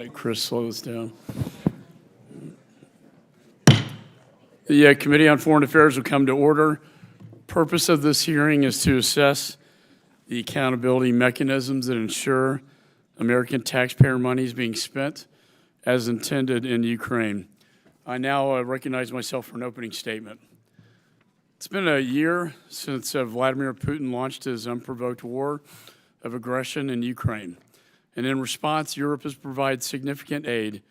Chris, slow this down. The Committee on Foreign Affairs will come to order. Purpose of this hearing is to assess the accountability mechanisms that ensure American taxpayer money is being spent as intended in Ukraine. I now recognize myself for an opening statement. It's been a year since Vladimir Putin launched his unprovoked war of aggression in Ukraine. And in response, Europe has provided significant aid,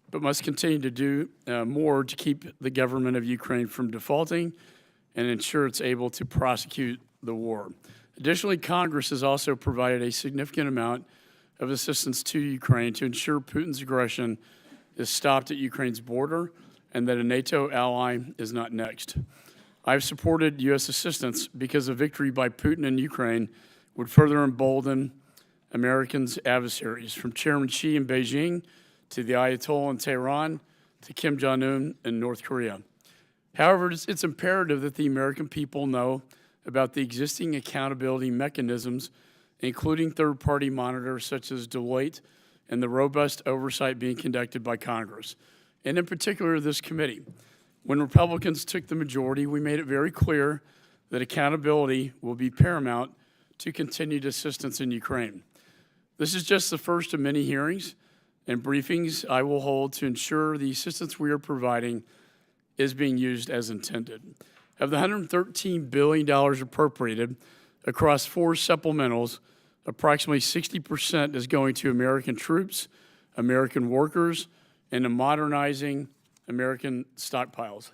but must continue to do more to keep the government of Ukraine from defaulting and ensure it's able to prosecute the war. Additionally, Congress has also provided a significant amount of assistance to Ukraine to ensure Putin's aggression is stopped at Ukraine's border and that a NATO ally is not next. I've supported U.S. assistance because a victory by Putin in Ukraine would further embolden Americans' adversaries, from Chairman Xi in Beijing to the Ayatollah in Tehran to Kim Jong-un in North Korea. However, it's imperative that the American people know about the existing accountability mechanisms, including third-party monitors such as Deloitte and the robust oversight being conducted by Congress, and in particular this committee. When Republicans took the majority, we made it very clear that accountability will be paramount to continued assistance in Ukraine. This is just the first of many hearings and briefings I will hold to ensure the assistance we are providing is being used as intended. Of the $113 billion appropriated across 4 supplementals, approximately 60% is going to American troops, American workers, and to modernizing American stockpiles.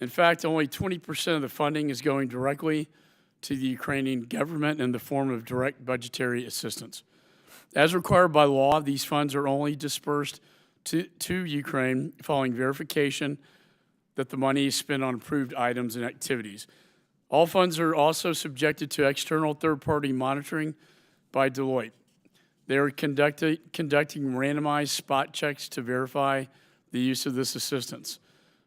In fact, only 20% of the funding is going directly to the Ukrainian government in the form of direct budgetary assistance. As required by law, these funds are only dispersed to Ukraine following verification that the money is spent on approved items and activities. All funds are also subjected to external third-party monitoring by Deloitte. They are conducting randomized spot checks to verify the use of this assistance.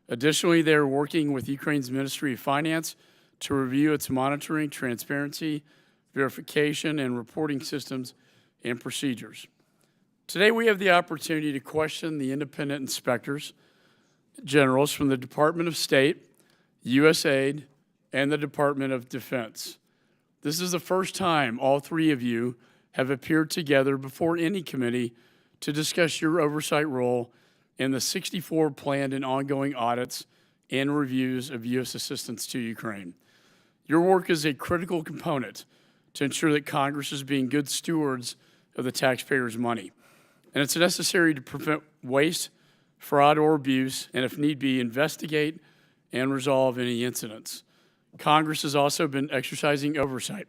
Additionally, they are working with Ukraine's Ministry of Finance to review its monitoring, transparency, verification, and reporting systems and procedures. Today, we have the opportunity to question the independent inspectors generals from the Department of State, USAID, and the Department of Defense. This is the first time all 3 of you have appeared together before any committee to discuss your oversight role in the 64 planned and ongoing audits and reviews of U.S. assistance to Ukraine. Your work is a critical component to ensure that Congress is being good stewards of the taxpayers' money. And it's necessary to prevent waste, fraud, or abuse, and if need be, investigate and resolve any incidents. Congress has also been exercising oversight.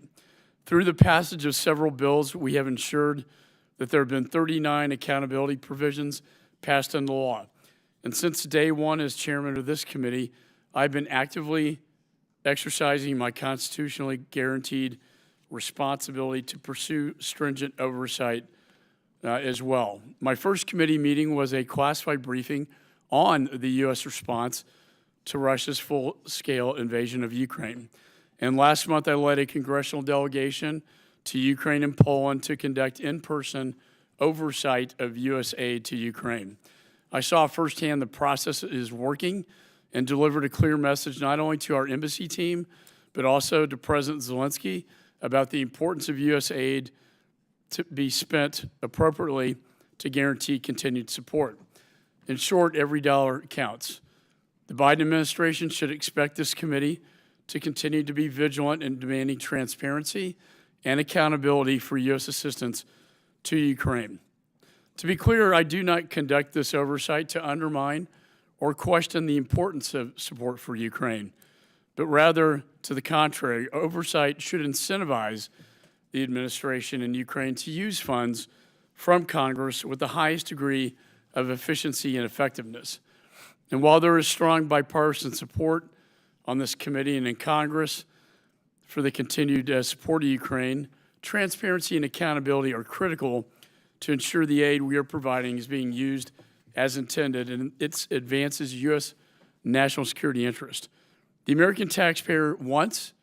Through the passage of several bills, we have ensured that there have been 39 accountability provisions passed into law. And since day one as chairman of this committee, I've been actively exercising my constitutionally guaranteed responsibility to pursue stringent oversight as well. My first committee meeting was a classified briefing on the U.S. response to Russia's full-scale invasion of Ukraine. And last month, I led a congressional delegation to Ukraine and Poland to conduct in-person oversight of U.S. aid to Ukraine. I saw firsthand the process is working and delivered a clear message not only to our embassy team, but also to President Zelensky about the importance of U.S. aid to be spent appropriately to guarantee continued support. In short, every dollar counts. The Biden administration should expect this committee to continue to be vigilant in demanding transparency and accountability for U.S. assistance to Ukraine. To be clear, I do not conduct this oversight to undermine or question the importance of support for Ukraine, but rather, to the contrary, oversight should incentivize the administration in Ukraine to use funds from Congress with the highest degree of efficiency and effectiveness. And while there is strong bipartisan support on this committee and in Congress for the continued support of Ukraine, transparency and accountability are critical to ensure the aid we are providing is being used as intended and it advances U.S. national security interest. The American taxpayer wants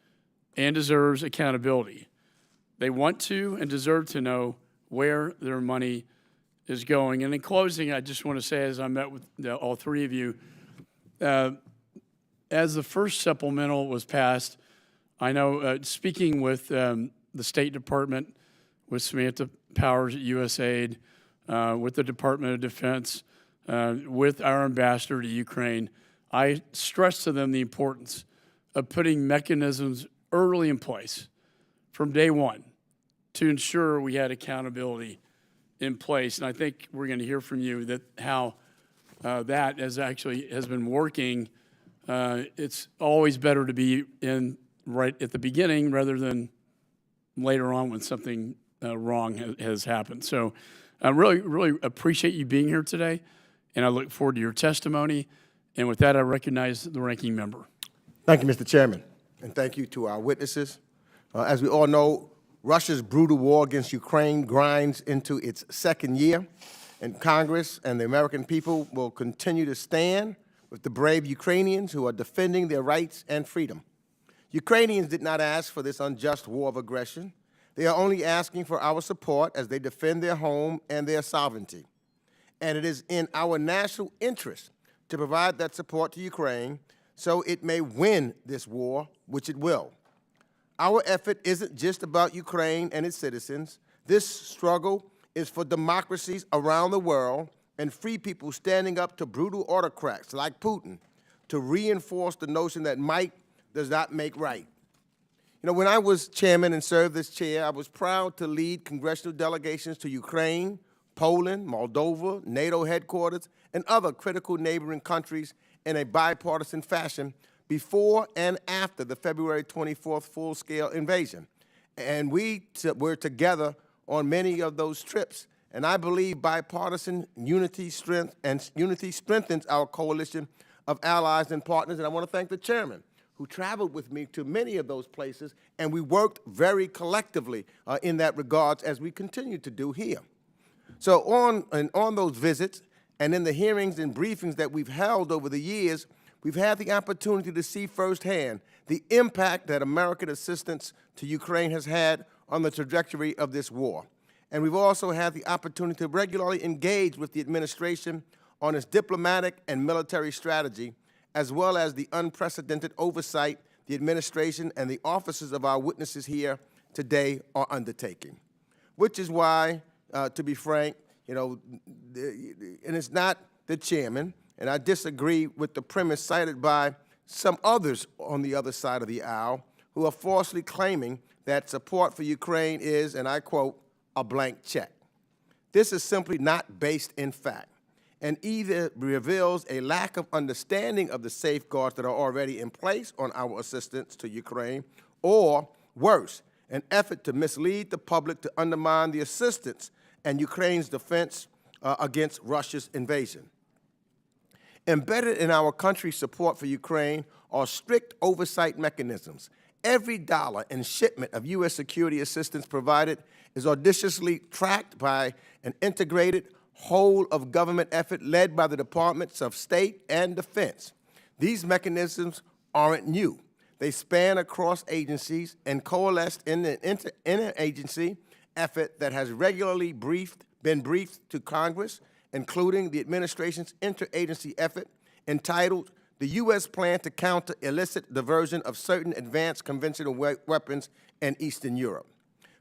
and deserves accountability. They want to and deserve to know where their money is going. And in closing, I just want to say, as I met with all three of you, as the first supplemental was passed, I know speaking with the State Department, with Samantha Powers at USAID, with the Department of Defense, with our ambassador to Ukraine, I stressed to them the importance of putting mechanisms early in place from day one to ensure we had accountability in place. And I think we're going to hear from you that how that has been working. It's always better to be in right at the beginning rather than later on when something wrong has happened. So I really appreciate you being here today, and I look forward to your testimony. And with that, I recognize the ranking member. Thank you, Mr. Chairman, and thank you to our witnesses. As we all know, Russia's brutal war against Ukraine grinds into its second year, and Congress and the American people will continue to stand with the brave Ukrainians who are defending their rights and freedom. Ukrainians did not ask for this unjust war of aggression. They are only asking for our support as they defend their home and their sovereignty. And it is in our national interest to provide that support to Ukraine so it may win this war, which it will. Our effort isn't just about Ukraine and its citizens. This struggle is for democracies around the world and free people standing up to brutal autocrats like Putin to reinforce the notion that might does not make right. You know, when I was chairman and served this chair, I was proud to lead congressional delegations to Ukraine, Poland, Moldova, NATO headquarters, and other critical neighboring countries in a bipartisan fashion before and after the February 24th full-scale invasion. And we were together on many of those trips. And I believe bipartisan unity strengthens our coalition of allies and partners. And I want to thank the chairman who traveled with me to many of those places, and we worked very collectively in that regard as we continue to do here. So on those visits and in the hearings and briefings that we've held over the years, we've had the opportunity to see firsthand the impact that American assistance to Ukraine has had on the trajectory of this war. And we've also had the opportunity to regularly engage with the administration on its diplomatic and military strategy, as well as the unprecedented oversight the administration and the officers of our witnesses here today are undertaking. Which is why, to be frank, you know, and it's not the chairman, and I disagree with the premise cited by some others on the other side of the aisle who are falsely claiming that support for Ukraine is, and I quote, a blank check. This is simply not based in fact, and either reveals a lack of understanding of the safeguards that are already in place on our assistance to Ukraine, or worse, an effort to mislead the public to undermine the assistance and Ukraine's defense against Russia's invasion. Embedded in our country's support for Ukraine are strict oversight mechanisms. Every dollar in shipment of U.S. security assistance provided is audaciously tracked by an integrated whole-of-government effort led by the Departments of State and Defense. These mechanisms aren't new. They span across agencies and coalesced in an interagency effort that has regularly been briefed to Congress, including the administration's interagency effort entitled The U.S. Plan to Counter Illicit Diversion of Certain Advanced Conventional Weapons in Eastern Europe.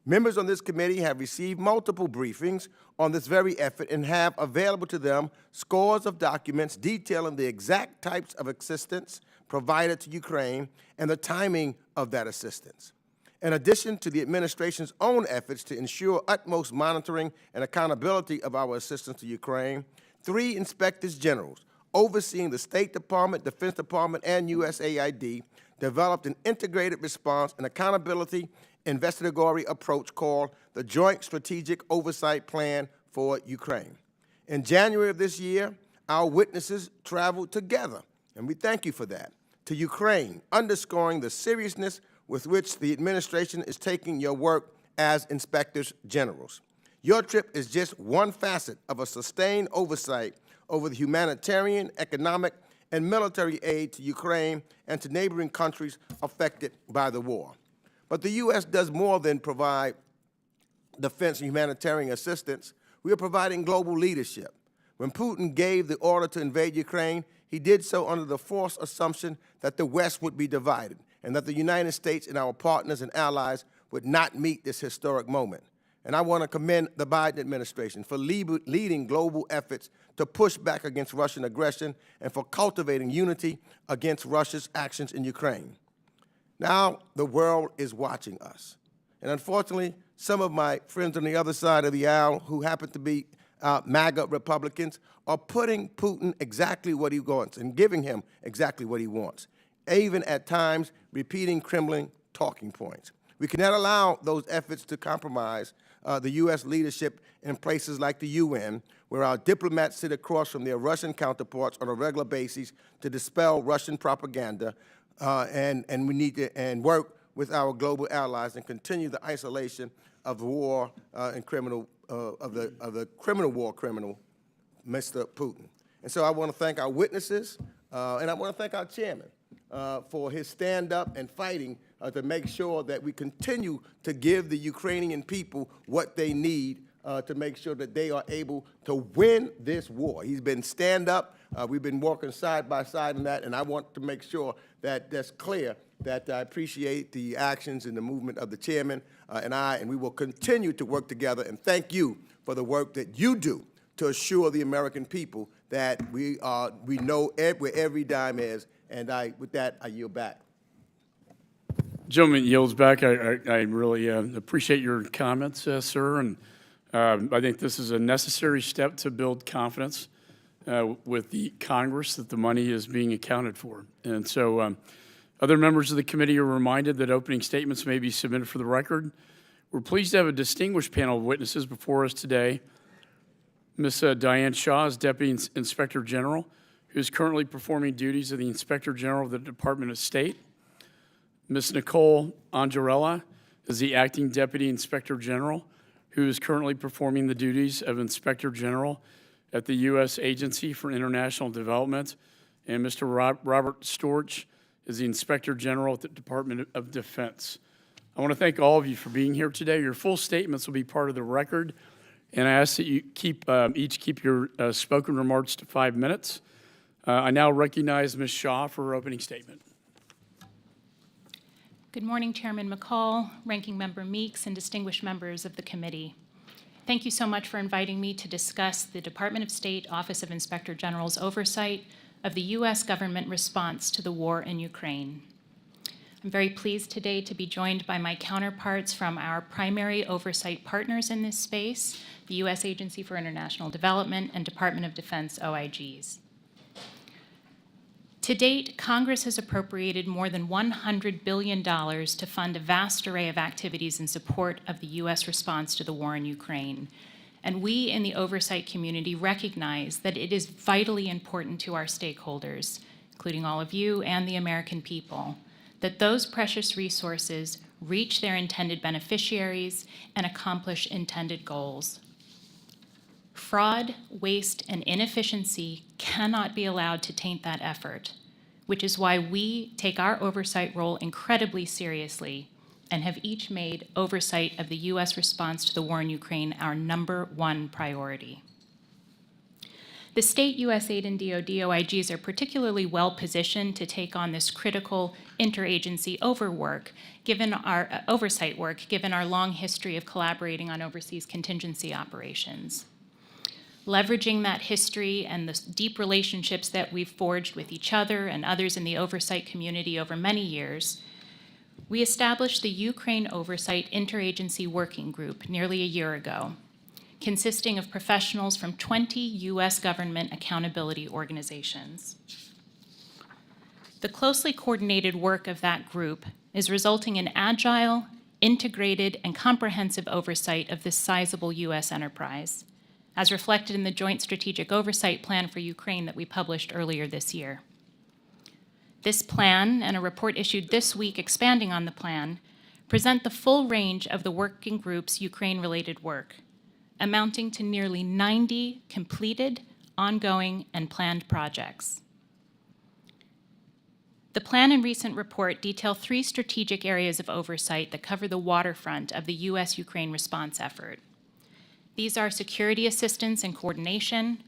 Members on this committee have received multiple briefings on this very effort and have available to them scores of documents detailing the exact types of assistance provided to Ukraine and the timing of that assistance. In addition to the administration's own efforts to ensure utmost monitoring and accountability of our assistance to Ukraine, 3 inspectors generals overseeing the State Department, Defense Department, and USAID developed an integrated response and accountability investigatory approach called the Joint Strategic Oversight Plan for Ukraine. In January of this year, our witnesses traveled together, and we thank you for that, to Ukraine, underscoring the seriousness with which the administration is taking your work as inspectors generals. Your trip is just one facet of a sustained oversight over the humanitarian, economic, and military aid to Ukraine and to neighboring countries affected by the war. But the U.S. does more than provide defense and humanitarian assistance, we are providing global leadership. When Putin gave the order to invade Ukraine, he did so under the false assumption that the West would be divided and that the United States and our partners and allies would not meet this historic moment. And I want to commend the Biden administration for leading global efforts to push back against Russian aggression and for cultivating unity against Russia's actions in Ukraine. Now the world is watching us. And unfortunately, some of my friends on the other side of the aisle who happen to be MAGA Republicans are putting Putin exactly what he wants and giving him exactly what he wants, even at times repeating Kremlin talking points. We cannot allow those efforts to compromise the U.S. leadership in places like the UN, where our diplomats sit across from their Russian counterparts on a regular basis to dispel Russian propaganda, and we need to work with our global allies and continue the isolation of the war and criminal of the criminal war criminal, Mr. Putin. And so I want to thank our witnesses, and I want to thank our chairman for his stand-up and fighting to make sure that we continue to give the Ukrainian people what they need to make sure that they are able to win this war. He's been stand-up. We've been working side by side in that, and I want to make sure that that's clear that I appreciate the actions and the movement of the chairman and we will continue to work together, and thank you for the work that you do to assure the American people that we know where every dime is, and with that, I yield back. Gentleman yields back. I really appreciate your comments, sir, and I think this is a necessary step to build confidence with the Congress that the money is being accounted for. And so other members of the committee are reminded that opening statements may be submitted for the record. We're pleased to have a distinguished panel of witnesses before us today. Ms. Diane Shaw is Deputy Inspector General, who is currently performing duties of the Inspector General of the Department of State. Ms. Nicole Angarella is the Acting Deputy Inspector General, who is currently performing the duties of Inspector General at the U.S. Agency for International Development. And Mr. Robert Storch is the Inspector General at the Department of Defense. I want to thank all of you for being here today. Your full statements will be part of the record, and I ask that you each keep your spoken remarks to 5 minutes. I now recognize Ms. Shaw for her opening statement. Good morning, Chairman McCall, Ranking Member Meeks, and distinguished members of the committee. Thank you so much for inviting me to discuss the Department of State Office of Inspector General's oversight of the U.S. government response to the war in Ukraine. I'm very pleased today to be joined by my counterparts from our primary oversight partners in this space, the U.S. Agency for International Development and Department of Defense OIGs. To date, Congress has appropriated more than $100 billion to fund a vast array of activities in support of the U.S. response to the war in Ukraine. And we in the oversight community recognize that it is vitally important to our stakeholders, including all of you and the American people, that those precious resources reach their intended beneficiaries and accomplish intended goals. Fraud, waste, and inefficiency cannot be allowed to taint that effort, which is why we take our oversight role incredibly seriously and have each made oversight of the U.S. response to the war in Ukraine our #1 priority. The state USAID and DoD OIGs are particularly well positioned to take on this critical interagency oversight work, given our long history of collaborating on overseas contingency operations. Leveraging that history and the deep relationships that we've forged with each other and others in the oversight community over many years, we established the Ukraine Oversight Interagency Working Group nearly a year ago, consisting of professionals from 20 U.S. government accountability organizations. The closely coordinated work of that group is resulting in agile, integrated, and comprehensive oversight of this sizable U.S. enterprise, as reflected in the Joint Strategic Oversight Plan for Ukraine that we published earlier this year. This plan, and a report issued this week expanding on the plan, present the full range of the working group's Ukraine-related work, amounting to nearly 90 completed, ongoing, and planned projects. The plan and recent report detail 3 strategic areas of oversight that cover the waterfront of the U.S.-Ukraine response effort. These are security assistance and coordination,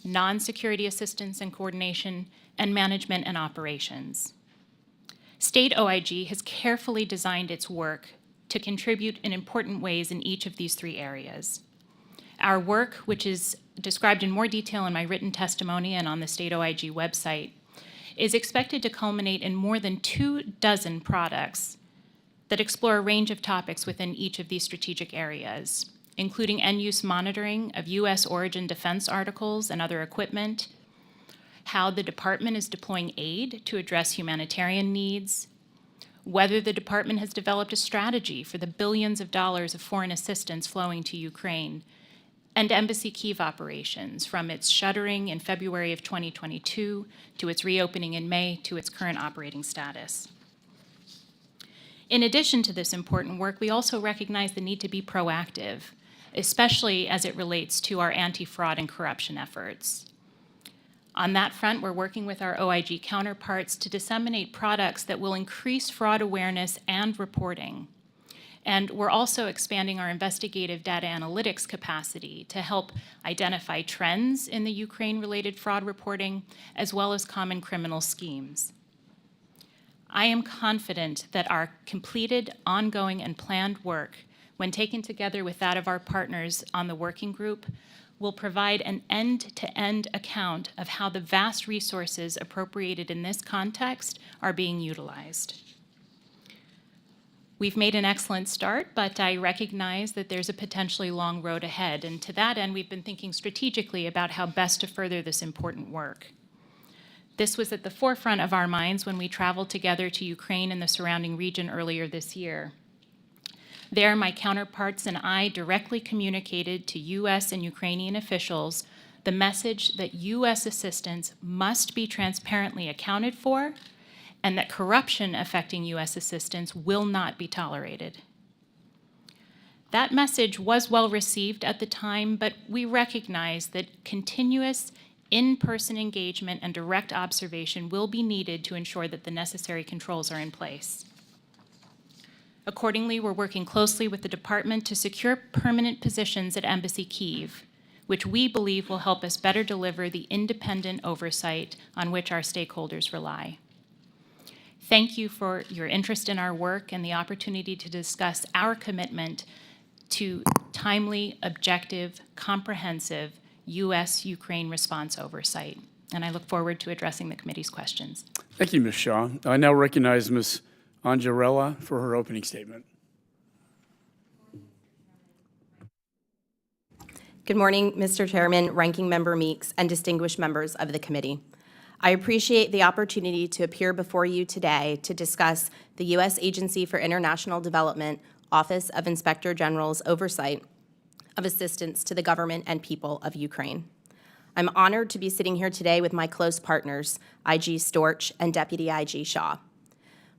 non-security assistance and coordination, and management and operations. State OIG has carefully designed its work to contribute in important ways in each of these 3 areas. Our work, which is described in more detail in my written testimony and on the State OIG website, is expected to culminate in more than 24 products that explore a range of topics within each of these strategic areas, including end-use monitoring of U.S. origin defense articles and other equipment, how the department is deploying aid to address humanitarian needs, whether the department has developed a strategy for the billions of dollars of foreign assistance flowing to Ukraine, and Embassy Kyiv operations, from its shuttering in February of 2022 to its reopening in May to its current operating status. In addition to this important work, we also recognize the need to be proactive, especially as it relates to our anti-fraud and corruption efforts. On that front, we're working with our OIG counterparts to disseminate products that will increase fraud awareness and reporting. And we're also expanding our investigative data analytics capacity to help identify trends in the Ukraine-related fraud reporting, as well as common criminal schemes. I am confident that our completed, ongoing, and planned work, when taken together with that of our partners on the working group, will provide an end-to-end account of how the vast resources appropriated in this context are being utilized. We've made an excellent start, but I recognize that there's a potentially long road ahead, and to that end, we've been thinking strategically about how best to further this important work. This was at the forefront of our minds when we traveled together to Ukraine and the surrounding region earlier this year. There, my counterparts and I directly communicated to U.S. and Ukrainian officials the message that U.S. assistance must be transparently accounted for, and that corruption affecting U.S. assistance will not be tolerated. That message was well received at the time, but we recognize that continuous in-person engagement and direct observation will be needed to ensure that the necessary controls are in place. Accordingly, we're working closely with the department to secure permanent positions at Embassy Kyiv, which we believe will help us better deliver the independent oversight on which our stakeholders rely. Thank you for your interest in our work and the opportunity to discuss our commitment to timely, objective, comprehensive U.S.-Ukraine response oversight. And I look forward to addressing the committee's questions. Thank you, Ms. Shaw. I now recognize Ms. Anjarella for her opening statement. Good morning, Mr. Chairman, Ranking Member Meeks, and distinguished members of the committee. I appreciate the opportunity to appear before you today to discuss the U.S. Agency for International Development Office of Inspector General's oversight of assistance to the government and people of Ukraine. I'm honored to be sitting here today with my close partners, IG Storch and Deputy IG Shaw.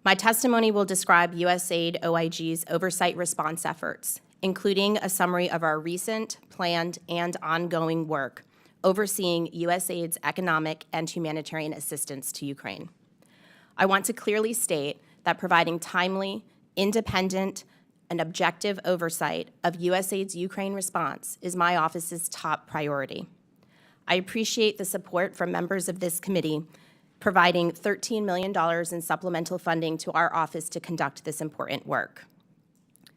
My testimony will describe USAID OIG's oversight response efforts, including a summary of our recent, planned, and ongoing work overseeing USAID's economic and humanitarian assistance to Ukraine. I want to clearly state that providing timely, independent, and objective oversight of USAID's Ukraine response is my office's top priority. I appreciate the support from members of this committee providing $13 million in supplemental funding to our office to conduct this important work.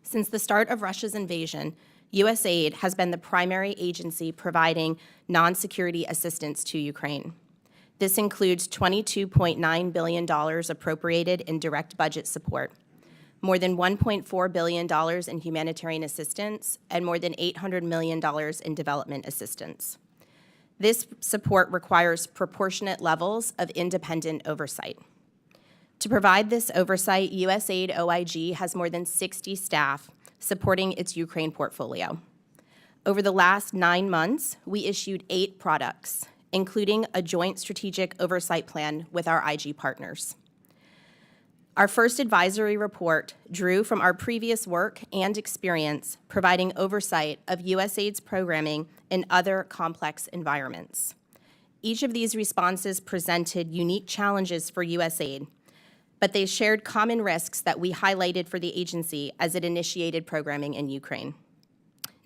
Since the start of Russia's invasion, USAID has been the primary agency providing non-security assistance to Ukraine. This includes $22.9 billion appropriated in direct budget support, more than $1.4 billion in humanitarian assistance, and more than $800 million in development assistance. This support requires proportionate levels of independent oversight. To provide this oversight, USAID OIG has more than 60 staff supporting its Ukraine portfolio. Over the last 9 months, we issued 8 products, including a joint strategic oversight plan with our IG partners. Our first advisory report drew from our previous work and experience providing oversight of USAID's programming in other complex environments. Each of these responses presented unique challenges for USAID, but they shared common risks that we highlighted for the agency as it initiated programming in Ukraine.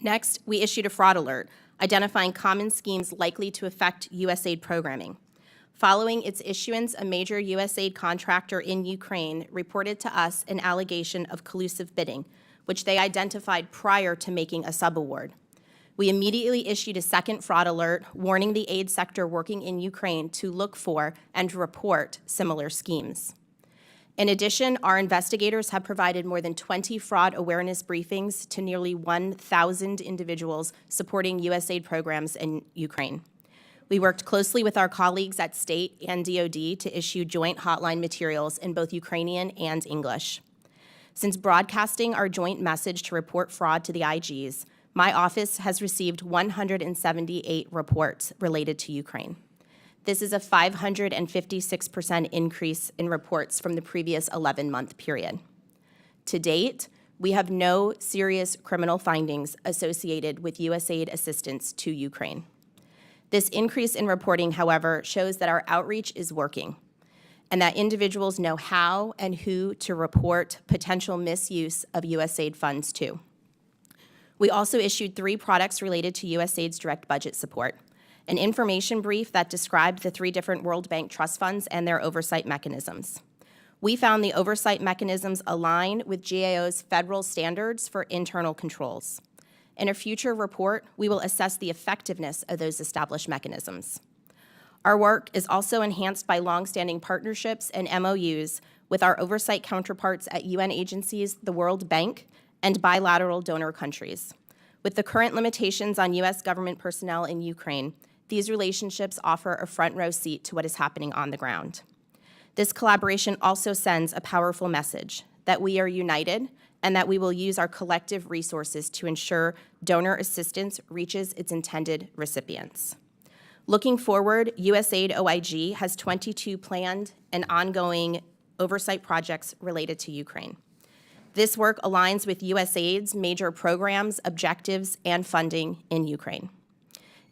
Next, we issued a fraud alert, identifying common schemes likely to affect USAID programming. Following its issuance, a major USAID contractor in Ukraine reported to us an allegation of collusive bidding, which they identified prior to making a subaward. We immediately issued a second fraud alert, warning the aid sector working in Ukraine to look for and report similar schemes. In addition, our investigators have provided more than 20 fraud awareness briefings to nearly 1,000 individuals supporting USAID programs in Ukraine. We worked closely with our colleagues at State and DoD to issue joint hotline materials in both Ukrainian and English. Since broadcasting our joint message to report fraud to the IGs, my office has received 178 reports related to Ukraine. This is a 556% increase in reports from the previous 11-month period. To date, we have no serious criminal findings associated with USAID assistance to Ukraine. This increase in reporting, however, shows that our outreach is working and that individuals know how and who to report potential misuse of USAID funds to. We also issued 3 products related to USAID's direct budget support: an information brief that described the 3 different World Bank trust funds and their oversight mechanisms. We found the oversight mechanisms align with GAO's federal standards for internal controls. In a future report, we will assess the effectiveness of those established mechanisms. Our work is also enhanced by longstanding partnerships and MOUs with our oversight counterparts at UN agencies, the World Bank, and bilateral donor countries. With the current limitations on U.S. government personnel in Ukraine, these relationships offer a front row seat to what is happening on the ground. This collaboration also sends a powerful message that we are united and that we will use our collective resources to ensure donor assistance reaches its intended recipients. Looking forward, USAID OIG has 22 planned and ongoing oversight projects related to Ukraine. This work aligns with USAID's major programs, objectives, and funding in Ukraine.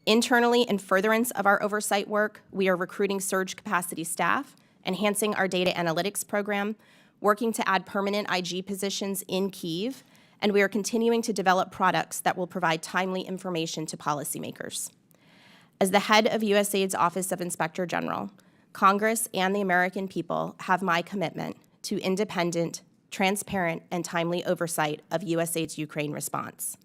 Internally, in furtherance of our oversight work, we are recruiting surge capacity staff, enhancing our data analytics program, working to add permanent IG positions in Kyiv, and we are continuing to develop products that will provide timely information to policymakers. As the head of USAID's Office of Inspector General, Congress and the American people have my commitment to independent, transparent, and timely oversight of USAID's Ukraine response.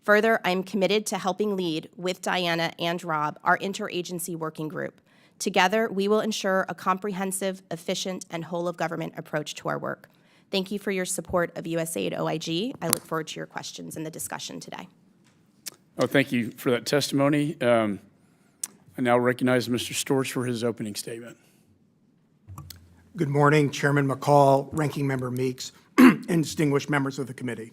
Further, I'm committed to helping lead, with Diana and Rob, our interagency working group. Together, we will ensure a comprehensive, efficient, and whole-of-government approach to our work. Thank you for your support of USAID OIG. I look forward to your questions in the discussion today. Oh, thank you for that testimony. I now recognize Mr. Storch for his opening statement. Good morning, Chairman McCall, Ranking Member Meeks, and distinguished members of the committee.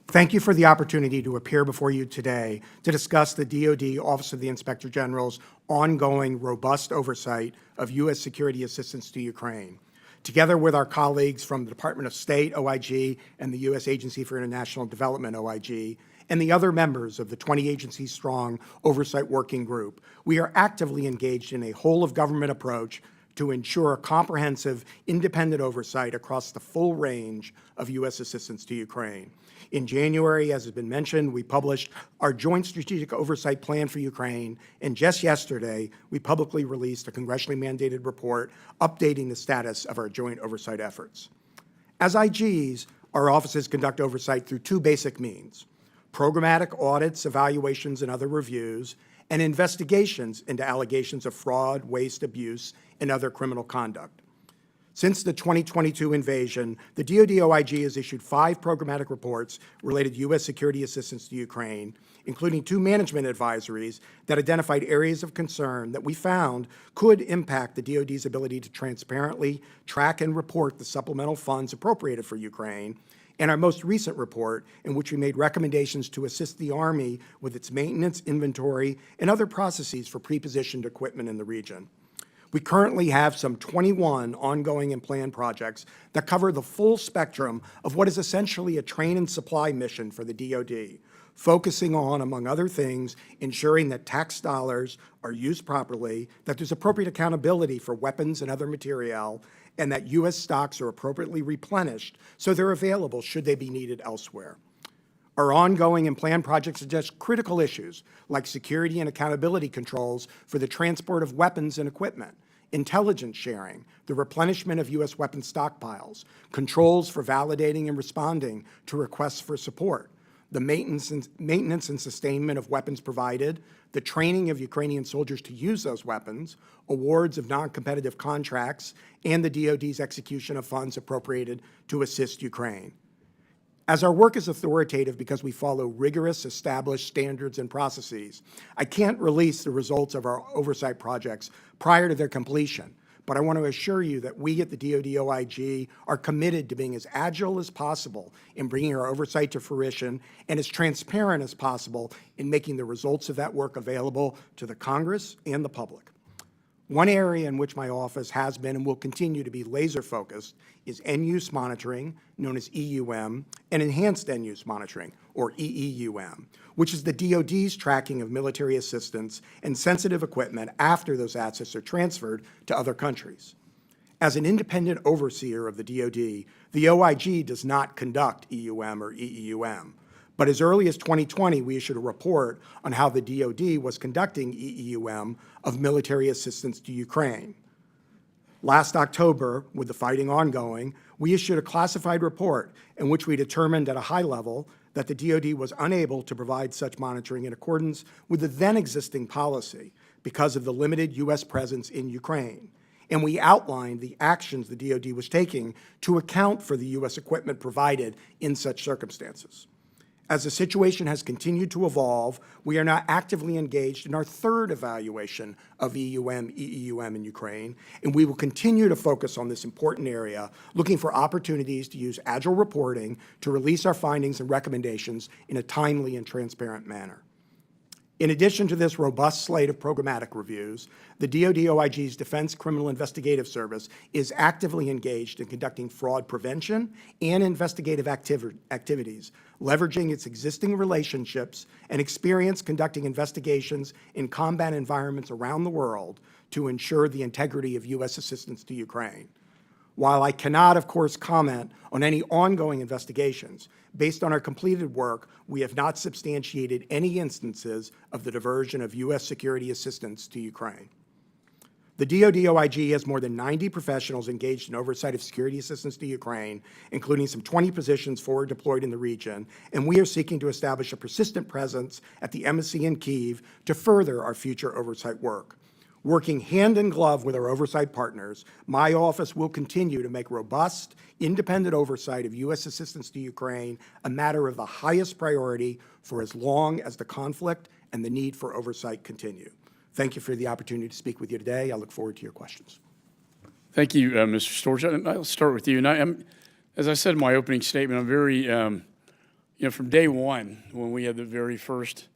Thank you for the opportunity to appear before you today to discuss the DoD Office of the Inspector General's ongoing robust oversight of U.S. security assistance to Ukraine. Together with our colleagues from the Department of State, OIG, and the U.S. Agency for International Development, OIG, and the other members of the 20-agency-strong Oversight Working Group, we are actively engaged in a whole-of-government approach to ensure a comprehensive, independent oversight across the full range of U.S. assistance to Ukraine. In January, as has been mentioned, we published our Joint Strategic Oversight Plan for Ukraine, and just yesterday, we publicly released a congressionally mandated report updating the status of our joint oversight efforts. As IGs, our offices conduct oversight through 2 basic means: programmatic audits, evaluations, and other reviews, and investigations into allegations of fraud, waste, abuse, and other criminal conduct. Since the 2022 invasion, the DoD OIG has issued 5 programmatic reports related to U.S. security assistance to Ukraine, including 2 management advisories that identified areas of concern that we found could impact the DoD's ability to transparently track and report the supplemental funds appropriated for Ukraine, and our most recent report, in which we made recommendations to assist the Army with its maintenance, inventory, and other processes for pre-positioned equipment in the region. We currently have some 21 ongoing and planned projects that cover the full spectrum of what is essentially a train and supply mission for the DoD, focusing on, among other things, ensuring that tax dollars are used properly, that there's appropriate accountability for weapons and other material, and that U.S. stocks are appropriately replenished so they're available should they be needed elsewhere. Our ongoing and planned projects address critical issues like security and accountability controls for the transport of weapons and equipment, intelligence sharing, the replenishment of U.S. weapons stockpiles, controls for validating and responding to requests for support, the maintenance and sustainment of weapons provided, the training of Ukrainian soldiers to use those weapons, awards of non-competitive contracts, and the DoD's execution of funds appropriated to assist Ukraine. As our work is authoritative because we follow rigorous, established standards and processes, I can't release the results of our oversight projects prior to their completion, but I want to assure you that we at the DoD OIG are committed to being as agile as possible in bringing our oversight to fruition and as transparent as possible in making the results of that work available to the Congress and the public. One area in which my office has been and will continue to be laser-focused is end-use monitoring, known as EUM, and enhanced end-use monitoring, or EEUM, which is the DoD's tracking of military assistance and sensitive equipment after those assets are transferred to other countries. As an independent overseer of the DoD, the OIG does not conduct EUM or EEUM. But as early as 2020, we issued a report on how the DoD was conducting EEUM of military assistance to Ukraine. Last October, with the fighting ongoing, we issued a classified report in which we determined at a high level that the DoD was unable to provide such monitoring in accordance with the then existing policy because of the limited U.S. presence in Ukraine. And we outlined the actions the DoD was taking to account for the U.S. equipment provided in such circumstances. As the situation has continued to evolve, we are now actively engaged in our third evaluation of EUM, EEUM in Ukraine, and we will continue to focus on this important area, looking for opportunities to use agile reporting to release our findings and recommendations in a timely and transparent manner. In addition to this robust slate of programmatic reviews, the DoD OIG's Defense Criminal Investigative Service is actively engaged in conducting fraud prevention and investigative activities, leveraging its existing relationships and experience conducting investigations in combat environments around the world to ensure the integrity of U.S. assistance to Ukraine. While I cannot, of course, comment on any ongoing investigations, based on our completed work, we have not substantiated any instances of the diversion of U.S. security assistance to Ukraine. The DoD OIG has more than 90 professionals engaged in oversight of security assistance to Ukraine, including some 20 positions forward deployed in the region, and we are seeking to establish a persistent presence at the embassy in Kyiv to further our future oversight work. Working hand in glove with our oversight partners, my office will continue to make robust, independent oversight of U.S. assistance to Ukraine a matter of the highest priority for as long as the conflict and the need for oversight continue. Thank you for the opportunity to speak with you today. I look forward to your questions. Thank you, Mr. Storch. I'll start with you. And as I said in my opening statement, I'm very, from day one, when we had the very first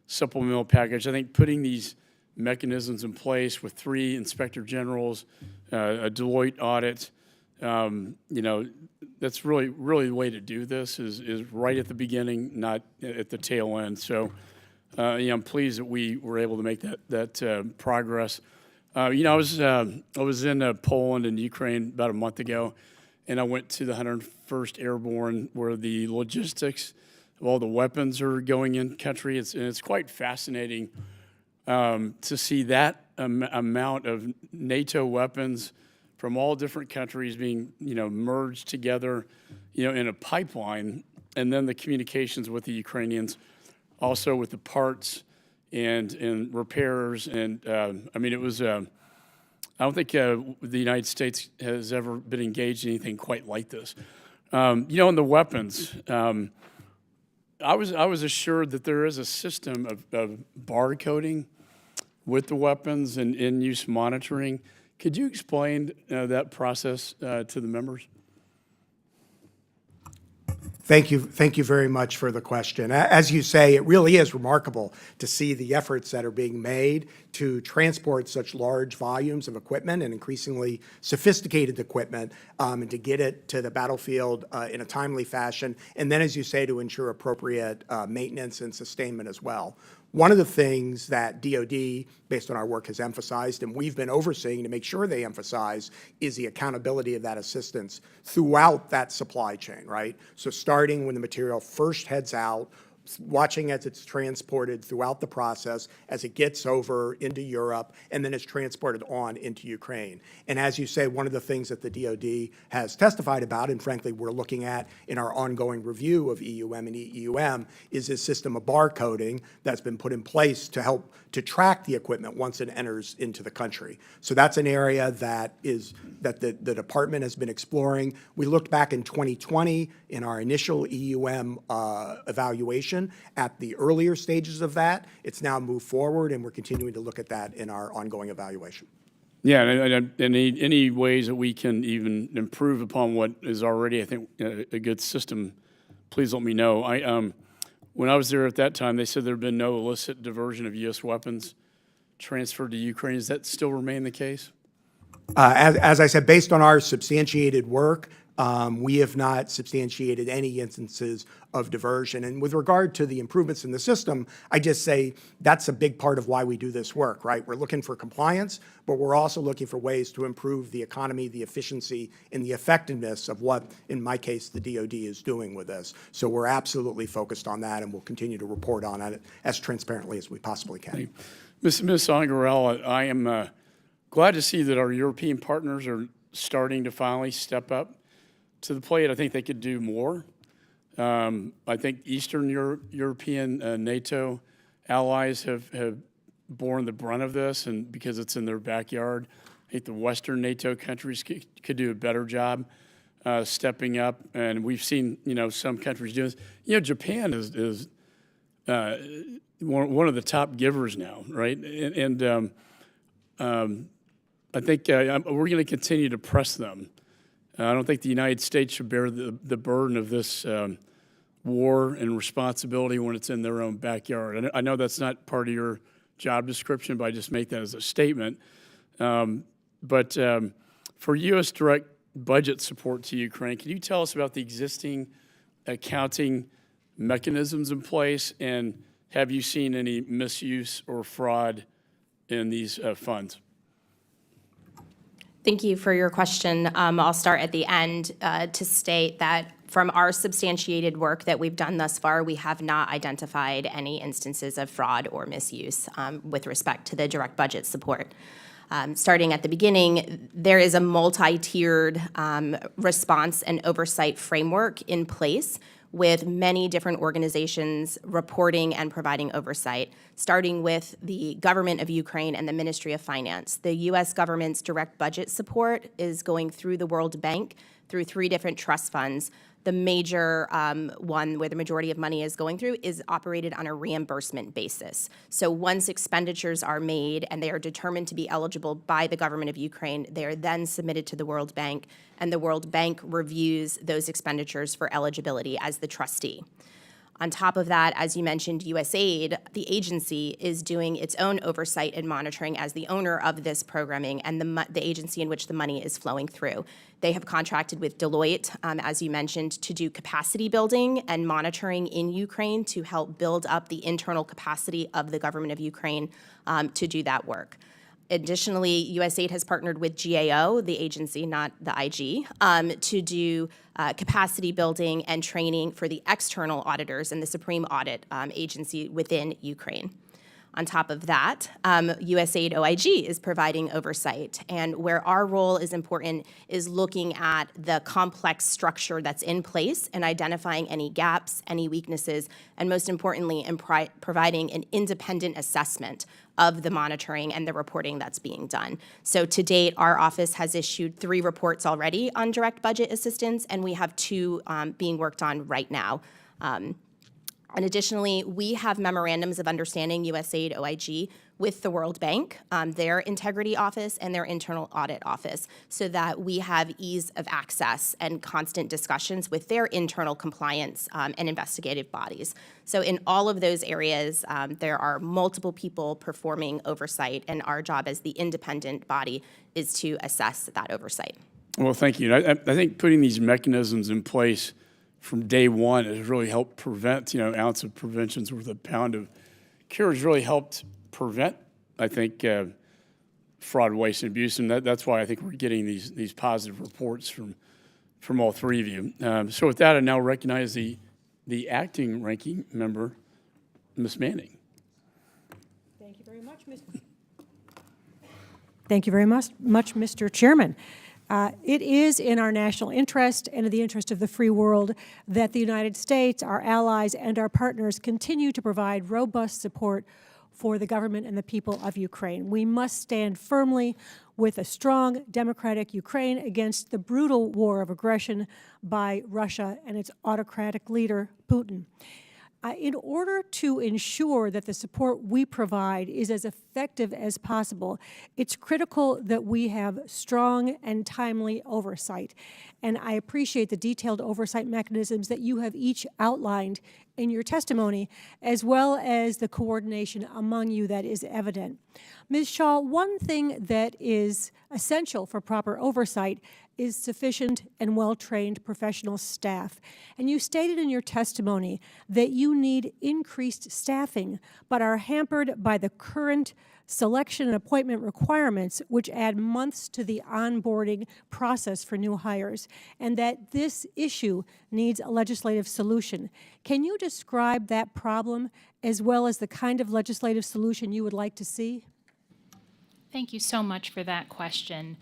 supplemental package, I think putting these mechanisms in place with 3 inspector generals, a Deloitte audit, that's really the way to do this is right at the beginning, not at the tail end. So, I'm pleased that we were able to make that progress. I was in Poland and Ukraine about a month ago, and I went to the 101st Airborne, where the logistics of all the weapons are going in country. It's quite fascinating to see that amount of NATO weapons from all different countries being, merged together, in a pipeline, and then the communications with the Ukrainians, also with the parts and repairs. And it was, I don't think the United States has ever been engaged in anything quite like this. In the weapons, I was assured that there is a system of barcoding with the weapons and in-use monitoring. Could you explain that process to the members? Thank you very much for the question. As you say, it really is remarkable to see the efforts that are being made to transport such large volumes of equipment and increasingly sophisticated equipment and to get it to the battlefield in a timely fashion, and then, as you say, to ensure appropriate maintenance and sustainment as well. One of the things that DoD, based on our work, has emphasized, and we've been overseeing to make sure they emphasize, is the accountability of that assistance throughout that supply chain, right? So starting when the material first heads out, watching as it's transported throughout the process, as it gets over into Europe, and then it's transported on into Ukraine. And as you say, one of the things that the DoD has testified about, and frankly we're looking at in our ongoing review of EUM and EUM, is this system of barcoding that's been put in place to help to track the equipment once it enters into the country. So that's an area that the department has been exploring. We looked back in 2020 in our initial EUM evaluation at the earlier stages of that. It's now moved forward, and we're continuing to look at that in our ongoing evaluation. Yeah, and any ways that we can even improve upon what is already, I think, a good system, please let me know. When I was there at that time, they said there had been no illicit diversion of U.S. weapons transferred to Ukraine. Does that still remain the case? As I said, based on our substantiated work, we have not substantiated any instances of diversion. And with regard to the improvements in the system, I just say that's a big part of why we do this work, right? We're looking for compliance, but we're also looking for ways to improve the economy, the efficiency, and the effectiveness of what, in my case, the DoD is doing with this. So we're absolutely focused on that, and we'll continue to report on it as transparently as we possibly can. Ms. Angarella, I am glad to see that our European partners are starting to finally step up to the plate. I think they could do more. I think Eastern European NATO allies have borne the brunt of this, and because it's in their backyard, I think the Western NATO countries could do a better job stepping up. And we've seen, some countries do this. Japan is one of the top givers now, right? And I think we're going to continue to press them. I don't think the United States should bear the burden of this war and responsibility when it's in their own backyard. I know that's not part of your job description, but I just make that as a statement. But for U.S. direct budget support to Ukraine, can you tell us about the existing accounting mechanisms in place, and have you seen any misuse or fraud in these funds? Thank you for your question. I'll start at the end to state that from our substantiated work that we've done thus far, we have not identified any instances of fraud or misuse with respect to the direct budget support. Starting at the beginning, there is a multi-tiered response and oversight framework in place with many different organizations reporting and providing oversight, starting with the government of Ukraine and the Ministry of Finance. The U.S. government's direct budget support is going through the World Bank through 3 different trust funds. The major one where the majority of money is going through is operated on a reimbursement basis. So once expenditures are made and they are determined to be eligible by the government of Ukraine, they are then submitted to the World Bank, and the World Bank reviews those expenditures for eligibility as the trustee. On top of that, as you mentioned, USAID, the agency, is doing its own oversight and monitoring as the owner of this programming and the agency in which the money is flowing through. They have contracted with Deloitte, as you mentioned, to do capacity building and monitoring in Ukraine to help build up the internal capacity of the government of Ukraine to do that work. Additionally, USAID has partnered with GAO, the agency, not the IG, to do capacity building and training for the external auditors and the Supreme Audit Agency within Ukraine. On top of that, USAID OIG is providing oversight, and where our role is important is looking at the complex structure that's in place and identifying any gaps, any weaknesses, and most importantly, in providing an independent assessment of the monitoring and the reporting that's being done. So to date, our office has issued 3 reports already on direct budget assistance, and we have 2 being worked on right now. And additionally, we have memorandums of understanding, USAID OIG, with the World Bank, their integrity office and their internal audit office, so that we have ease of access and constant discussions with their internal compliance and investigative bodies. So in all of those areas, there are multiple people performing oversight, and our job as the independent body is to assess that oversight. Well, thank you. I think putting these mechanisms in place from day one has really helped prevent, ounce of prevention's worth a pound of CARE has really helped prevent, I think, fraud, waste, and abuse, and that's why I think we're getting these positive reports from all three of you. So with that, I now recognize the acting ranking member, Ms. Manning. Thank you very much, Mr. Chairman. It is in our national interest and in the interest of the free world that the United States, our allies, and our partners continue to provide robust support for the government and the people of Ukraine. We must stand firmly with a strong democratic Ukraine against the brutal war of aggression by Russia and its autocratic leader, Putin. In order to ensure that the support we provide is as effective as possible, it's critical that we have strong and timely oversight. And I appreciate the detailed oversight mechanisms that you have each outlined in your testimony, as well as the coordination among you that is evident. Ms. Shaw, one thing that is essential for proper oversight is sufficient and well-trained professional staff. And you stated in your testimony that you need increased staffing, but are hampered by the current selection and appointment requirements, which add months to the onboarding process for new hires, and that this issue needs a legislative solution. Can you describe that problem as well as the kind of legislative solution you would like to see? Thank you so much for that question.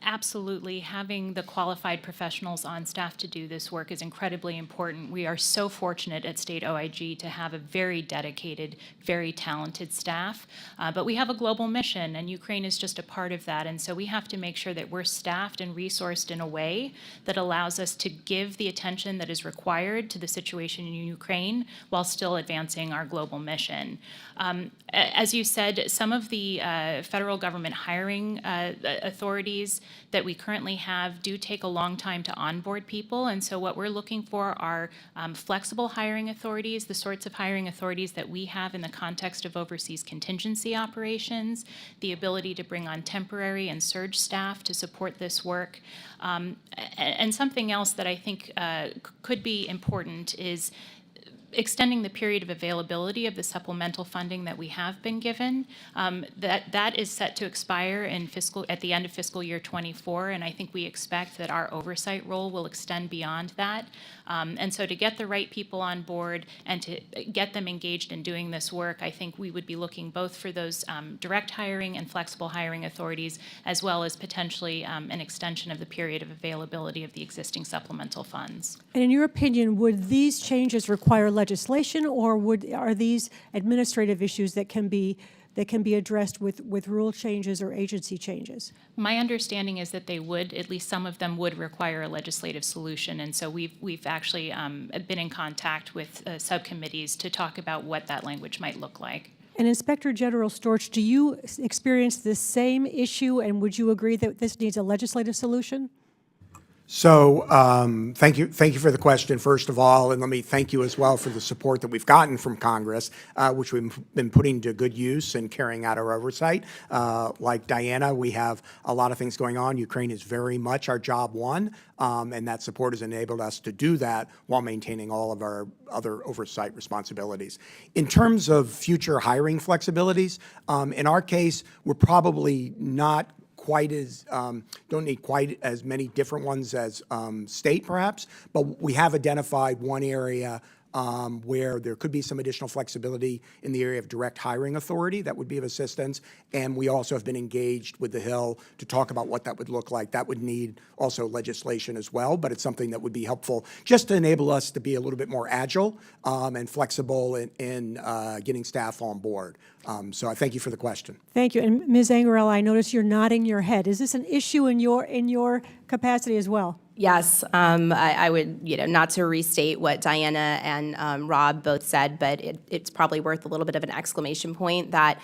Absolutely, having the qualified professionals on staff to do this work is incredibly important. We are so fortunate at State OIG to have a very dedicated, very talented staff, but we have a global mission, and Ukraine is just a part of that, and so we have to make sure that we're staffed and resourced in a way that allows us to give the attention that is required to the situation in Ukraine while still advancing our global mission. As you said, some of the federal government hiring authorities that we currently have do take a long time to onboard people, and so what we're looking for are flexible hiring authorities, the sorts of hiring authorities that we have in the context of overseas contingency operations, the ability to bring on temporary and surge staff to support this work. And something else that I think could be important is extending the period of availability of the supplemental funding that we have been given. That is set to expire at the end of fiscal year 24, and I think we expect that our oversight role will extend beyond that. And so to get the right people on board and to get them engaged in doing this work, I think we would be looking both for those direct hiring and flexible hiring authorities, as well as potentially an extension of the period of availability of the existing supplemental funds. And in your opinion, would these changes require legislation, or are these administrative issues that can be addressed with rule changes or agency changes? My understanding is that they would, at least some of them would require a legislative solution, and so we've actually been in contact with subcommittees to talk about what that language might look like. And Inspector General Storch, do you experience the same issue, and would you agree that this needs a legislative solution? So thank you for the question, first of all, and let me thank you as well for the support that we've gotten from Congress, which we've been putting to good use in carrying out our oversight. Like Diana, we have a lot of things going on. Ukraine is very much our job one, and that support has enabled us to do that while maintaining all of our other oversight responsibilities. In terms of future hiring flexibilities, in our case, we're probably not quite as, don't need quite as many different ones as state, perhaps, but we have identified one area where there could be some additional flexibility in the area of direct hiring authority that would be of assistance, and we also have been engaged with the Hill to talk about what that would look like. That would need also legislation as well, but it's something that would be helpful just to enable us to be a little bit more agile and flexible in getting staff on board. So I thank you for the question. Thank you. And Ms. Angarella, I notice you're nodding your head. Is this an issue in your capacity as well? Yes, I would, not to restate what Diana and Rob both said, but it's probably worth a little bit of an exclamation point that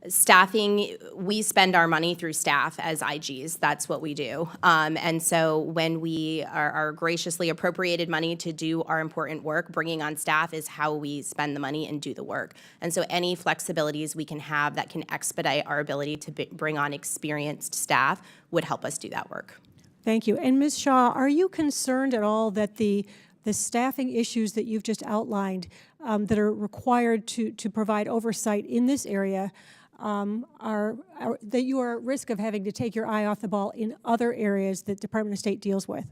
staffing, we spend our money through staff as IGs. That's what we do. And so when we are graciously appropriated money to do our important work, bringing on staff is how we spend the money and do the work. And so any flexibilities we can have that can expedite our ability to bring on experienced staff would help us do that work. Thank you. And Ms. Shaw, are you concerned at all that the the staffing issues that you've just outlined that are required to provide oversight in this area that you are at risk of having to take your eye off the ball in other areas that Department of State deals with?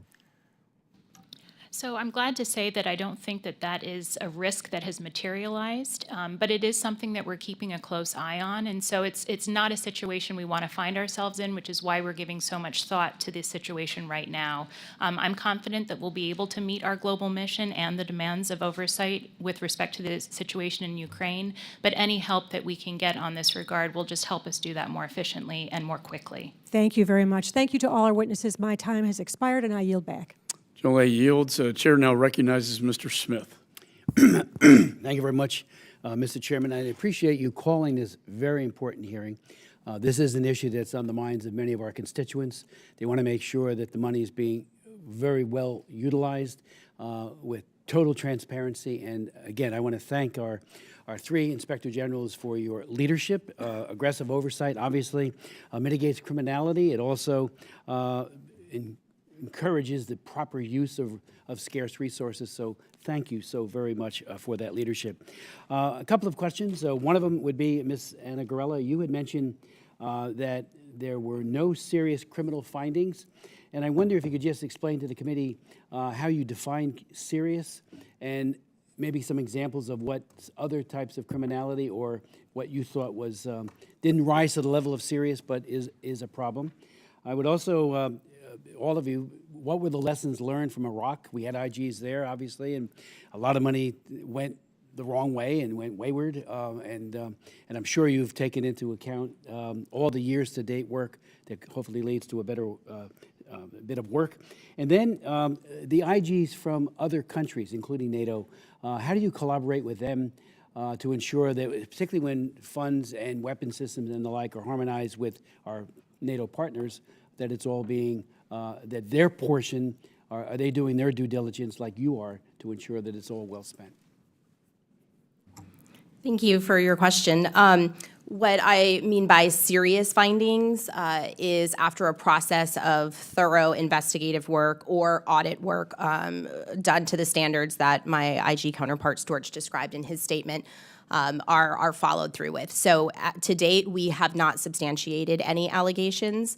So I'm glad to say that I don't think that that is a risk that has materialized, but it is something that we're keeping a close eye on. And so it's not a situation we want to find ourselves in, which is why we're giving so much thought to this situation right now. I'm confident that we'll be able to meet our global mission and the demands of oversight with respect to the situation in Ukraine, but any help that we can get on this regard will just help us do that more efficiently and more quickly. Thank you very much. Thank you to all our witnesses. My time has expired, and I yield back. General A yields. Chair now recognizes Mr. Smith. Thank you very much, Mr. Chairman. I appreciate you calling this very important hearing. This is an issue that's on the minds of many of our constituents. They want to make sure that the money is being very well utilized with total transparency. And again, I want to thank our three Inspector Generals for your leadership. Aggressive oversight obviously mitigates criminality. It also encourages the proper use of scarce resources. So thank you so very much for that leadership. A couple of questions. One of them would be, Ms. Anna Garella, you had mentioned that there were no serious criminal findings. And I wonder if you could just explain to the committee how you define serious and maybe some examples of what other types of criminality or what you thought was didn't rise to the level of serious but is a problem. I would also all of you, what were the lessons learned from Iraq? We had IGs there, obviously, and a lot of money went the wrong way and went wayward. And I'm sure you've taken into account all the years to date work that hopefully leads to a better bit of work. And then the IGs from other countries, including NATO, how do you collaborate with them to ensure that, particularly when funds and weapon systems and the like are harmonized with our NATO partners, that it's all being that their portion, are they doing their due diligence like you are to ensure that it's all well spent? Thank you for your question. What I mean by serious findings is after a process of thorough investigative work or audit work done to the standards that my IG counterpart Storch described in his statement are followed through with. So to date, we have not substantiated any allegations.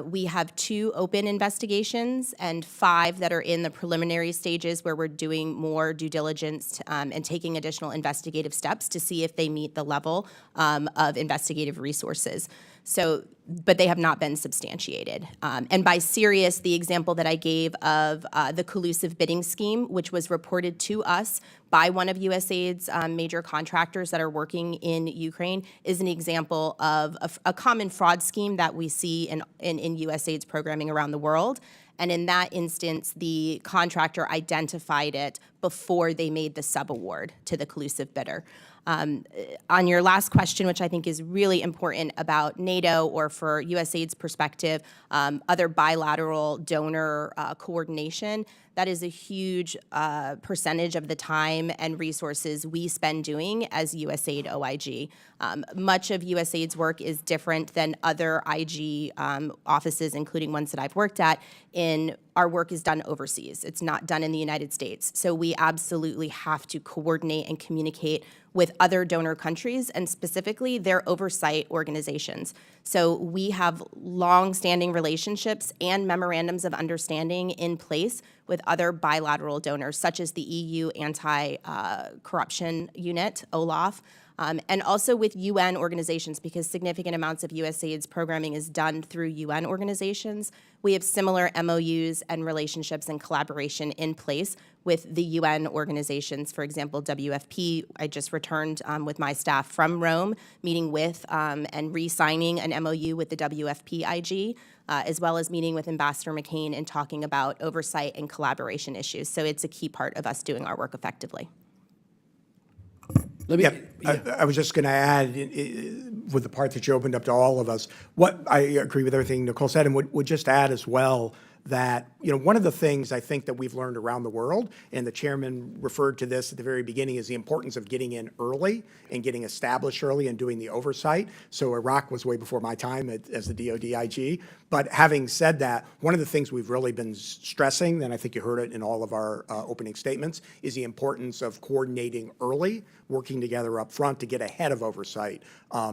We have 2 open investigations and 5 that are in the preliminary stages where we're doing more due diligence and taking additional investigative steps to see if they meet the level of investigative resources. So, but they have not been substantiated. And by serious, the example that I gave of the collusive bidding scheme, which was reported to us by one of USAID's major contractors that are working in Ukraine, is an example of a common fraud scheme that we see in USAID's programming around the world. And in that instance, the contractor identified it before they made the subaward to the collusive bidder. On your last question, which I think is really important about NATO or for USAID's perspective, other bilateral donor coordination, that is a huge percentage of the time and resources we spend doing as USAID OIG. Much of USAID's work is different than other IG offices, including ones that I've worked at, in our work is done overseas. It's not done in the United States. So we absolutely have to coordinate and communicate with other donor countries and specifically their oversight organizations. So we have long-standing relationships and memorandums of understanding in place with other bilateral donors, such as the EU Anti-Corruption Unit, OLAF, and also with UN organizations, because significant amounts of USAID's programming is done through UN organizations. We have similar MOUs and relationships and collaboration in place with the UN organizations. For example, WFP, I just returned with my staff from Rome, meeting with and re-signing an MOU with the WFP IG, as well as meeting with Ambassador McCain and talking about oversight and collaboration issues. So it's a key part of us doing our work effectively. I was just going to add, with the part that you opened up to all of us, what I agree with everything Nicole said, and would just add as well that, one of the things I think that we've learned around the world, and the chairman referred to this at the very beginning, is the importance of getting in early and getting established early and doing the oversight. So Iraq was way before my time as the DoD IG. But having said that, one of the things we've really been stressing, and I think you heard it in all of our opening statements, is the importance of coordinating early, working together up front to get ahead of oversight,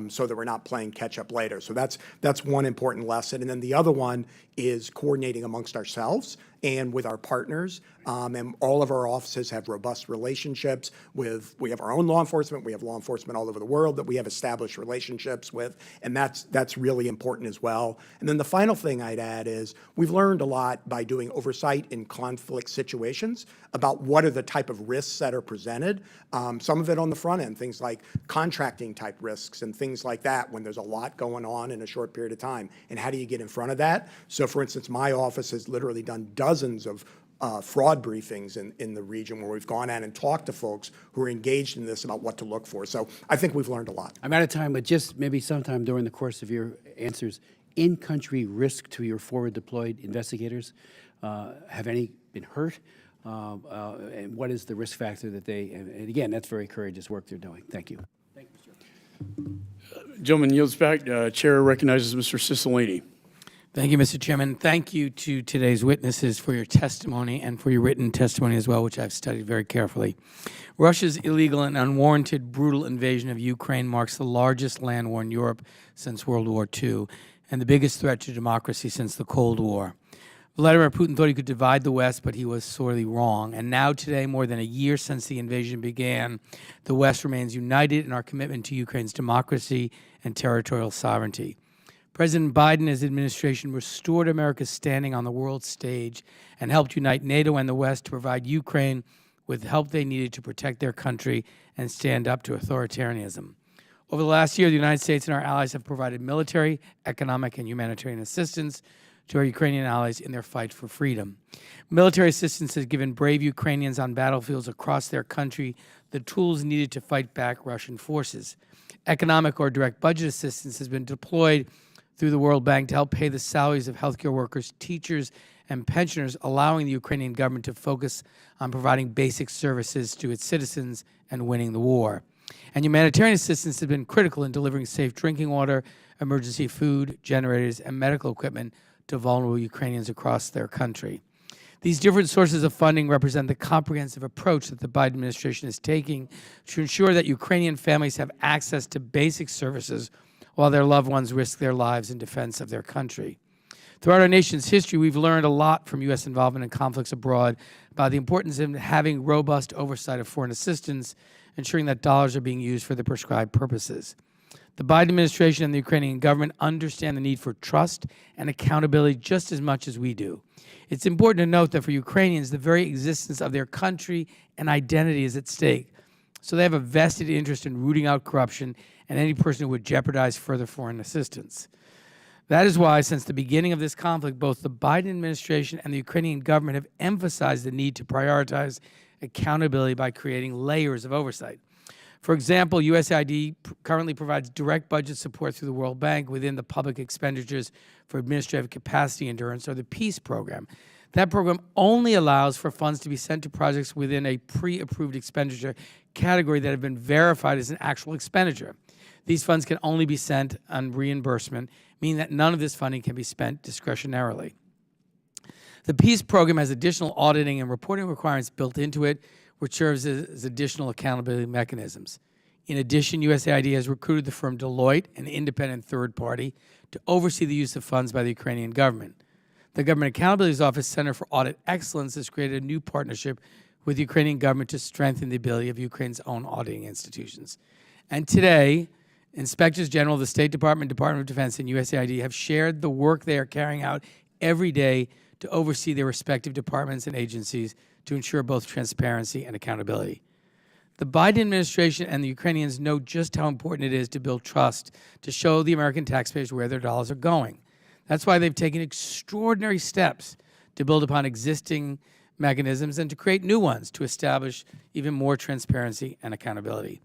so that we're not playing catch up later. So that's one important lesson. And then the other one is coordinating amongst ourselves and with our partners. And all of our offices have robust relationships with, we have our own law enforcement, we have law enforcement all over the world that we have established relationships with, and that's really important as well. And then the final thing I'd add is we've learned a lot by doing oversight in conflict situations about what are the type of risks that are presented. Some of it on the front end, things like contracting type risks and things like that when there's a lot going on in a short period of time. And how do you get in front of that? So for instance, my office has literally done dozens of fraud briefings in the region where we've gone out and talked to folks who are engaged in this about what to look for. So I think we've learned a lot. I'm out of time, but just maybe sometime during the course of your answers, in-country risk to your forward deployed investigators, have any been hurt? And what is the risk factor that they, and again, that's very courageous work they're doing. Thank you. Thank you, Mr. Gentleman yields back. Chair recognizes Mr. Cicilline. Thank you, Mr. Chairman. Thank you to today's witnesses for your testimony and for your written testimony as well, which I've studied very carefully. Russia's illegal and unwarranted brutal invasion of Ukraine marks the largest land war in Europe since World War II and the biggest threat to democracy since the Cold War. Vladimir Putin thought he could divide the West, but he was sorely wrong. And now today, more than a year since the invasion began, the West remains united in our commitment to Ukraine's democracy and territorial sovereignty. President Biden and his administration restored America's standing on the world stage and helped unite NATO and the West to provide Ukraine with the help they needed to protect their country and stand up to authoritarianism. Over the last year, the United States and our allies have provided military, economic, and humanitarian assistance to our Ukrainian allies in their fight for freedom. Military assistance has given brave Ukrainians on battlefields across their country the tools needed to fight back Russian forces. Economic or direct budget assistance has been deployed through the World Bank to help pay the salaries of healthcare workers, teachers, and pensioners, allowing the Ukrainian government to focus on providing basic services to its citizens and winning the war. And humanitarian assistance has been critical in delivering safe drinking water, emergency food, generators, and medical equipment to vulnerable Ukrainians across their country. These different sources of funding represent the comprehensive approach that the Biden administration is taking to ensure that Ukrainian families have access to basic services while their loved ones risk their lives in defense of their country. Throughout our nation's history, we've learned a lot from U.S. involvement in conflicts abroad about the importance of having robust oversight of foreign assistance, ensuring that dollars are being used for the prescribed purposes. The Biden administration and the Ukrainian government understand the need for trust and accountability just as much as we do. It's important to note that for Ukrainians, the very existence of their country and identity is at stake. So they have a vested interest in rooting out corruption and any person who would jeopardize further foreign assistance. That is why, since the beginning of this conflict, both the Biden administration and the Ukrainian government have emphasized the need to prioritize accountability by creating layers of oversight. For example, USAID currently provides direct budget support through the World Bank within the Public Expenditures for Administrative Capacity Endurance, or the PEACE program. That program only allows for funds to be sent to projects within a pre-approved expenditure category that have been verified as an actual expenditure. These funds can only be sent on reimbursement, meaning that none of this funding can be spent discretionarily. The PEACE program has additional auditing and reporting requirements built into it, which serves as additional accountability mechanisms. In addition, USAID has recruited the firm Deloitte, an independent third party, to oversee the use of funds by the Ukrainian government. The Government Accountability's Office Center for Audit Excellence has created a new partnership with the Ukrainian government to strengthen the ability of Ukraine's own auditing institutions. And today, Inspectors General of the State Department, Department of Defense, and USAID have shared the work they are carrying out every day to oversee their respective departments and agencies to ensure both transparency and accountability. The Biden administration and the Ukrainians know just how important it is to build trust, to show the American taxpayers where their dollars are going. That's why they've taken extraordinary steps to build upon existing mechanisms and to create new ones to establish even more transparency and accountability.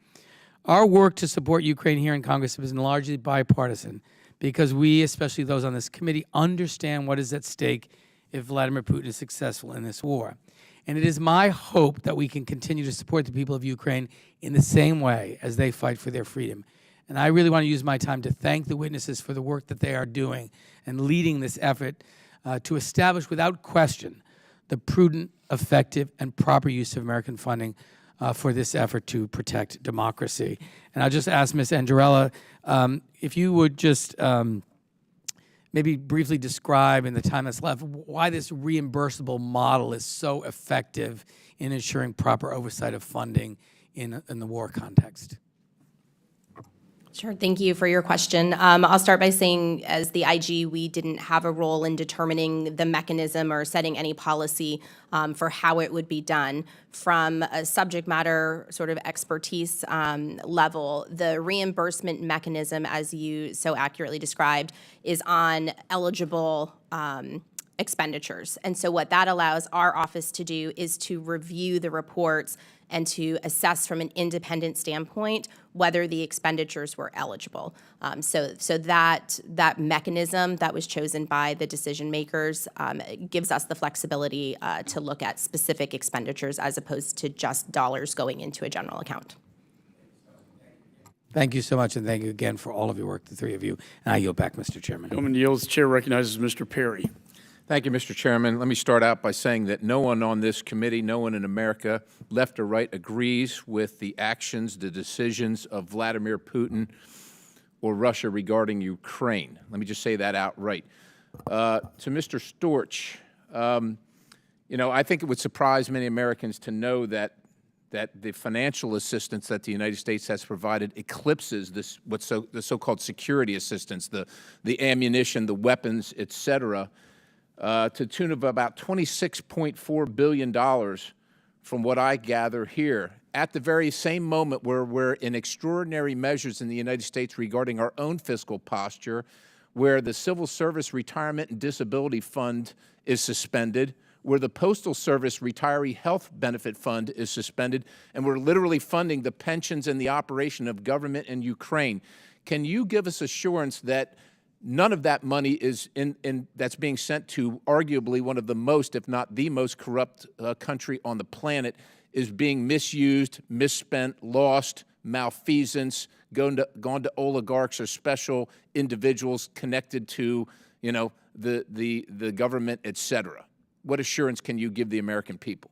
Our work to support Ukraine here in Congress has been largely bipartisan because we, especially those on this committee, understand what is at stake if Vladimir Putin is successful in this war. And it is my hope that we can continue to support the people of Ukraine in the same way as they fight for their freedom. And I really want to use my time to thank the witnesses for the work that they are doing and leading this effort to establish without question the prudent, effective, and proper use of American funding for this effort to protect democracy. And I'll just ask Ms. Angarella if you would just maybe briefly describe in the time that's left why this reimbursable model is so effective in ensuring proper oversight of funding in the war context. Sure, thank you for your question. I'll start by saying, as the IG, we didn't have a role in determining the mechanism or setting any policy for how it would be done. From a subject matter sort of expertise level, the reimbursement mechanism, as you so accurately described, is on eligible expenditures. And so what that allows our office to do is to review the reports and to assess from an independent standpoint whether the expenditures were eligible. So that mechanism that was chosen by the decision makers gives us the flexibility to look at specific expenditures as opposed to just dollars going into a general account. Thank you so much, and thank you again for all of your work, the three of you. And I yield back, Mr. Chairman. Gentleman yields. Chair recognizes Mr. Perry. Thank you, Mr. Chairman. Let me start out by saying that no one on this committee, no one in America, left or right, agrees with the actions, the decisions of Vladimir Putin or Russia regarding Ukraine. Let me just say that outright. To Mr. Storch, I think it would surprise many Americans to know that the financial assistance that the United States has provided eclipses the so-called security assistance, the ammunition, the weapons, et cetera, to the tune of about $26.4 billion from what I gather here, at the very same moment where we're in extraordinary measures in the United States regarding our own fiscal posture, where the Civil Service Retirement and Disability Fund is suspended, where the Postal Service Retiree Health Benefit Fund is suspended, and we're literally funding the pensions and the operation of government in Ukraine. Can you give us assurance that none of that money is that's being sent to arguably one of the most, if not the most corrupt country on the planet, is being misused, misspent, lost, malfeasance, gone to oligarchs or special individuals connected to, the government, et cetera? What assurance can you give the American people?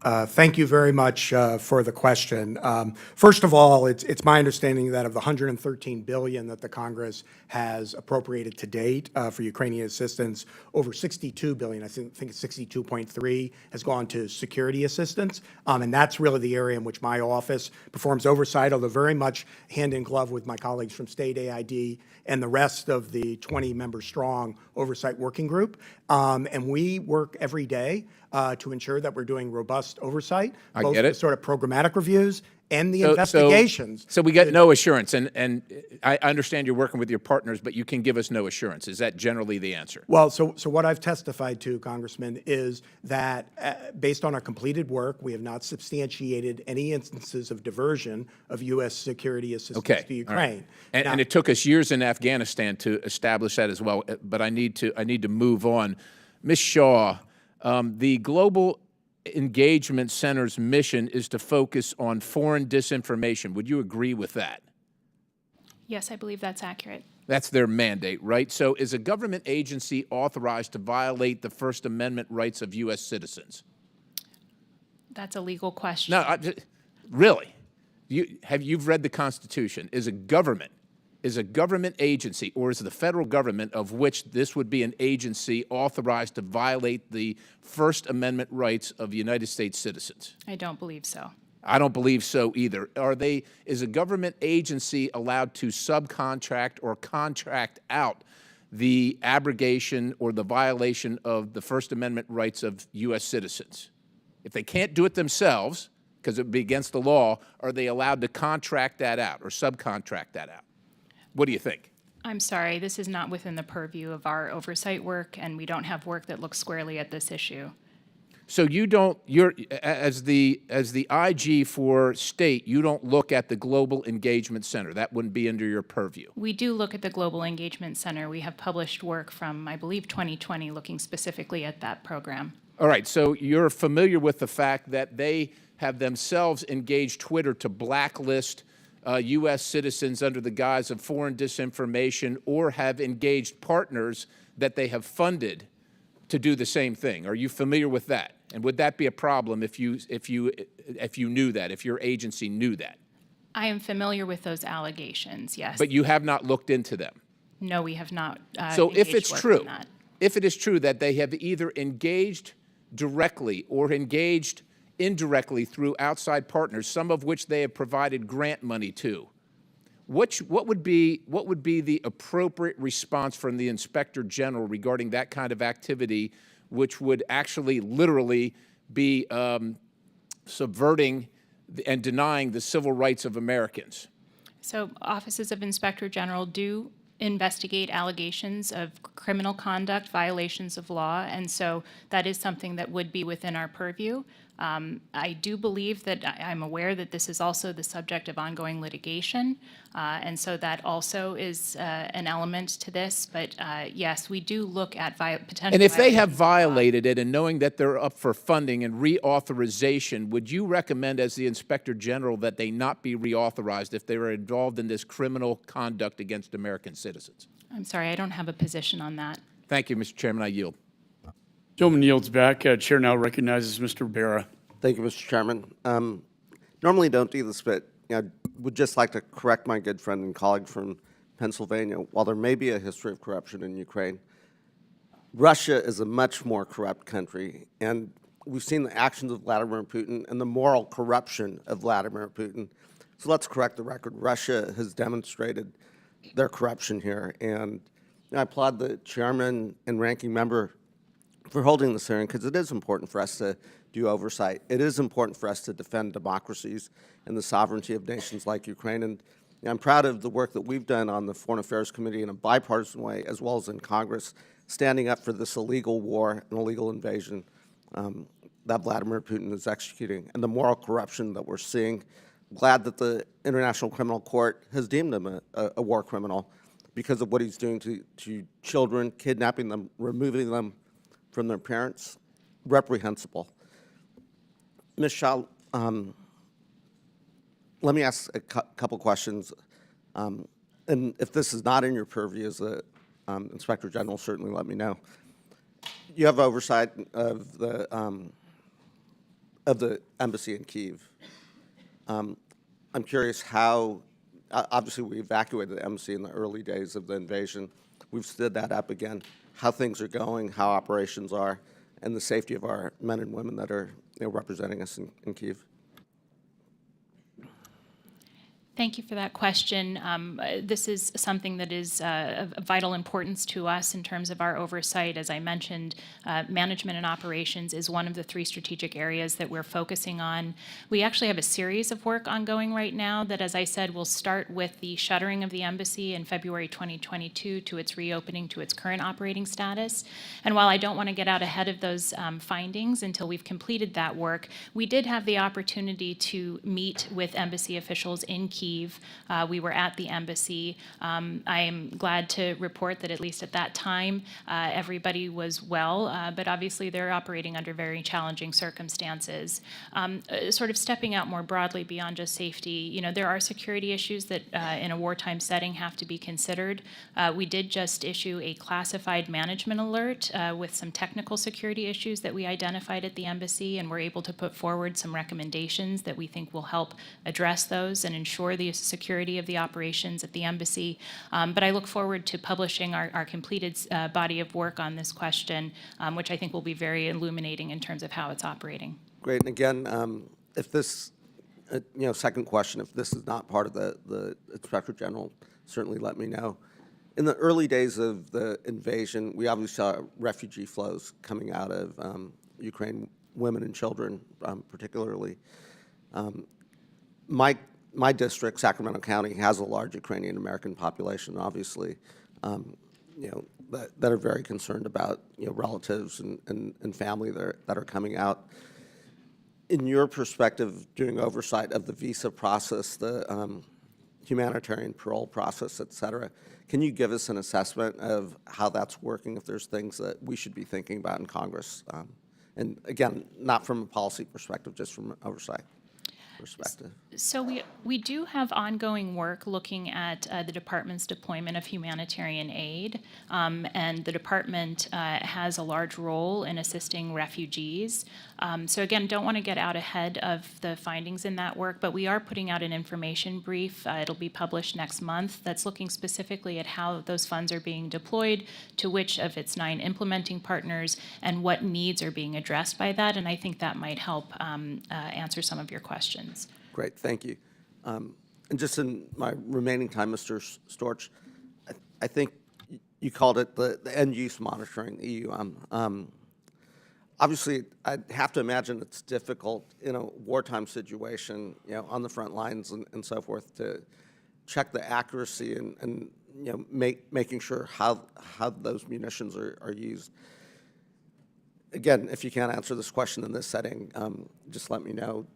Thank you very much for the question. First of all, it's my understanding that of the $113 billion that the Congress has appropriated to date for Ukrainian assistance, over $62 billion, I think it's 62.3, has gone to security assistance, and that's really the area in which my office performs oversight, although very much hand in glove with my colleagues from State AID and the rest of the 20-member strong oversight working group. And we work every day to ensure that we're doing robust oversight, both get it. the sort of programmatic reviews and the investigations. So we get no assurance, and I understand you're working with your partners, but you can give us no assurance. Is that generally the answer? Well, so what I've testified to, Congressman, is that based on our completed work, we have not substantiated any instances of diversion of U.S. security assistance to Ukraine. Right. And it took us years in Afghanistan to establish that as well, but I need to move on. Ms. Shaw, the Global Engagement Center's mission is to focus on foreign disinformation. Would you agree with that? Yes, I believe that's accurate. That's their mandate, right? So is a government agency authorized to violate the First Amendment rights of U.S. citizens? That's a legal question. No, really? You've read the Constitution. Is a government agency, or is the federal government, of which this would be an agency, authorized to violate the First Amendment rights of United States citizens? I don't believe so. I don't believe so either. Is a government agency allowed to subcontract or contract out the abrogation or the violation of the First Amendment rights of U.S. citizens? If they can't do it themselves, because it would be against the law, are they allowed to contract that out or subcontract that out? What do you think? I'm sorry, this is not within the purview of our oversight work, and we don't have work that looks squarely at this issue. So you're as the IG for state, you don't look at the Global Engagement Center. That wouldn't be under your purview. We do look at the Global Engagement Center. We have published work from, I believe, 2020 looking specifically at that program. All right, so you're familiar with the fact that they have themselves engaged Twitter to blacklist U.S. citizens under the guise of foreign disinformation or have engaged partners that they have funded to do the same thing. Are you familiar with that? And would that be a problem if you knew that, if your agency knew that? I am familiar with those allegations, yes. But you have not looked into them. No, we have not So if engaged it's work true, on that. if it is true that they have either engaged directly or engaged indirectly through outside partners, some of which they have provided grant money to, what would be the appropriate response from the Inspector General regarding that kind of activity, which would actually literally be subverting and denying the civil rights of Americans? So offices of Inspector General do investigate allegations of criminal conduct, violations of law, and so that is something that would be within our purview. I do believe that I'm aware that this is also the subject of ongoing litigation, and so that also is an element to this. But yes, we do look at potential. And if they have violations of law. violated it, and knowing that they're up for funding and reauthorization, would you recommend as the Inspector General that they not be reauthorized if they were involved in this criminal conduct against American citizens? I'm sorry, I don't have a position on that. Thank you, Mr. Chairman. I yield. Gentleman yields back. Chair now recognizes Mr. Rivera. Thank you, Mr. Chairman. Normally don't do this, but would just like to correct my good friend and colleague from Pennsylvania. While there may be a history of corruption in Ukraine, Russia is a much more corrupt country, and we've seen the actions of Vladimir Putin and the moral corruption of Vladimir Putin. So let's correct the record. Russia has demonstrated their corruption here, and I applaud the chairman and ranking member for holding this hearing, because it is important for us to do oversight. It is important for us to defend democracies and the sovereignty of nations like Ukraine. And I'm proud of the work that we've done on the Foreign Affairs Committee in a bipartisan way, as well as in Congress, standing up for this illegal war and illegal invasion that Vladimir Putin is executing, and the moral corruption that we're seeing. Glad that the International Criminal Court has deemed him a war criminal because of what he's doing to children, kidnapping them, removing them from their parents. Reprehensible. Ms. Shah, let me ask a couple questions. And if this is not in your purview as the Inspector General, certainly let me know. You have oversight of the embassy in Kyiv. I'm curious how, obviously we evacuated the embassy in the early days of the invasion. We've stood that up again. How things are going, how operations are, and the safety of our men and women that are representing us in Kyiv. Thank you for that question. This is something that is of vital importance to us in terms of our oversight. As I mentioned, management and operations is one of the 3 strategic areas that we're focusing on. We actually have a series of work ongoing right now that, as I said, will start with the shuttering of the embassy in February 2022 to its reopening to its current operating status. And while I don't want to get out ahead of those findings until we've completed that work, we did have the opportunity to meet with embassy officials in Kyiv. We were at the embassy. I am glad to report that at least at that time, everybody was well, but obviously they're operating under very challenging circumstances. Sort of stepping out more broadly beyond just safety, there are security issues that in a wartime setting have to be considered. We did just issue a classified management alert with some technical security issues that we identified at the embassy, and we're able to put forward some recommendations that we think will help address those and ensure the security of the operations at the embassy. But I look forward to publishing our completed body of work on this question, which I think will be very illuminating in terms of how it's operating. Great. And again, if this, second question, if this is not part of the Inspector General, certainly let me know. In the early days of the invasion, we obviously saw refugee flows coming out of Ukraine, women and children particularly. My district, Sacramento County, has a large Ukrainian American population, obviously, that are very concerned about relatives and family that are coming out. In your perspective, doing oversight of the visa process, the humanitarian parole process, et cetera, can you give us an assessment of how that's working, if there's things that we should be thinking about in Congress? And again, not from a policy perspective, just from oversight. perspective? So we do have ongoing work looking at the department's deployment of humanitarian aid, and the department has a large role in assisting refugees. So again, don't want to get out ahead of the findings in that work, but we are putting out an information brief. It'll be published next month that's looking specifically at how those funds are being deployed, to which of its 9 implementing partners, and what needs are being addressed by that. And I think that might help answer some of your questions. Great, thank you. And just in my remaining time, Mr. Storch, I think you called it the end-use monitoring, the EUM. Obviously, I have to imagine it's difficult in a wartime situation, on the front lines and so forth, to check the accuracy and making sure how those munitions are used. Again, if you can't answer this question in this setting, just let me know.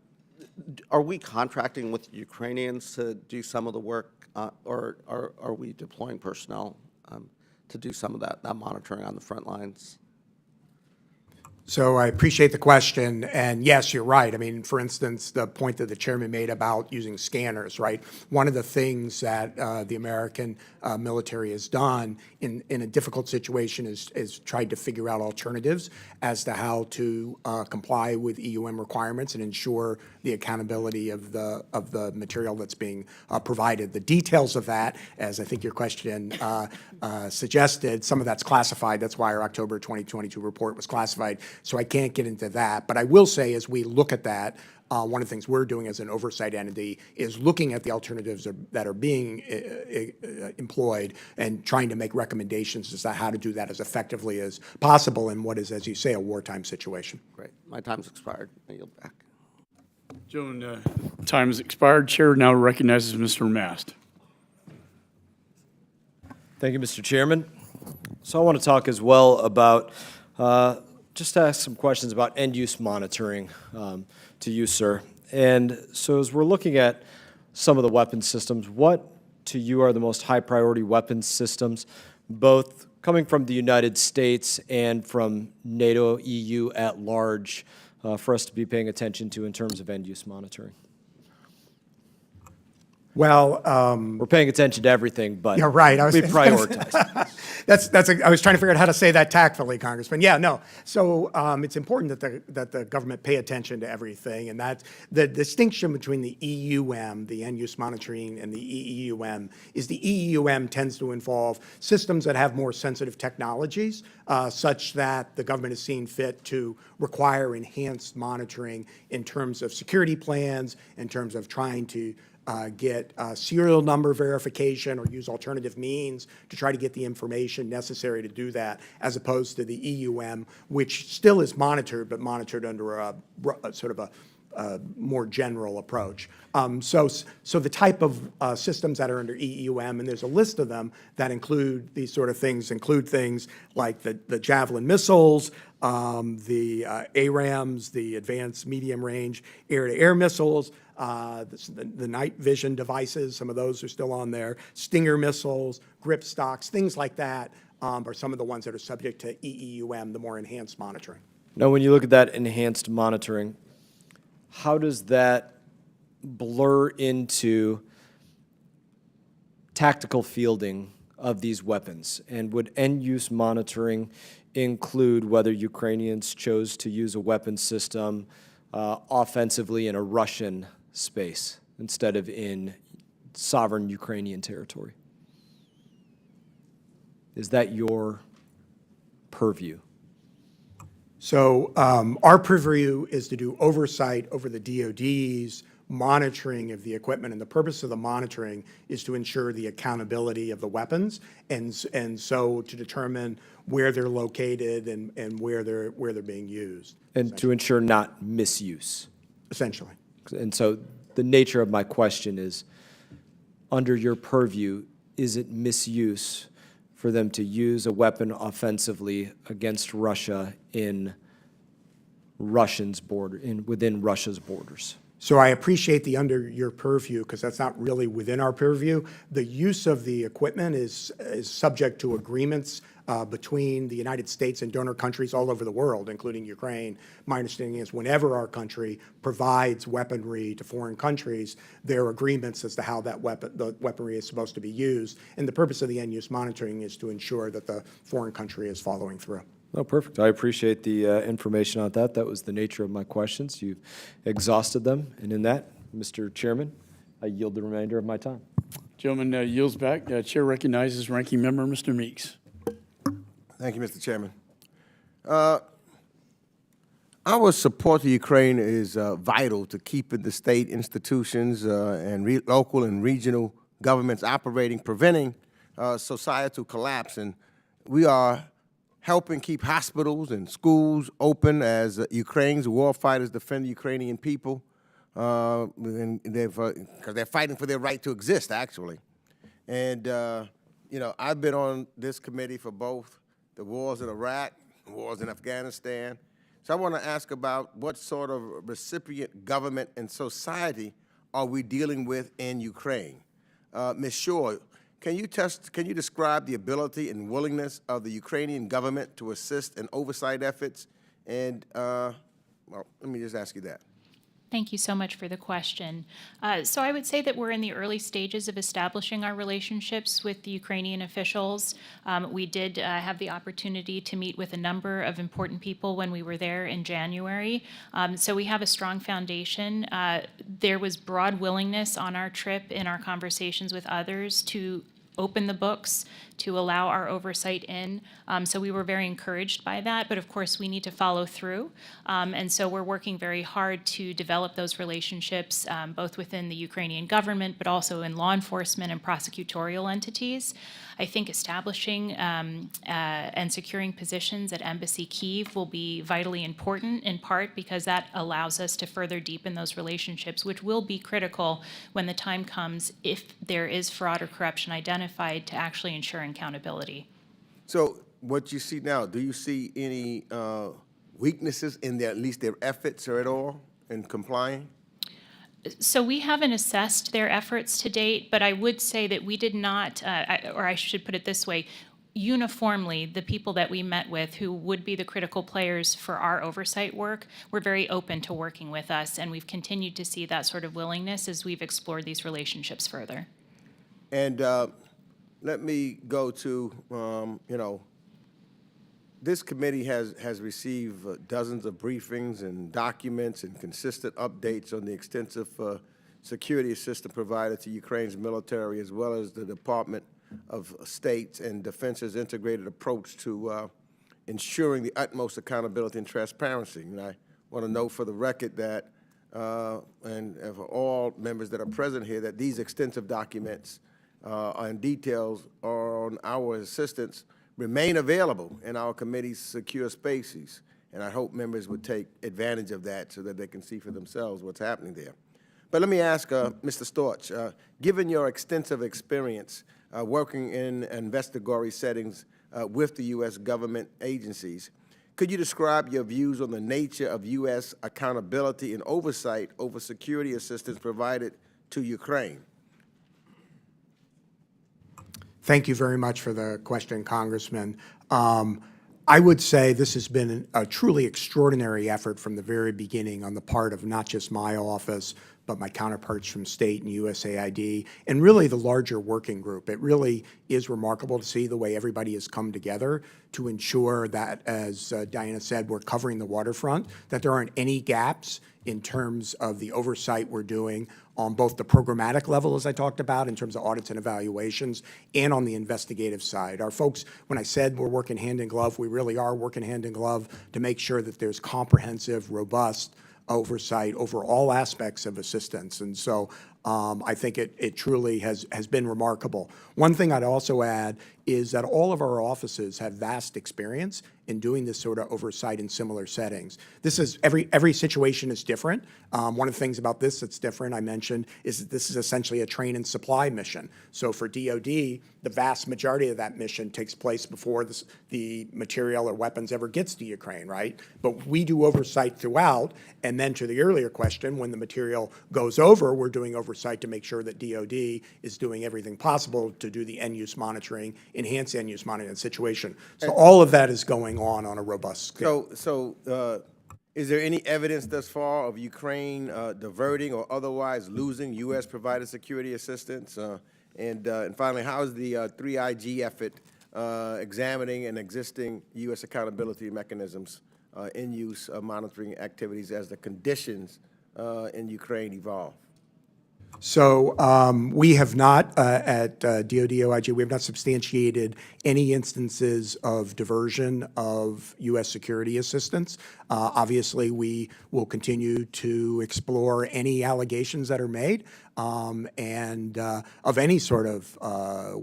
Are we contracting with Ukrainians to do some of the work, or are we deploying personnel to do some of that monitoring on the front lines? So I appreciate the question, and yes, you're right. I mean, for instance, the point that the chairman made about using scanners, right? One of the things that the American military has done in a difficult situation is tried to figure out alternatives as to how to comply with EUM requirements and ensure the accountability of the material that's being provided. The details of that, as I think your question suggested, some of that's classified. That's why our October 2022 report was classified. So I can't get into that. But I will say, as we look at that, one of the things we're doing as an oversight entity is looking at the alternatives that are being employed and trying to make recommendations as to how to do that as effectively as possible in what is, as you say, a wartime situation. Great. My time's expired. I yield back. Gentlemen, time has expired. Chair now recognizes Mr. Mast. Thank you, Mr. Chairman. So I want to talk as well about, just ask some questions about end-use monitoring to you, sir. And so as we're looking at some of the weapons systems, what to you are the most high-priority weapons systems, both coming from the United States and from NATO, EU at large, for us to be paying attention to in terms of end-use monitoring? Well, we're paying attention to everything, but you're right. we prioritize. I was trying to figure out how to say that tactfully, Congressman. Yeah, no. So it's important that the government pay attention to everything, and that the distinction between the EUM, the end-use monitoring, and the EEUM is the EEUM tends to involve systems that have more sensitive technologies, such that the government is seen fit to require enhanced monitoring in terms of security plans, in terms of trying to get serial number verification or use alternative means to try to get the information necessary to do that, as opposed to the EUM, which still is monitored, but monitored under a sort of a more general approach. So the type of systems that are under EUM, and there's a list of them that include these sort of things, include things like the Javelin missiles, the ARAMs, the Advanced Medium Range Air-to-Air Missiles, the night vision devices, some of those are still on there, Stinger missiles, grip stocks, things like that are some of the ones that are subject to EEUM, the more enhanced monitoring. Now, when you look at that enhanced monitoring, how does that blur into tactical fielding of these weapons? And would end-use monitoring include whether Ukrainians chose to use a weapon system offensively in a Russian space instead of in sovereign Ukrainian territory? Is that your purview? So our purview is to do oversight over the DoD's monitoring of the equipment, and the purpose of the monitoring is to ensure the accountability of the weapons, and so to determine where they're located and where they're being used. And to ensure not misuse. Essentially. And so the nature of my question is, under your purview, is it misuse for them to use a weapon offensively against Russia in within Russia's borders? So I appreciate the under your purview, because that's not really within our purview. The use of the equipment is subject to agreements between the United States and donor countries all over the world, including Ukraine. My understanding is whenever our country provides weaponry to foreign countries, there are agreements as to how the weaponry is supposed to be used. And the purpose of the end-use monitoring is to ensure that the foreign country is following through. Oh, perfect. I appreciate the information on that. That was the nature of my questions. You've exhausted them. And in that, Mr. Chairman, I yield the remainder of my time. Gentleman yields back. Chair recognizes Ranking Member Mr. Meeks. Thank you, Mr. Chairman. Our support to Ukraine is vital to keeping the state institutions and local and regional governments operating, preventing societal collapse. And we are helping keep hospitals and schools open as Ukraine's war fighters defend the Ukrainian people, and because they're fighting for their right to exist, actually. And, you know, I've been on this committee for both the wars in Iraq, wars in Afghanistan. So I want to ask about what sort of recipient government and society are we dealing with in Ukraine? Ms. Shaw, can you describe the ability and willingness of the Ukrainian government to assist in oversight efforts? And, well, let me just ask you that. Thank you so much for the question. So I would say that we're in the early stages of establishing our relationships with the Ukrainian officials. We did have the opportunity to meet with a number of important people when we were there in January. So we have a strong foundation. There was broad willingness on our trip in our conversations with others to open the books, to allow our oversight in. So we were very encouraged by that, but of course we need to follow through. And so we're working very hard to develop those relationships, both within the Ukrainian government, but also in law enforcement and prosecutorial entities. I think establishing and securing positions at Embassy Kyiv will be vitally important, in part because that allows us to further deepen those relationships, which will be critical when the time comes, if there is fraud or corruption identified, to actually ensure accountability. So what you see now, do you see any weaknesses in their, at least their efforts or at all in complying? So we haven't assessed their efforts to date, but I would say that we did not, or I should put it this way, uniformly, the people that we met with who would be the critical players for our oversight work were very open to working with us, and we've continued to see that sort of willingness as we've explored these relationships further. And let me go to, you know, this committee has received dozens of briefings and documents and consistent updates on the extensive security assistance provided to Ukraine's military, as well as the Department of State's and Defense's integrated approach to ensuring the utmost accountability and transparency. And I want to note for the record that, and for all members that are present here, that these extensive documents and details on our assistance remain available in our committee's secure spaces, and I hope members would take advantage of that so that they can see for themselves what's happening there. But let me ask Mr. Storch, given your extensive experience working in investigatory settings with the U.S. government agencies, could you describe your views on the nature of U.S. accountability and oversight over security assistance provided to Ukraine? Thank you very much for the question, Congressman. I would say this has been a truly extraordinary effort from the very beginning on the part of not just my office, but my counterparts from state and USAID, and really the larger working group. It really is remarkable to see the way everybody has come together to ensure that, as Diana said, we're covering the waterfront, that there aren't any gaps in terms of the oversight we're doing on both the programmatic level, as I talked about, in terms of audits and evaluations, and on the investigative side. Our folks, when I said we're working hand in glove, we really are working hand in glove to make sure that there's comprehensive, robust oversight over all aspects of assistance. And so I think it truly has been remarkable. One thing I'd also add is that all of our offices have vast experience in doing this sort of oversight in similar settings. This is, every situation is different. One of the things about this that's different, I mentioned, is that this is essentially a train and supply mission. So for DoD, the vast majority of that mission takes place before the material or weapons ever gets to Ukraine, right? But we do oversight throughout, and then to the earlier question, when the material goes over, we're doing oversight to make sure that DoD is doing everything possible to do the end-use monitoring, enhance end-use monitoring in the situation. So all of that is going on a robust scale. So, is there any evidence thus far of Ukraine diverting or otherwise losing U.S. provided security assistance? And finally, how is the 3IG effort examining and existing U.S. accountability mechanisms in use monitoring activities as the conditions in Ukraine evolve? So we have not, at DoD OIG, we have not substantiated any instances of diversion of U.S. security assistance. Obviously, we will continue to explore any allegations that are made and of any sort of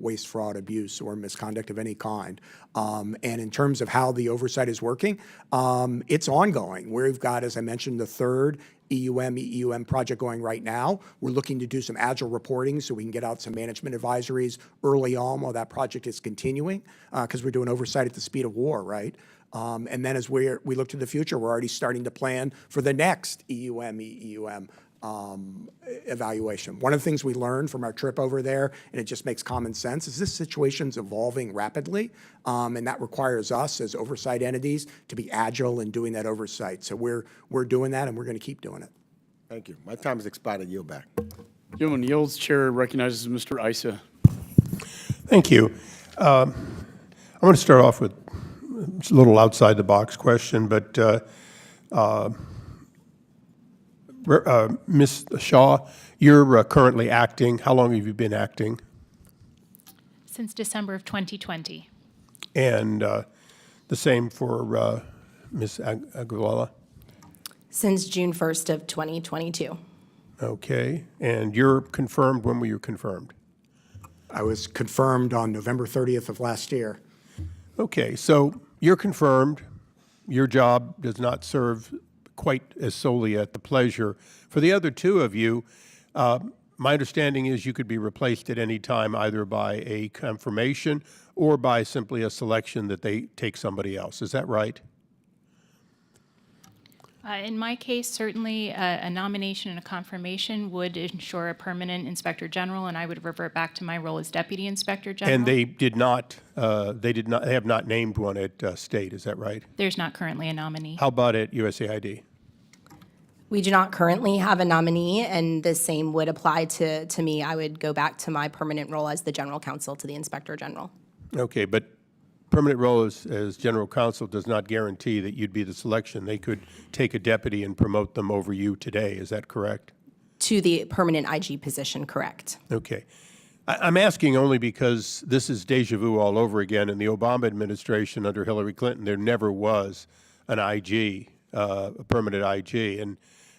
waste, fraud, abuse, or misconduct of any kind. And in terms of how the oversight is working, it's ongoing. We've got, as I mentioned, the third EUM project going right now. We're looking to do some agile reporting so we can get out some management advisories early on while that project is continuing, because we're doing oversight at the speed of war, right? And then as we look to the future, we're already starting to plan for the next EUM evaluation. One of the things we learned from our trip over there, and it just makes common sense, is this situation's evolving rapidly, and that requires us as oversight entities to be agile in doing that oversight. So we're doing that, and we're going to keep doing it. Thank you. My time has expired. I yield back. Gentleman yields. Chair recognizes Mr. Issa. Thank you. I want to start off with a little outside the box question, but Ms. Shaw, you're currently acting. How long have you been acting? Since December of 2020. And the same for Ms. Aguilera? Since June 1st of 2022. Okay. And you're confirmed. When were you confirmed? I was confirmed on November 30th of last year. Okay. So you're confirmed. Your job does not serve quite as solely at the pleasure. For the other two of you, my understanding is you could be replaced at any time either by a confirmation or by simply a selection that they take somebody else. Is that right? In my case, certainly a nomination and a confirmation would ensure a permanent Inspector General, and I would revert back to my role as Deputy Inspector General. And they have not named one at State, is that right? There's not currently a nominee. How about at USAID? We do not currently have a nominee, and the same would apply to me. I would go back to my permanent role as the General Counsel to the Inspector General. Okay, but permanent role as General Counsel does not guarantee that you'd be the selection. They could take a deputy and promote them over you today. Is that correct? To the permanent IG position, correct. Okay. I'm asking only because this is deja vu all over again. In the Obama administration under Hillary Clinton, there never was an IG, a permanent IG, and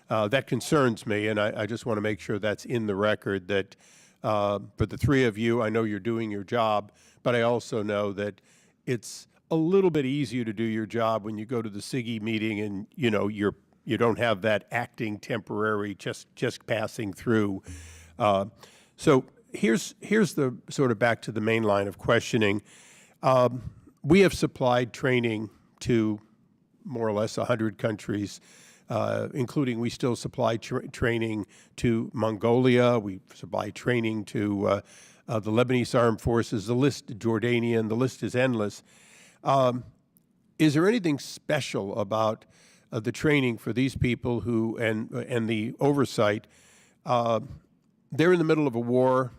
that concerns me, and I just want to make sure that's in the record that for the three of you, I know you're doing your job, but I also know that it's a little bit easier to do your job when you go to the SIGI meeting and, you know, you don't have that acting temporary just passing through. So here's the sort of back to the main line of questioning. We have supplied training to more or less 100 countries, including we still supply training to Mongolia. We supply training to the Lebanese Armed Forces, the list, Jordanian, the list is endless. Is there anything special about the training for these people who, and the oversight? They're in the middle of a war.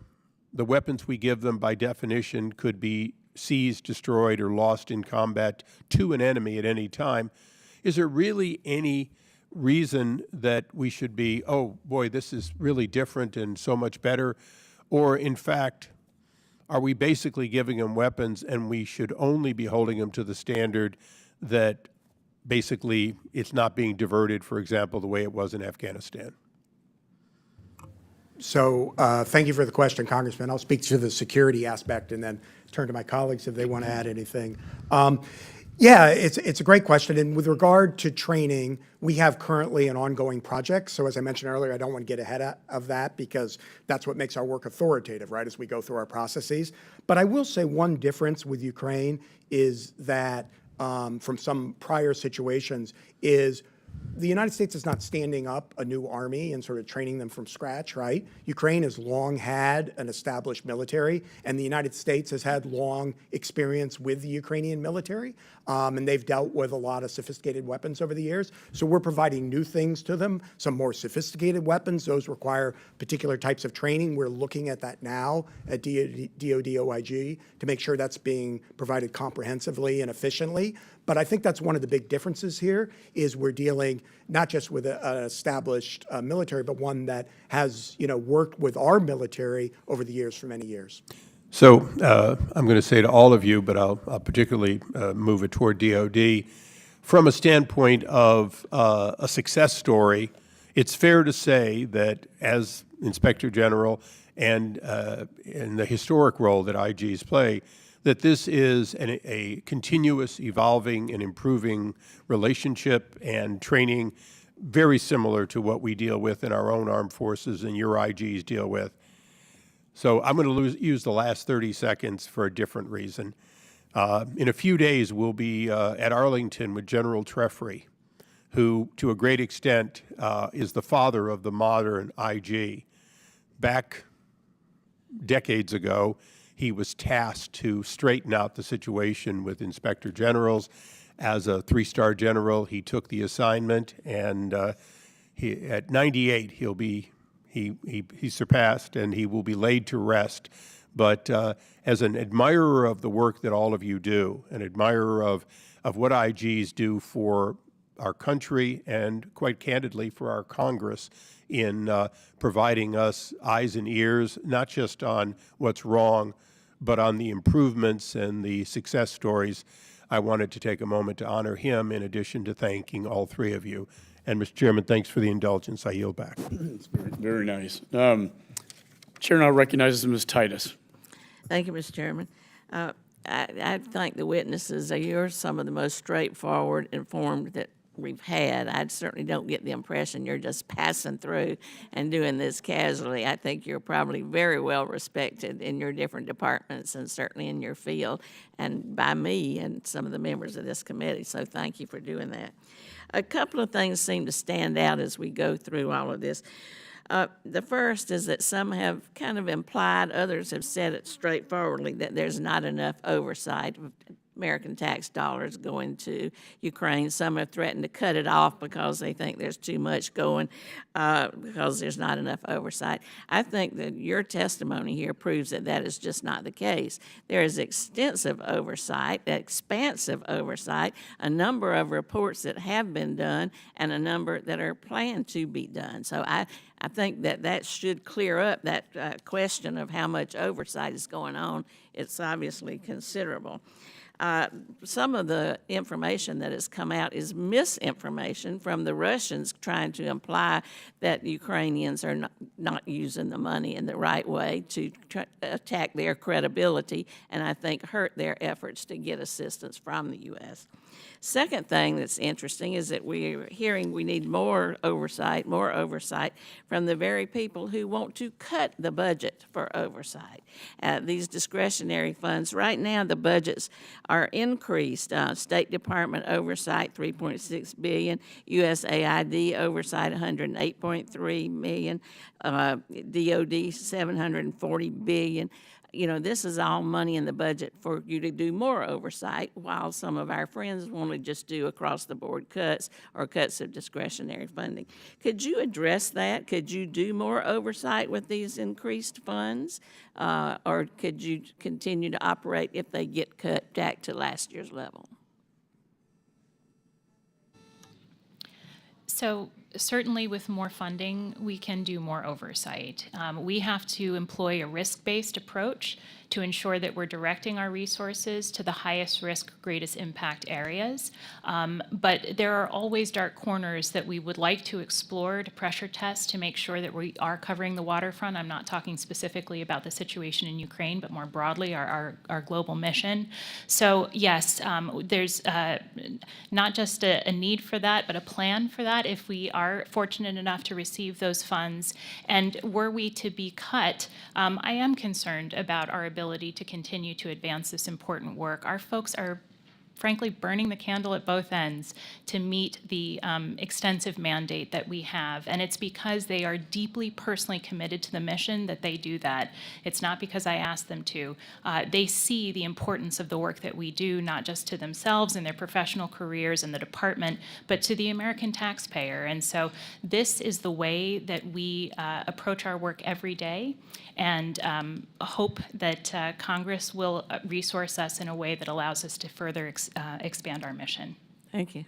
The weapons we give them, by definition, could be seized, destroyed, or lost in combat to an enemy at any time. Is there really any reason that we should be, oh, boy, this is really different and so much better? Or, in fact, are we basically giving them weapons and we should only be holding them to the standard that basically it's not being diverted, for example, the way it was in Afghanistan? So thank you for the question, Congressman. I'll speak to the security aspect and then turn to my colleagues if they want to add anything. Yeah, it's a great question. And with regard to training, we have currently an ongoing project. So as I mentioned earlier, I don't want to get ahead of that because that's what makes our work authoritative, right, as we go through our processes. But I will say one difference with Ukraine is that from some prior situations is the United States is not standing up a new army and sort of training them from scratch, right? Ukraine has long had an established military, and the United States has had long experience with the Ukrainian military, and they've dealt with a lot of sophisticated weapons over the years. So we're providing new things to them, some more sophisticated weapons. Those require particular types of training. We're looking at that now at DoD OIG to make sure that's being provided comprehensively and efficiently. But I think that's one of the big differences here is we're dealing not just with an established military, but one that has, worked with our military over the years for many years. So I'm going to say to all of you, but I'll particularly move it toward DOD. From a standpoint of a success story, it's fair to say that as Inspector General and in the historic role that IGs play, that this is a continuous, evolving, and improving relationship and training very similar to what we deal with in our own armed forces and your IGs deal with. So I'm going to use the last 30 seconds for a different reason. In a few days, we'll be at Arlington with General Trefry, who, to a great extent, is the father of the modern IG. Back decades ago, he was tasked to straighten out the situation with inspector generals. As a 3-star general, he took the assignment, and at 98, he surpassed, and he will be laid to rest. But as an admirer of the work that all of you do, an admirer of what IGs do for our country and, quite candidly, for our Congress in providing us eyes and ears, not just on what's wrong, but on the improvements and the success stories, I wanted to take a moment to honor him in addition to thanking all three of you. And, Mr. Chairman, thanks for the indulgence. I yield back. It's very nice. Chair now recognizes Ms. Titus. Thank you, Mr. Chairman. I think the witnesses, you're some of the most straightforward, informed that we've had. I certainly don't get the impression you're just passing through and doing this casually. I think you're probably very well respected in your different departments and certainly in your field and by me and some of the members of this committee. So thank you for doing that. A couple of things seem to stand out as we go through all of this. The first is that some have kind of implied, others have said it straightforwardly, that there's not enough oversight of American tax dollars going to Ukraine. Some have threatened to cut it off because they think there's too much going, because there's not enough oversight. I think that your testimony here proves that that is just not the case. There is extensive oversight, expansive oversight, a number of reports that have been done, and a number that are planned to be done. So I think that should clear up that question of how much oversight is going on. It's obviously considerable. Some of the information that has come out is misinformation from the Russians trying to imply that Ukrainians are not using the money in the right way to attack their credibility and I think hurt their efforts to get assistance from the U.S. Second thing that's interesting is that we're hearing we need more oversight from the very people who want to cut the budget for oversight. These discretionary funds, right now the budgets are increased. State Department oversight, $3.6 billion, USAID oversight, $108.3 million, DOD, $740 billion. You know, this is all money in the budget for you to do more oversight, while some of our friends want to just do across-the-board cuts or cuts of discretionary funding. Could you address that? Could you do more oversight with these increased funds? Or could you continue to operate if they get cut back to last year's level? So certainly with more funding, we can do more oversight. We have to employ a risk-based approach to ensure that we're directing our resources to the highest risk, greatest impact areas. But there are always dark corners that we would like to explore, to pressure test, to make sure that we are covering the waterfront. I'm not talking specifically about the situation in Ukraine, but more broadly, our global mission. So yes, there's not just a need for that, but a plan for that if we are fortunate enough to receive those funds. And were we to be cut, I am concerned about our ability to continue to advance this important work. Our folks are frankly burning the candle at both ends to meet the extensive mandate that we have. And it's because they are deeply personally committed to the mission that they do that. It's not because I asked them to. They see the importance of the work that we do, not just to themselves and their professional careers and the department, but to the American taxpayer. And so this is the way that we approach our work every day, and hope that Congress will resource us in a way that allows us to further expand our mission. Thank you.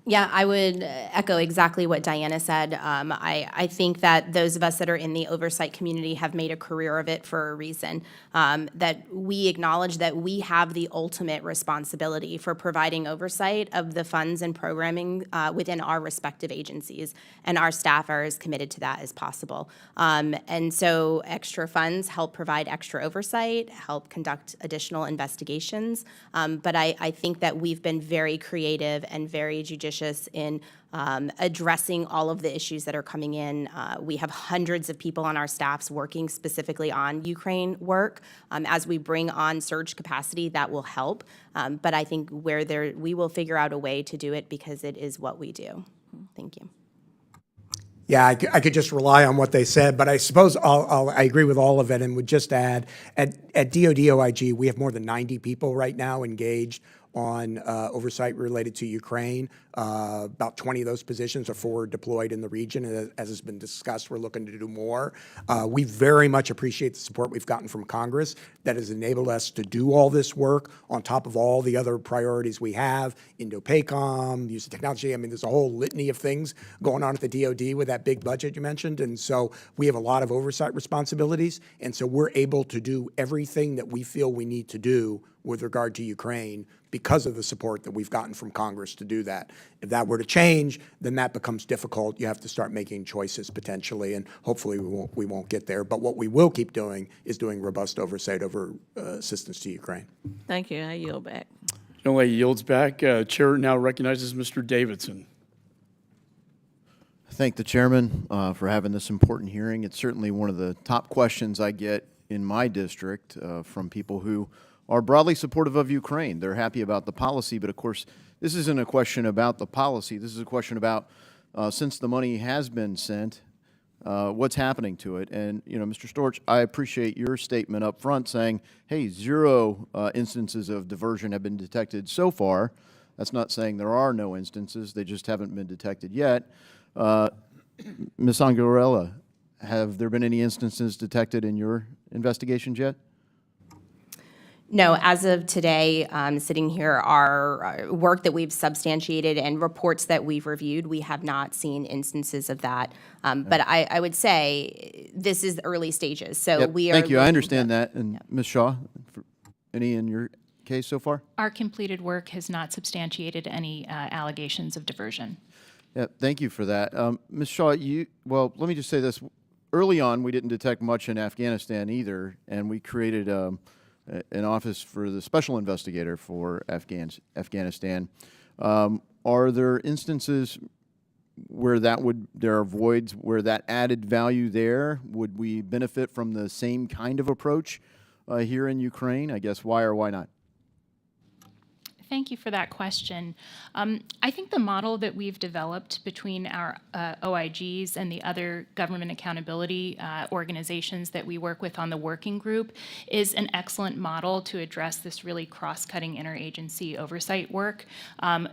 Yeah, I would echo exactly what Diana said. I think that those of us that are in the oversight community have made a career of it for a reason, that we acknowledge that we have the ultimate responsibility for providing oversight of the funds and programming within our respective agencies, and our staff are as committed to that as possible. And so extra funds help provide extra oversight, help conduct additional investigations, but I think that we've been very creative and very judicious in addressing all of the issues that are coming in. We have hundreds of people on our staffs working specifically on Ukraine work. As we bring on surge capacity, that will help. But I think we will figure out a way to do it because it is what we do. Thank you. Yeah, I could just rely on what they said, but I suppose I agree with all of it and would just add, at DoD OIG, we have more than 90 people right now engaged on oversight related to Ukraine. About 20 of those positions are forward deployed in the region, and as has been discussed, we're looking to do more. We very much appreciate the support we've gotten from Congress that has enabled us to do all this work on top of all the other priorities we have, INDOPACOM, use of technology. I mean, there's a whole litany of things going on at the DoD with that big budget you mentioned, and so we have a lot of oversight responsibilities, and so we're able to do everything that we feel we need to do with regard to Ukraine because of the support that we've gotten from Congress to do that. If that were to change, then that becomes difficult. You have to start making choices potentially, and hopefully we won't get there. But what we will keep doing is doing robust oversight over assistance to Ukraine. Thank you. I yield back. Young lady yields back. Chair now recognizes Mr. Davidson. Thank the chairman for having this important hearing. It's certainly one of the top questions I get in my district from people who are broadly supportive of Ukraine. They're happy about the policy, but of course, this isn't a question about the policy. This is a question about, since the money has been sent, what's happening to it. And, you know, Mr. Storch, I appreciate your statement up front saying, hey, 0 instances of diversion have been detected so far. That's not saying there are no instances. They just haven't been detected yet. Ms. Angarella, have there been any instances detected in your investigations yet? No, as of today, sitting here, our work that we've substantiated and reports that we've reviewed, we have not seen instances of that. But I would say this is the early stages, so Yep. we are. Thank you. I understand that. And Ms. Shaw, any in your case so far? Our completed work has not substantiated any allegations of diversion. Yeah, thank you for that. Ms. Shaw, well, let me just say this. Early on, we didn't detect much in Afghanistan either, and we created an office for the special investigator for Afghanistan. Are there instances where there are voids where that added value there? Would we benefit from the same kind of approach here in Ukraine? I guess why or why not? Thank you for that question. I think the model that we've developed between our OIGs and the other government accountability organizations that we work with on the working group is an excellent model to address this really cross-cutting interagency oversight work.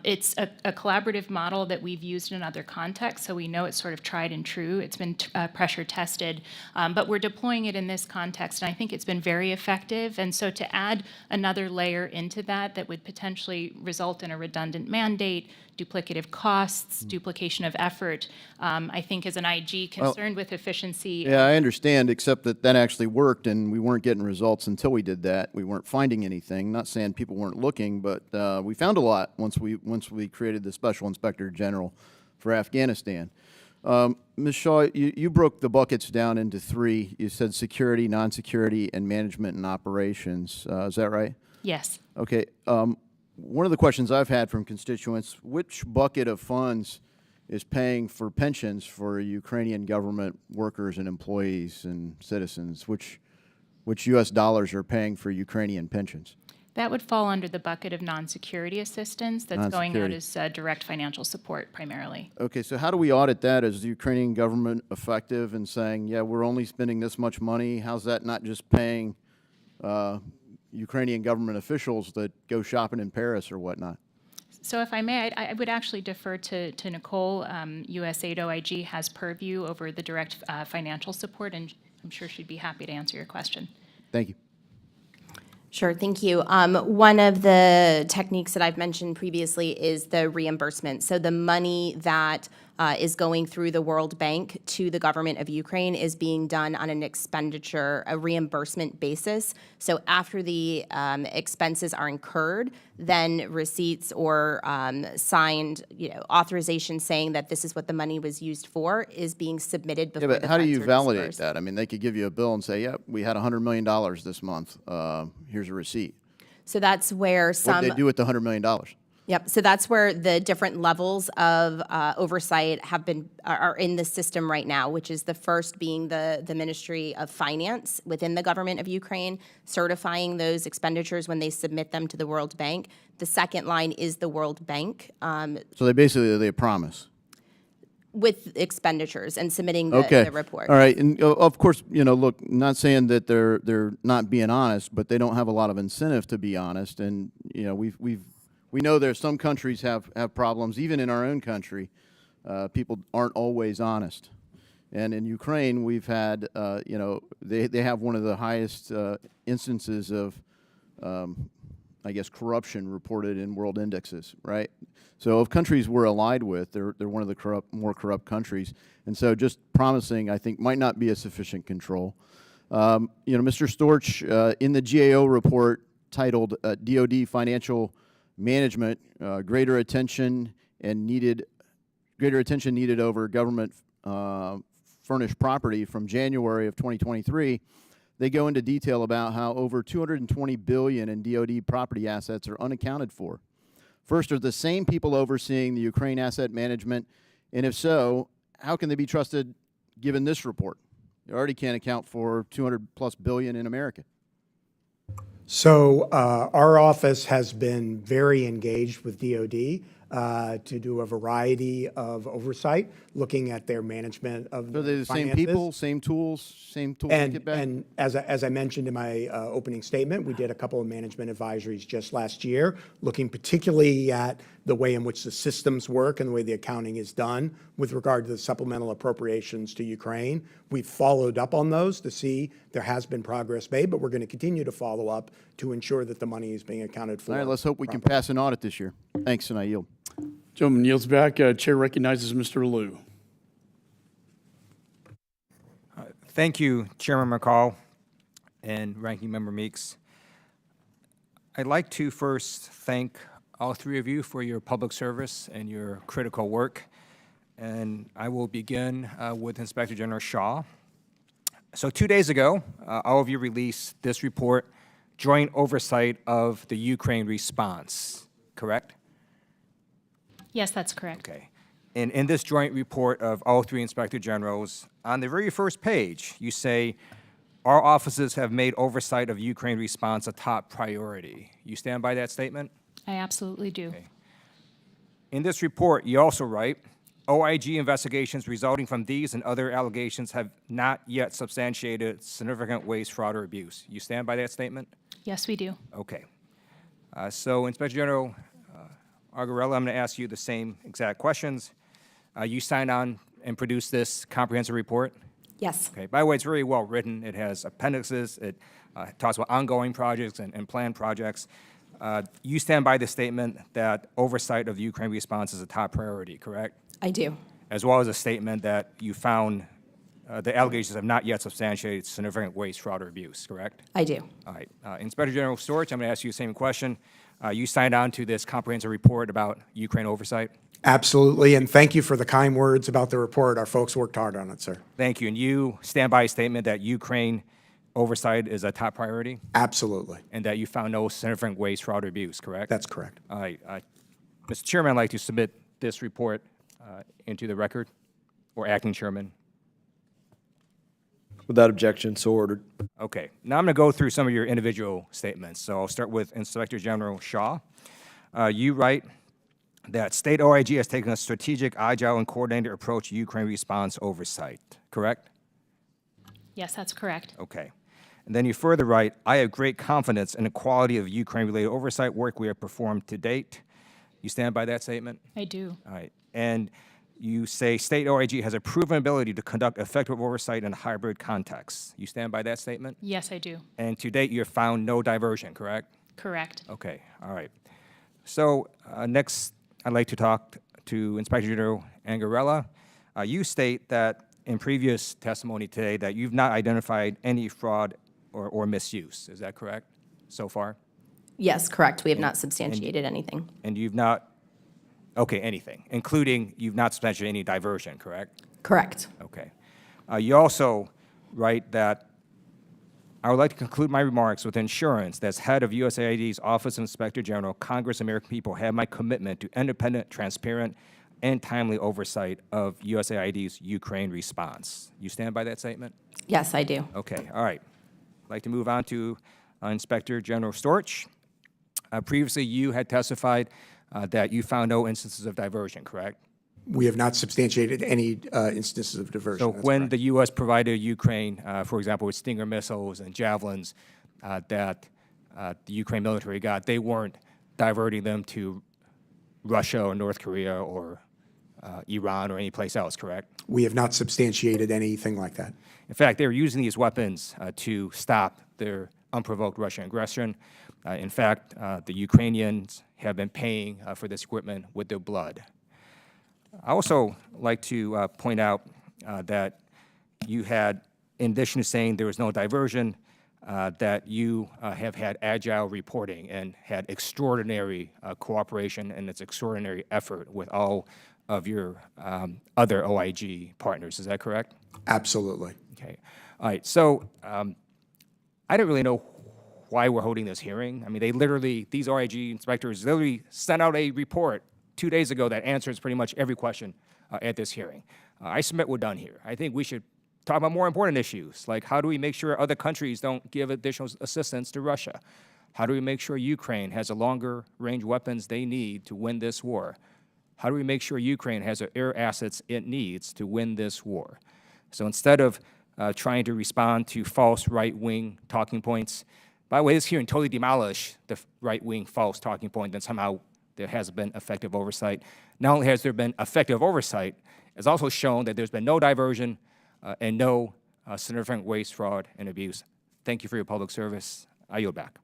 It's a collaborative model that we've used in other contexts, so we know it's sort of tried and true. It's been pressure tested, but we're deploying it in this context, and I think it's been very effective. And so to add another layer into that would potentially actually result in a redundant mandate, duplicative costs, duplication of effort. I think as an IG concerned with efficiency. Yeah, I understand, except that that actually worked, and we weren't getting results until we did that. We weren't finding anything. Not saying people weren't looking, but we found a lot once we created the Special Inspector General for Afghanistan. Ms. Shaw, you broke the buckets down into three. You said security, non-security, and management and operations. Is that right? Yes. Okay. One of the questions I've had from constituents, which bucket of funds is paying for pensions for Ukrainian government workers and employees and citizens? Which U.S. dollars are paying for Ukrainian pensions? That would fall under the bucket of non-security assistance that's going out Non-security. as direct financial support primarily. Okay, so how do we audit that? Is the Ukrainian government effective in saying, yeah, we're only spending this much money? How's that not just paying Ukrainian government officials that go shopping in Paris or whatnot? So if I may, I would actually defer to Nicole. USAID OIG has purview over the direct financial support, and I'm sure she'd be happy to answer your question. Thank you. Sure, thank you. One of the techniques that I've mentioned previously is the reimbursement. So the money that is going through the World Bank to the government of Ukraine is being done on an expenditure, a reimbursement basis. So after the expenses are incurred, then receipts or signed, authorization saying that this is what the money was used for is being submitted before Yeah, but the how do funds you are validate dispersed. that? I mean, they could give you a bill and say, yeah, we had $100 million this month. Here's a receipt. So that's where What some. do they do with the $100 million? Yep, so that's where the different levels of oversight are in the system right now, which is the first being the Ministry of Finance within the government of Ukraine, certifying those expenditures when they submit them to the World Bank. The second line is the World Bank So they promise. with expenditures and submitting the report. All right. And of course, look, not saying that they're not being honest, but they don't have a lot of incentive to be honest. And we know there's some countries have problems. Even in our own country, people aren't always honest. And in Ukraine, we've had, they have one of the highest instances of, I guess, corruption reported in world indexes, right? So of countries we're allied with, they're one of the more corrupt countries. And so just promising, I think, might not be a sufficient control. Mr. Storch, in the GAO report titled DOD Financial Management, greater attention needed over government furnished property from January of 2023, they go into detail about how over $220 billion in DOD property assets are unaccounted for. First, are the same people overseeing the Ukraine asset management? And if so, how can they be trusted given this report? They already can't account for $200+ billion in America. So our office has been very engaged with DOD to do a variety of oversight, looking at their management of So they're the same finances. people, same tools to get back? And as I mentioned in my opening statement, we did a couple of management advisories just last year, looking particularly at the way in which the systems work and the way the accounting is done with regard to the supplemental appropriations to Ukraine. We've followed up on those to see there has been progress made, but we're going to continue to follow up to ensure that the money is being accounted for. All right, let's hope we can pass an audit this year. Thanks, and I yield. Gentleman yields back. Chair recognizes Mr. Liu. Thank you, Chairman McCall and Ranking Member Meeks. I'd like to first thank all three of you for your public service and your critical work. And I will begin with Inspector General Shaw. So 2 days ago, all of you released this report, Joint Oversight of the Ukraine Response, correct? Yes, that's correct. Okay. And in this joint report of all three Inspector Generals, on the very first page, you say, our offices have made oversight of Ukraine response a top priority. You stand by that statement? I absolutely do. Okay. In this report, you also write, OIG investigations resulting from these and other allegations have not yet substantiated significant waste, fraud, or abuse. You stand by that statement? Yes, we do. Okay. So, Inspector General Argarella, I'm going to ask you the same exact questions. You signed on and produced this comprehensive report? Yes. Okay. By the way, it's very well written. It has appendixes. It talks about ongoing projects and planned projects. You stand by the statement that oversight of the Ukraine response is a top priority, correct? I do. As well as a statement that you found the allegations have not yet substantiated significant waste, fraud, or abuse, correct? I do. All right. Inspector General Storch, I'm going to ask you the same question. You signed on to this comprehensive report about Ukraine oversight? Absolutely, and thank you for the kind words about the report. Our folks worked hard on it, sir. Thank you. And you stand by a statement that Ukraine oversight is a top priority? Absolutely. And that you found no significant waste, fraud, or abuse, correct? That's correct. All right. Mr. Chairman, I'd like to submit this report into the record, or Acting Chairman. Without objection, so ordered. Okay. Now I'm going to go through some of your individual statements. So I'll start with Inspector General Shaw. You write that state OIG has taken a strategic, agile, and coordinated approach to Ukraine response oversight, correct? Yes, that's correct. Okay. And then you further write, I have great confidence in the quality of Ukraine-related oversight work we have performed to date. You stand by that statement? I do. All right. And you say state OIG has a proven ability to conduct effective oversight in a hybrid context. You stand by that statement? Yes, I do. And to date, you have found no diversion, correct? Correct. Okay. All right. So next, I'd like to talk to Inspector General Angarella. You state that in previous testimony today that you've not identified any fraud or misuse. Is that correct so far? Yes, correct. We have not substantiated anything. And you've not, okay, anything, including you've not substantiated any diversion, correct? Correct. Okay. You also write that I would like to conclude my remarks with assurance that as head of USAID's Office of Inspector General, Congress and American people have my commitment to independent, transparent, and timely oversight of USAID's Ukraine response. You stand by that statement? Yes, I do. Okay, all right. I'd like to move on to Inspector General Storch. Previously, you had testified that you found no instances of diversion, correct? We have not substantiated any instances of diversion. So That's when correct. the U.S. provided Ukraine, for example, with Stinger missiles and javelins that the Ukraine military got, they weren't diverting them to Russia or North Korea or Iran or any place else, correct? We have not substantiated anything like that. In fact, they were using these weapons to stop their unprovoked Russian aggression. In fact, the Ukrainians have been paying for this equipment with their blood. I also like to point out that you had, in addition to saying there was no diversion, that you have had agile reporting and had extraordinary cooperation and its extraordinary effort with all of your other OIG partners. Is that correct? Absolutely. Okay. All right. So I don't really know why we're holding this hearing. I mean, they literally, these OIG inspectors literally sent out a report 2 days ago that answers pretty much every question at this hearing. I submit we're done here. I think we should talk about more important issues, like how do we make sure other countries don't give additional assistance to Russia? How do we make sure Ukraine has the longer range weapons they need to win this war? How do we make sure Ukraine has the air assets it needs to win this war? So instead of trying to respond to false right-wing talking points, by the way, this hearing totally demolished the right-wing false talking point that somehow there has been effective oversight. Not only has there been effective oversight, it's also shown that there's been no diversion and no significant waste, fraud, and abuse. Thank you for your public service. I yield back.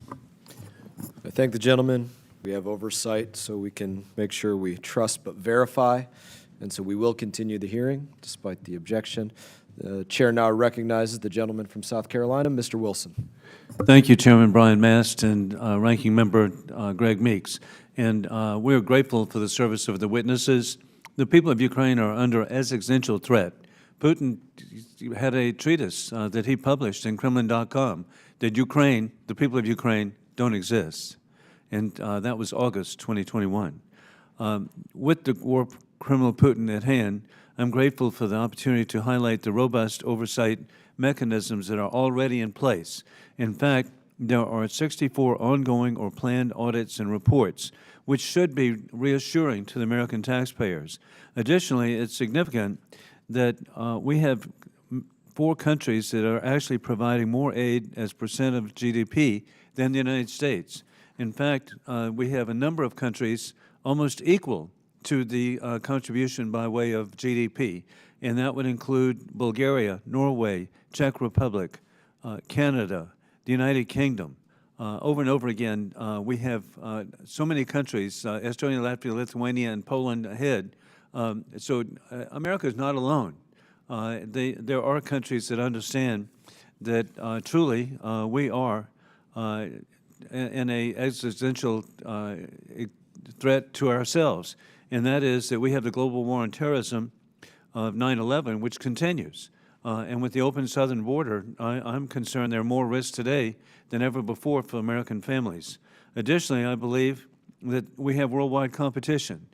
I thank the gentleman. We have oversight so we can make sure we trust but verify, and so we will continue the hearing despite the objection. The chair now recognizes the gentleman from South Carolina, Mr. Wilson. Thank you, Chairman Brian Mast and Ranking Member Greg Meeks. And we're grateful for the service of the witnesses. The people of Ukraine are under existential threat. Putin had a treatise that he published in Kremlin.com that Ukraine, the people of Ukraine, don't exist. And that was August 2021. With the war criminal Putin at hand, I'm grateful for the opportunity to highlight the robust oversight mechanisms that are already in place. In fact, there are 64 ongoing or planned audits and reports, which should be reassuring to the American taxpayers. Additionally, it's significant that we have 4 countries that are actually providing more aid as percent of GDP than the United States. In fact, we have a number of countries almost equal to the contribution by way of GDP, and that would include Bulgaria, Norway, Czech Republic, Canada, the United Kingdom, over and over again, we have so many countries, Estonia, Latvia, Lithuania, and Poland ahead. So America is not alone. There are countries that understand that truly we are in a existential threat to ourselves, and that is that we have the global war on terrorism of 9/11, which continues. And with the open southern border, I'm concerned there are more risks today than ever before for American families. Additionally, I believe that we have worldwide competition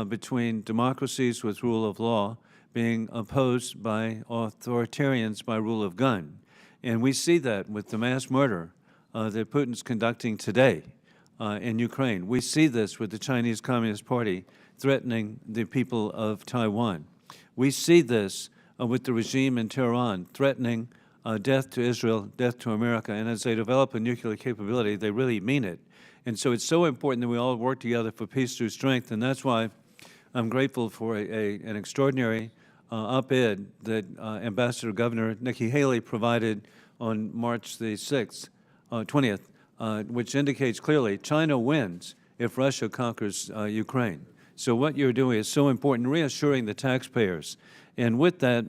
between democracies with rule of law being opposed by authoritarians by rule of gun. And we see that with the mass murder that Putin's conducting today in Ukraine. We see this with the Chinese Communist Party threatening the people of Taiwan. We see this with the regime in Tehran threatening death to Israel, death to America. And as they develop a nuclear capability, they really mean it. And so it's so important that we all work together for peace through strength. And that's why I'm grateful for an extraordinary op-ed that Ambassador Governor Nikki Haley provided on March the 20th, which indicates clearly China wins if Russia conquers Ukraine. So what you're doing is so important, reassuring the taxpayers. And with that,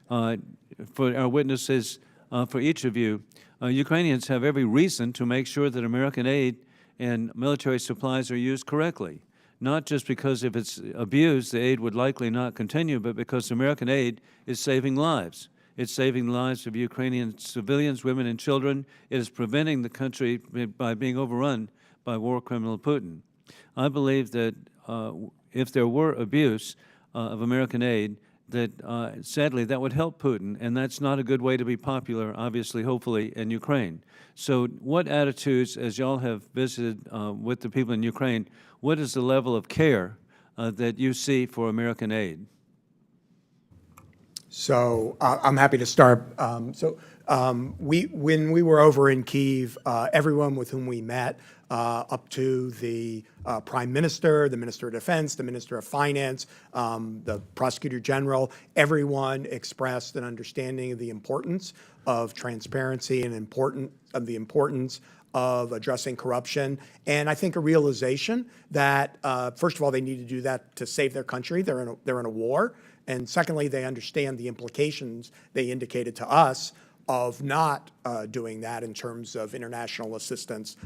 for our witnesses, for each of you, Ukrainians have every reason to make sure that American aid and military supplies are used correctly, not just because if it's abused, the aid would likely not continue, but because American aid is saving lives. It's saving the lives of Ukrainian civilians, women, and children. It is preventing the country by being overrun by war criminal Putin. I believe that if there were abuse of American aid, that sadly that would help Putin, and that's not a good way to be popular, obviously, hopefully, in Ukraine. So what attitudes, as y'all have visited with the people in Ukraine, what is the level of care that you see for American aid? So I'm happy to start. When we were over in Kyiv, everyone with whom we met, up to the Prime Minister, the Minister of Defense, the Minister of Finance, the Prosecutor General, everyone expressed an understanding of the importance of transparency and the importance of addressing corruption, and I think a realization that, first of all, they need to do that to save their country. They're in a war. And secondly, they understand the implications they indicated to us of not doing that in terms of international assistance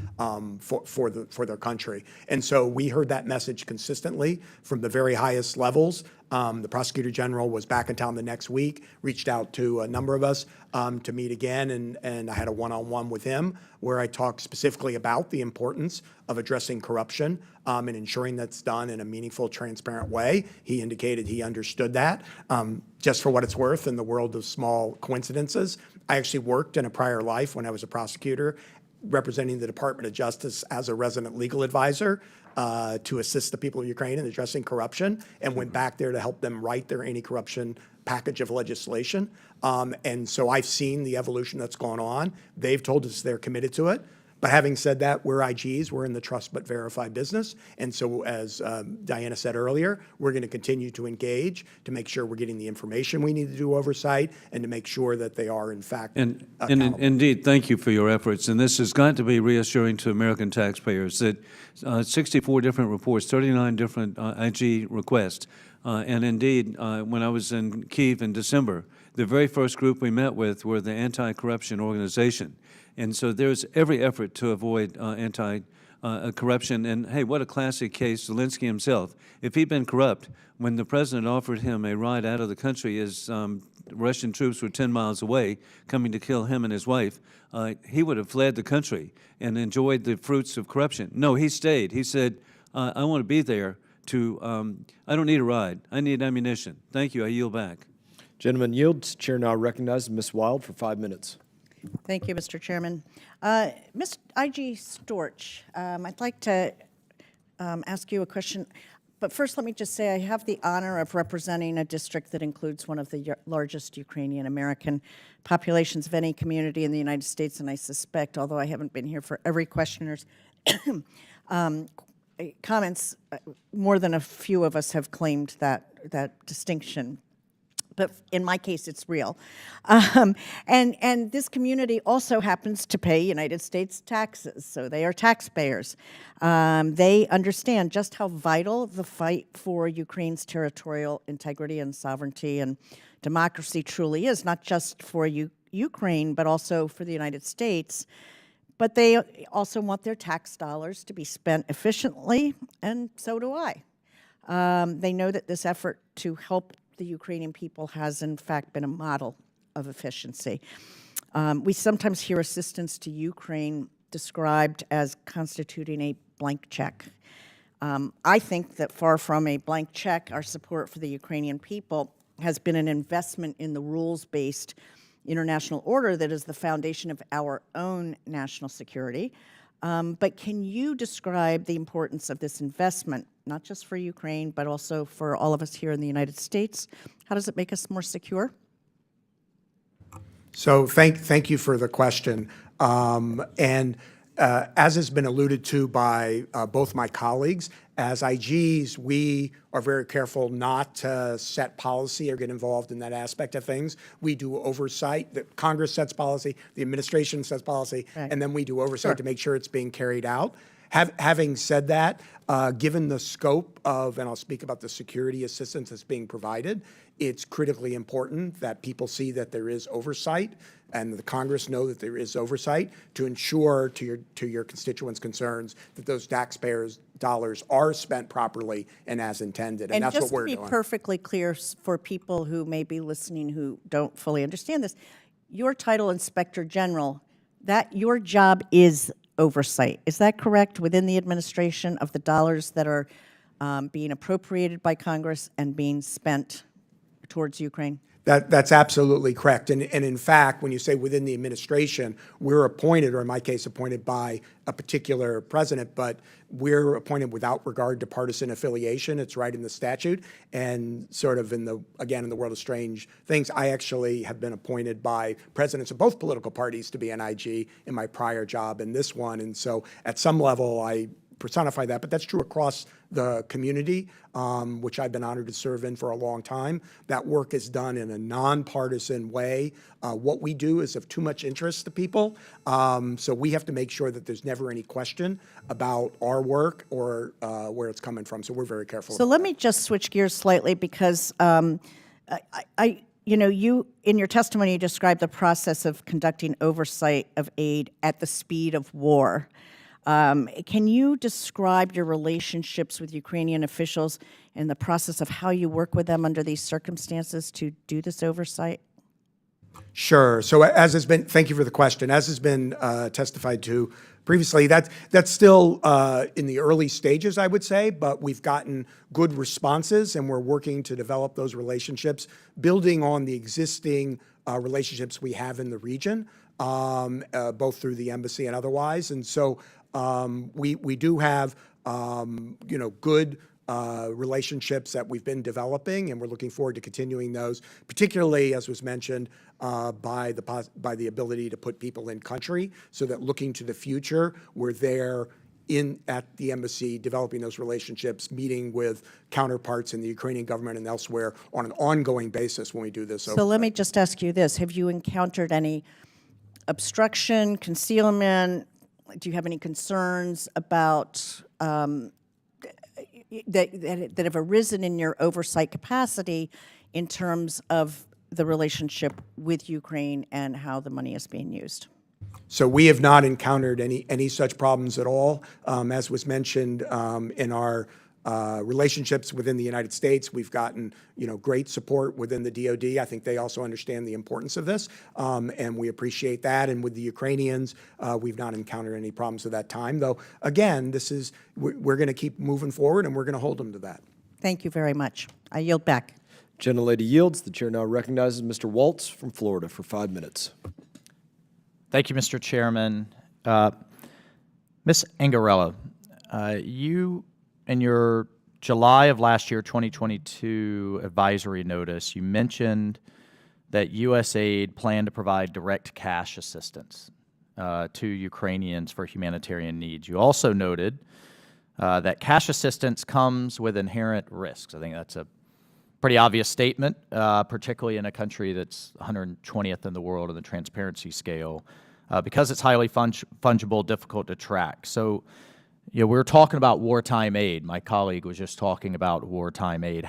for their country. And so we heard that message consistently from the very highest levels. The Prosecutor General was back in town the next week, reached out to a number of us to meet again, and I had a one-on-one with him where I talked specifically about the importance of addressing corruption and ensuring that's done in a meaningful, transparent way. He indicated he understood that. Just for what it's worth, in the world of small coincidences, I actually worked in a prior life when I was a prosecutor representing the Department of Justice as a resident legal advisor to assist the people of Ukraine in addressing corruption, and went back there to help them write their anti-corruption package of legislation. And so I've seen the evolution that's gone on. They've told us they're committed to it. But having said that, we're IGs, we're in the trust but verify business. And so as Diana said earlier, we're going to continue to engage to make sure we're getting the information we need to do oversight and to make sure that they are, in fact, accountable. Indeed, thank you for your efforts. And this has got to be reassuring to American taxpayers that 64 different reports, 39 different IG requests. And indeed, when I was in Kyiv in December, the very first group we met with were the anti-corruption organization. And so there's every effort to avoid anti-corruption. And hey, what a classic case, Zelensky himself. If he'd been corrupt, when the president offered him a ride out of the country as Russian troops were 10 miles away coming to kill him and his wife, he would have fled the country and enjoyed the fruits of corruption. No, he stayed. He said, I want to be there to, I don't need a ride. I need ammunition. Thank you. I yield back. Gentleman yields. Chair now recognizes Ms. Wild for 5 minutes. Thank you, Mr. Chairman. Ms. IG Storch, I'd like to ask you a question. But first, let me just say I have the honor of representing a district that includes one of the largest Ukrainian American populations of any community in the United States, and I suspect, although I haven't been here for every questioner's comments, more than a few of us have claimed that distinction. but in my case, it's real. And this community also happens to pay United States taxes, so they are taxpayers. They understand just how vital the fight for Ukraine's territorial integrity and sovereignty and democracy truly is, not just for Ukraine, but also for the United States. But they also want their tax dollars to be spent efficiently, and so do I. They know that this effort to help the Ukrainian people has, in fact, been a model of efficiency. We sometimes hear assistance to Ukraine described as constituting a blank check. I think that far from a blank check, our support for the Ukrainian people has been an investment in the rules-based international order that is the foundation of our own national security. But can you describe the importance of this investment, not just for Ukraine, but also for all of us here in the United States? How does it make us more secure? So thank you for the question. As has been alluded to by both my colleagues, as IGs, we are very careful not to set policy or get involved in that aspect of things. We do oversight. The Congress sets policy, the administration sets policy, Right. and then we do oversight to make sure it's being carried out. Having said that, given the scope of, and I'll speak about the security assistance that's being provided, it's critically important that people see that there is oversight and the Congress know that there is oversight to ensure, to your constituents' concerns, that those taxpayers' dollars are spent properly and as intended, and that's what we're doing. And just to be perfectly clear for people who may be listening who don't fully understand this, your title, Inspector General, that your job is oversight. Is that correct, within the administration of the dollars that are being appropriated by Congress and being spent towards Ukraine? That's absolutely correct. And in fact, when you say within the administration, we're appointed, or in my case, appointed by a particular president, but we're appointed without regard to partisan affiliation. It's right in the statute. And sort of in the world of strange things, I actually have been appointed by presidents of both political parties to be an IG in my prior job and this one. And so at some level, I personify that, but that's true across the community, which I've been honored to serve in for a long time. That work is done in a nonpartisan way. What we do is of too much interest to people, so we have to make sure that there's never any question about our work or where it's coming from, so we're very careful. So let me just switch gears slightly because you, in your testimony, you described the process of conducting oversight of aid at the speed of war. Can you describe your relationships with Ukrainian officials and the process of how you work with them under these circumstances to do this oversight? Sure. So as has been, thank you for the question. As has been testified to previously, that's still in the early stages, I would say, but we've gotten good responses and we're working to develop those relationships, building on the existing relationships we have in the region, both through the embassy and otherwise. And so we do have, good relationships that we've been developing, and we're looking forward to continuing those, particularly, as was mentioned, by the ability to put people in country, so that looking to the future, we're there at the embassy, developing those relationships, meeting with counterparts in the Ukrainian government and elsewhere on an ongoing basis when we do this. So let me just ask you this. Have you encountered any obstruction, concealment? Do you have any concerns about that have arisen in your oversight capacity in terms of the relationship with Ukraine and how the money is being used? So we have not encountered any such problems at all. As was mentioned in our relationships within the United States, we've gotten great support within the DoD. I think they also understand the importance of this, and we appreciate that. And with the Ukrainians, we've not encountered any problems at that time. Though again, we're going to keep moving forward, and we're going to hold them to that. Thank you very much. I yield back. Gentlelady yields. The chair now recognizes Mr. Waltz from Florida for 5 minutes. Thank you, Mr. Chairman. Ms. Angarella, you, in your July of last year, 2022 advisory notice, you mentioned that USAID planned to provide direct cash assistance to Ukrainians for humanitarian needs. You also noted that cash assistance comes with inherent risks. I think that's a pretty obvious statement, particularly in a country that's 120th in the world on the transparency scale, because it's highly fungible, difficult to track. So, we were talking about wartime aid. My colleague was just talking about wartime aid.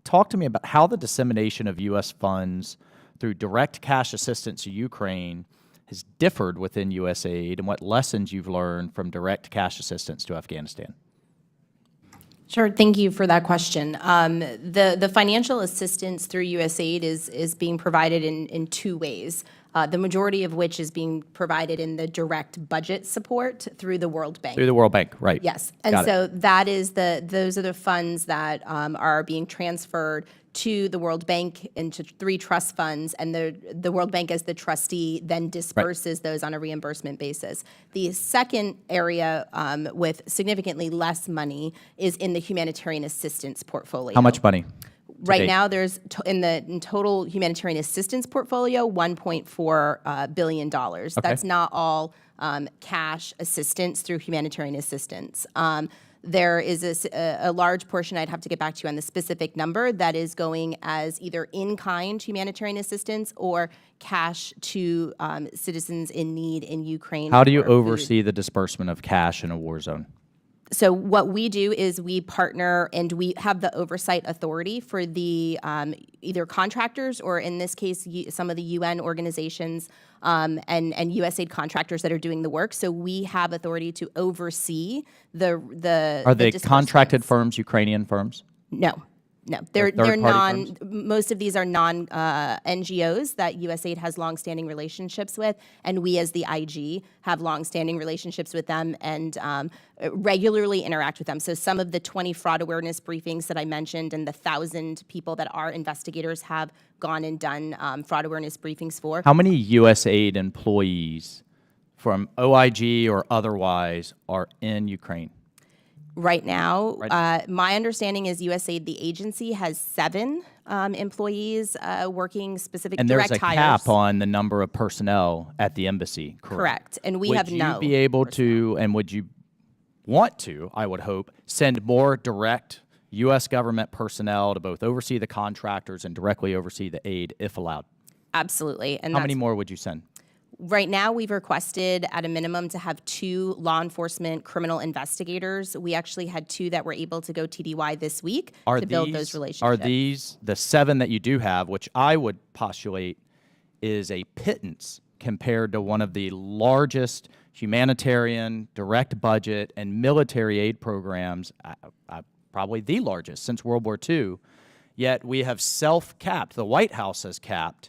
Talk to me about how the dissemination of U.S. funds through direct cash assistance to Ukraine has differed within USAID and what lessons you've learned from direct cash assistance to Afghanistan. Sure, thank you for that question. The financial assistance through USAID is being provided in two ways, the majority of which is being provided in the direct budget support through the World Bank. Through the World Bank, right. Yes, and Got it. so those are the funds that are being transferred to the World Bank into 3 trust funds, and the World Bank as the trustee then disperses those on a reimbursement basis. The second area with significantly less money is in the humanitarian assistance portfolio. How much money? Right date? now, there's in total humanitarian assistance portfolio, $1.4 billion. That's not all cash assistance through humanitarian assistance. There is a large portion, I'd have to get back to you on the specific number, that is going as either in-kind humanitarian assistance or cash to citizens in need in Ukraine. How do you for food. oversee the disbursement of cash in a war zone? So what we do is we partner and we have the oversight authority for the either contractors or in this case, some of the UN organizations and USAID contractors that are doing the work. So we have authority to oversee the Are they disbursements. contracted firms, Ukrainian firms? No. They're They're third-party non. Most of these are non NGOs that USAID has longstanding relationships with, and we as the IG have longstanding relationships with them and regularly interact with them. So some of the 20 fraud awareness briefings that I mentioned, and the 1,000 people that our investigators have gone and done fraud awareness briefings for. How many USAID employees from OIG or otherwise are in Ukraine? Right now, my understanding is USAID, the agency, has 7 employees working specific And direct there's a hires. cap on the number of personnel at the embassy, correct? Correct. And we would have no. Would you be able to, and would you want to, I would hope, send more direct U.S. government personnel to both oversee the contractors and directly oversee the aid, if allowed? Absolutely. And How many that's- more would you send? Right now, we've requested at a minimum to have 2 law enforcement criminal investigators. We actually had 2 that were able to go TDY this week to build those relationships. Are these the 7 that you do have, which I would postulate is a pittance compared to one of the largest humanitarian, direct budget, and military aid programs, probably the largest since World War II, yet we have self-capped, the White House has capped,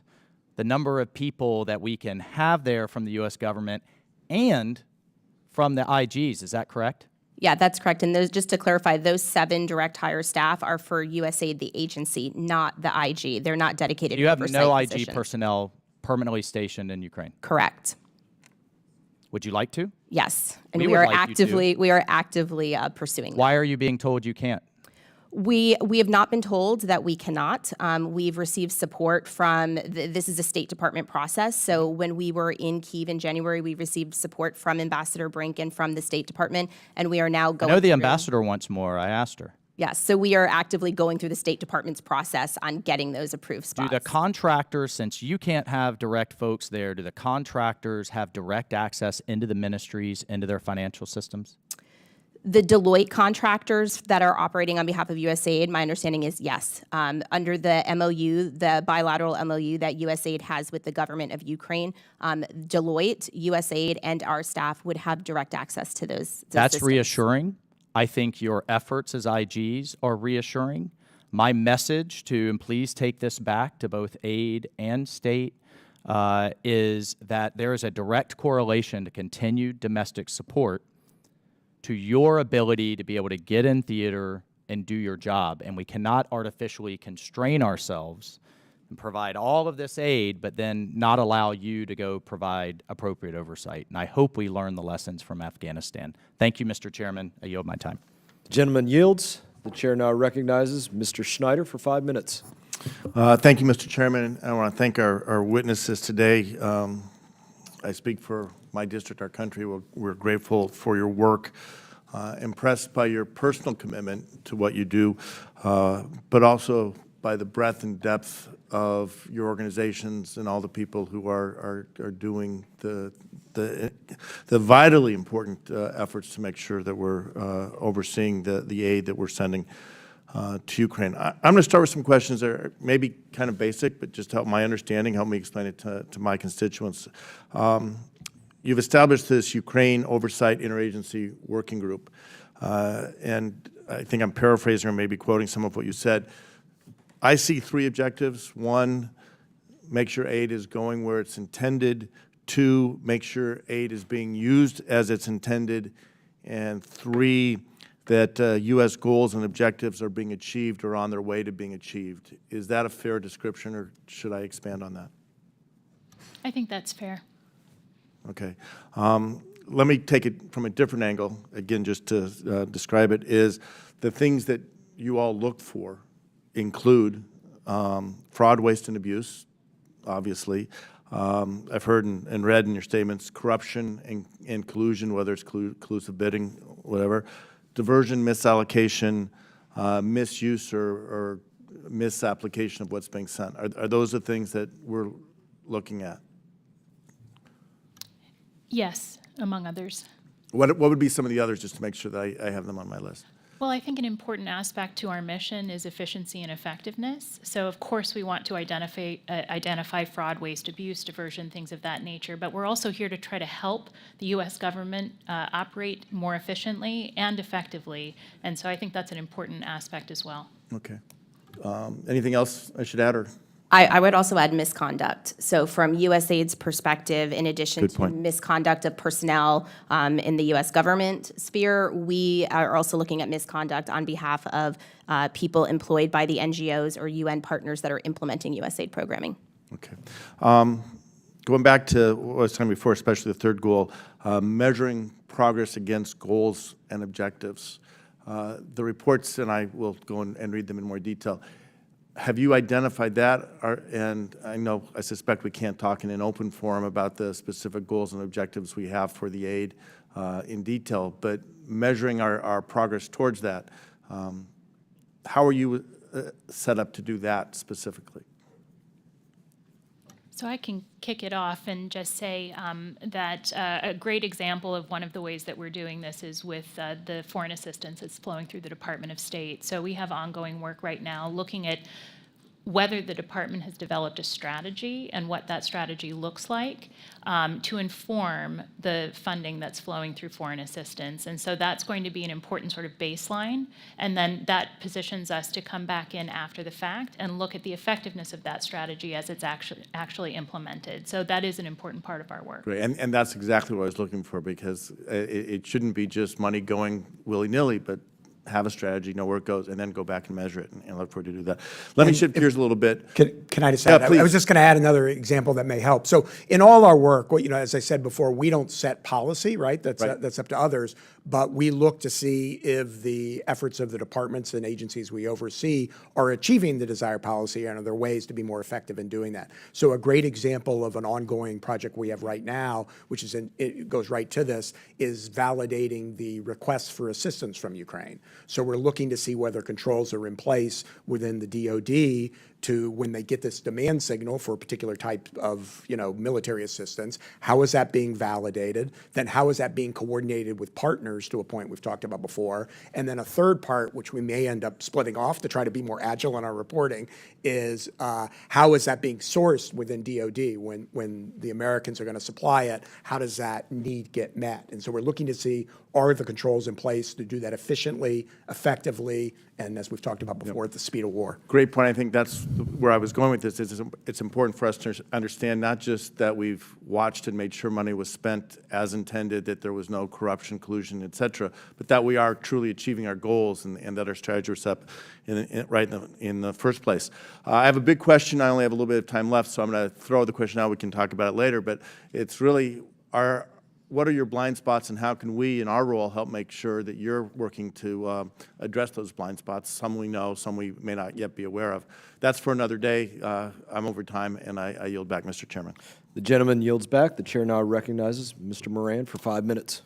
the number of people that we can have there from the U.S. government and from the IGs. Is that correct? Yeah, that's correct. And those, just to clarify, those 7 direct hire staff are for USAID, the agency, not the IG. They're not dedicated. You have oversight no IG positions. personnel permanently stationed in Ukraine? Correct. Would you like to? Yes, and We we would are like you to. actively pursuing that. Why are you being told you can't? We have not been told that we cannot. We've received support from, this is a State Department process, so when we were in Kyiv in January, we received support from Ambassador Brink and from the State Department, and we are now I going know the through- ambassador wants more. I asked her. Yes, so we are actively going through the State Department's process on getting those approved spots. Do the contractors, since you can't have direct folks there, do the contractors have direct access into the ministries, into their financial systems? The Deloitte contractors that are operating on behalf of USAID, my understanding is yes. Under the MOU, the bilateral MOU that USAID has with the government of Ukraine, Deloitte, USAID, and our staff would have direct access to those That's systems. reassuring. I think your efforts as IGs are reassuring. My message to, and please take this back to both aid and state, is that there is a direct correlation to continued domestic support to your ability to be able to get in theater and do your job. And we cannot artificially constrain ourselves and provide all of this aid, but then not allow you to go provide appropriate oversight. And I hope we learn the lessons from Afghanistan. Thank you, Mr. Chairman. I yield my time. The gentleman yields. The chair now recognizes Mr. Schneider for 5 minutes. Thank you, Mr. Chairman. I want to thank our witnesses today. I speak for my district, our country. We're grateful for your work, impressed by your personal commitment to what you do, but also by the breadth and depth of your organizations and all the people who are doing the vitally important efforts to make sure that we're overseeing the aid that we're sending to Ukraine. I'm going to start with some questions that are maybe kind of basic, but just to help my understanding, help me explain it to my constituents. You've established this Ukraine Oversight Interagency Working Group, and I think I'm paraphrasing or maybe quoting some of what you said. I see three objectives. One, make sure aid is going where it's intended. Two, make sure aid is being used as it's intended. And three, that U.S. goals and objectives are being achieved or on their way to being achieved. Is that a fair description, or should I expand on that? I think that's fair. Okay. Let me take it from a different angle, again, just to describe it, is the things that you all look for include fraud, waste, and abuse, obviously. I've heard and read in your statements corruption and collusion, whether it's collusive bidding, whatever, diversion, misallocation, misuse or misapplication of what's being sent. Are those the things that we're looking at? Yes, among others. What would be some of the others, just to make sure that I have them on my list? Well, I think an important aspect to our mission is efficiency and effectiveness. So, of course, we want to identify fraud, waste, abuse, diversion, things of that nature. But we're also here to try to help the U.S. government operate more efficiently and effectively. And so I think that's an important aspect as well. Okay. Anything else I should add? Or? I would also add misconduct. So from USAID's perspective, in addition to misconduct of personnel in the U.S. government sphere, we are also looking at misconduct on behalf of people employed by the NGOs or UN partners that are implementing USAID programming. Okay. Going back to what I was talking before, especially the third goal, measuring progress against goals and objectives. The reports, and I will go and read them in more detail. Have you identified that? And I suspect we can't talk in an open forum about the specific goals and objectives we have for the aid in detail, but measuring our progress towards that, how are you set up to do that specifically? So I can kick it off and just say that a great example of one of the ways that we're doing this is with the foreign assistance that's flowing through the Department of State. So we have ongoing work right now looking at whether the department has developed a strategy and what that strategy looks like to inform the funding that's flowing through foreign assistance. And so that's going to be an important sort of baseline. And then that positions us to come back in after the fact and look at the effectiveness of that strategy as it's actually implemented. So that is an important part of our work. Great. And that's exactly what I was looking for, because it shouldn't be just money going willy-nilly, but have a strategy, know where it goes, and then go back and measure it, and look forward to do that. Let me shift gears a little bit. Can I just add? Please. I was just going to add another example that may help. So in all our work, as I said before, we don't set policy, right? That's up to others. But we look to see if the efforts of the departments and agencies we oversee are achieving the desired policy, and are there ways to be more effective in doing that. So a great example of an ongoing project we have right now, which is it goes right to this, is validating the requests for assistance from Ukraine. So we're looking to see whether controls are in place within the DoD to, when they get this demand signal for a particular type of military assistance, how is that being validated? Then how is that being coordinated with partners to a point we've talked about before? And then a third part, which we may end up splitting off to try to be more agile in our reporting, is how is that being sourced within DoD? When the Americans are going to supply it, how does that need get met? And so we're looking to see, are the controls in place to do that efficiently, effectively, and as we've talked about before, at the speed of war. Great point. I think that's where I was going with this. It's important for us to understand not just that we've watched and made sure money was spent as intended, that there was no corruption, collusion, et cetera, but that we are truly achieving our goals and that our strategy was up in the first place. I have a big question. I only have a little bit of time left, so I'm going to throw the question out. We can talk about it later, but it's really what are your blind spots, and how can we, in our role, help make sure that you're working to address those blind spots? Some we know, some we may not yet be aware of. That's for another day. I'm over time, and I yield back, Mr. Chairman. The gentleman yields back. The chair now recognizes Mr. Moran for 5 minutes.